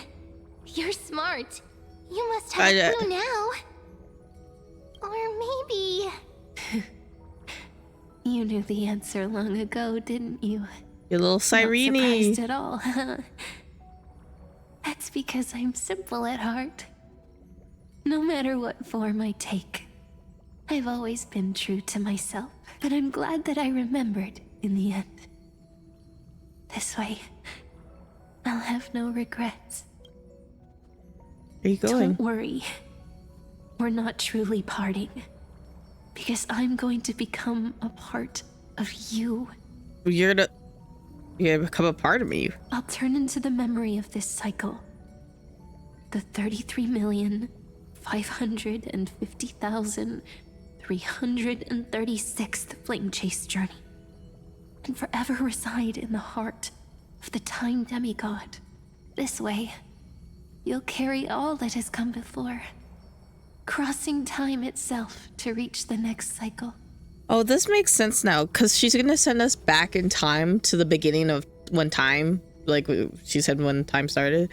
You're smart. You must have a clue now. Or maybe... You knew the answer long ago, didn't you? You little Cyrene. Not surprised at all, huh? That's because I'm simple at heart. No matter what form I take, I've always been true to myself. But I'm glad that I remembered in the end. This way, I'll have no regrets. Where are you going? Don't worry. We're not truly parting. Because I'm going to become a part of you. You're gonna become a part of me. I'll turn into the memory of this cycle. The 33,550,336th flame chase journey. And forever reside in the heart of the time demigod. This way, you'll carry all that has come before. Crossing time itself to reach the next cycle. Oh, this makes sense now, because she's gonna send us back in time to the beginning of when time, like she said when time started.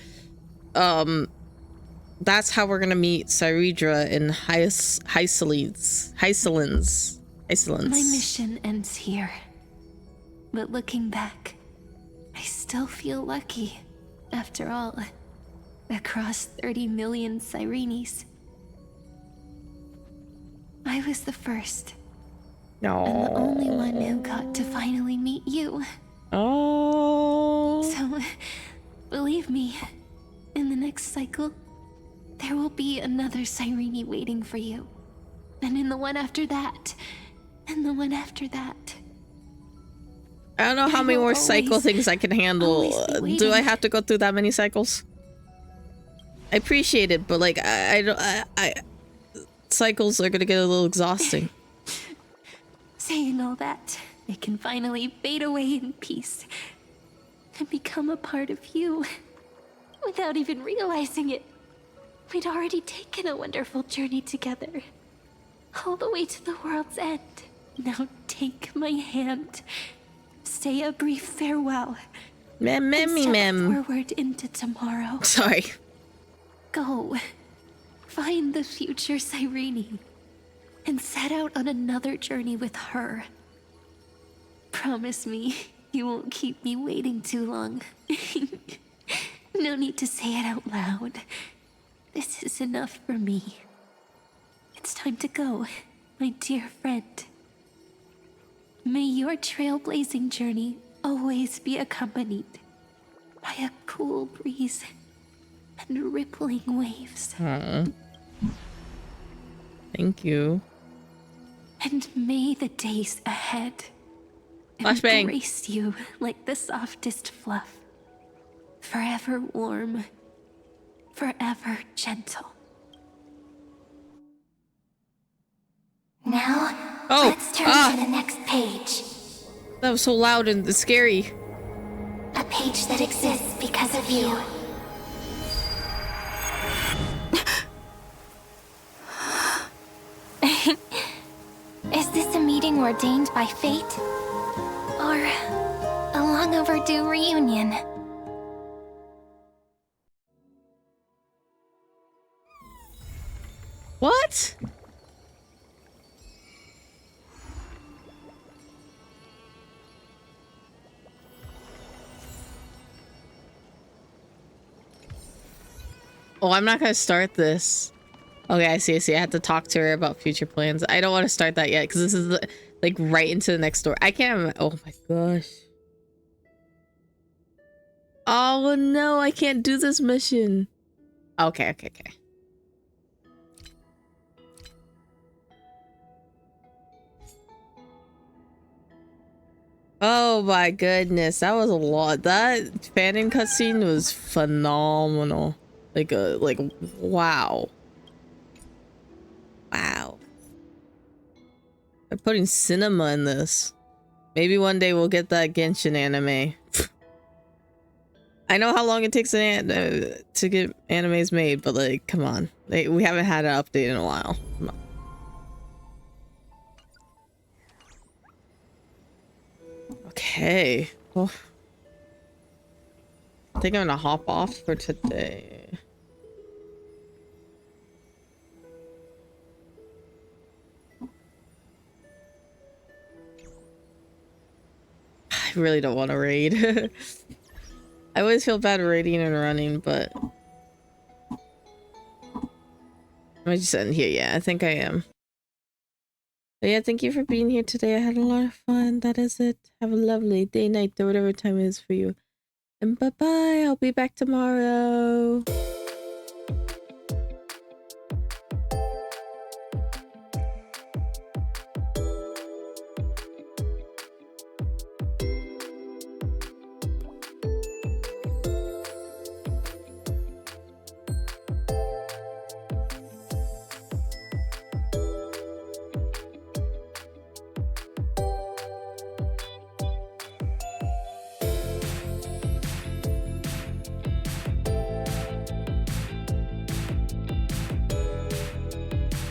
That's how we're gonna meet Cyrene in Hysolines. My mission ends here. But looking back, I still feel lucky. After all, across 30 million Cyrenes, I was the first. No. And the only one who got to finally meet you. Oh. So, believe me, in the next cycle, there will be another Cyrene waiting for you. And in the one after that, and the one after that. I don't know how many more cycle things I can handle. Do I have to go through that many cycles? I appreciate it, but like I cycles are gonna get a little exhausting. Saying all that, it can finally fade away in peace and become a part of you without even realizing it. We'd already taken a wonderful journey together, all the way to the world's end. Now take my hand, say a brief farewell, and step forward into tomorrow. Sorry. Go. Find the future Cyrene and set out on another journey with her. Promise me you won't keep me waiting too long. No need to say it out loud. This is enough for me. It's time to go, my dear friend. May your trailblazing journey always be accompanied by a cool breeze and rippling waves. Thank you. And may the days ahead Flashbang. embrace you like the softest fluff. Forever warm, forever gentle. Now, let's turn to the next page. That was so loud and scary. A page that exists because of you. Is this a meeting ordained by fate? Or a long overdue reunion? What? Oh, I'm not gonna start this. Okay, I see. I have to talk to her about future plans. I don't want to start that yet because this is like right into the next door. I can't. Oh my gosh. Oh no, I can't do this mission. Okay. Oh my goodness, that was a lot. That fanning cutscene was phenomenal. Like wow. Wow. They're putting cinema in this. Maybe one day we'll get that Genshin anime. I know how long it takes to get animes made, but like, come on. We haven't had an update in a while. Come on. Okay. Well, I think I'm gonna hop off for today. really don't want to raid. I always feel bad raiding and running, but am I just end here? Yeah, I think I am. But yeah, thank you for being here today. I had a lot of fun. That is it. Have a lovely day, night, or whatever time it is for you. And bye-bye. I'll be back tomorrow.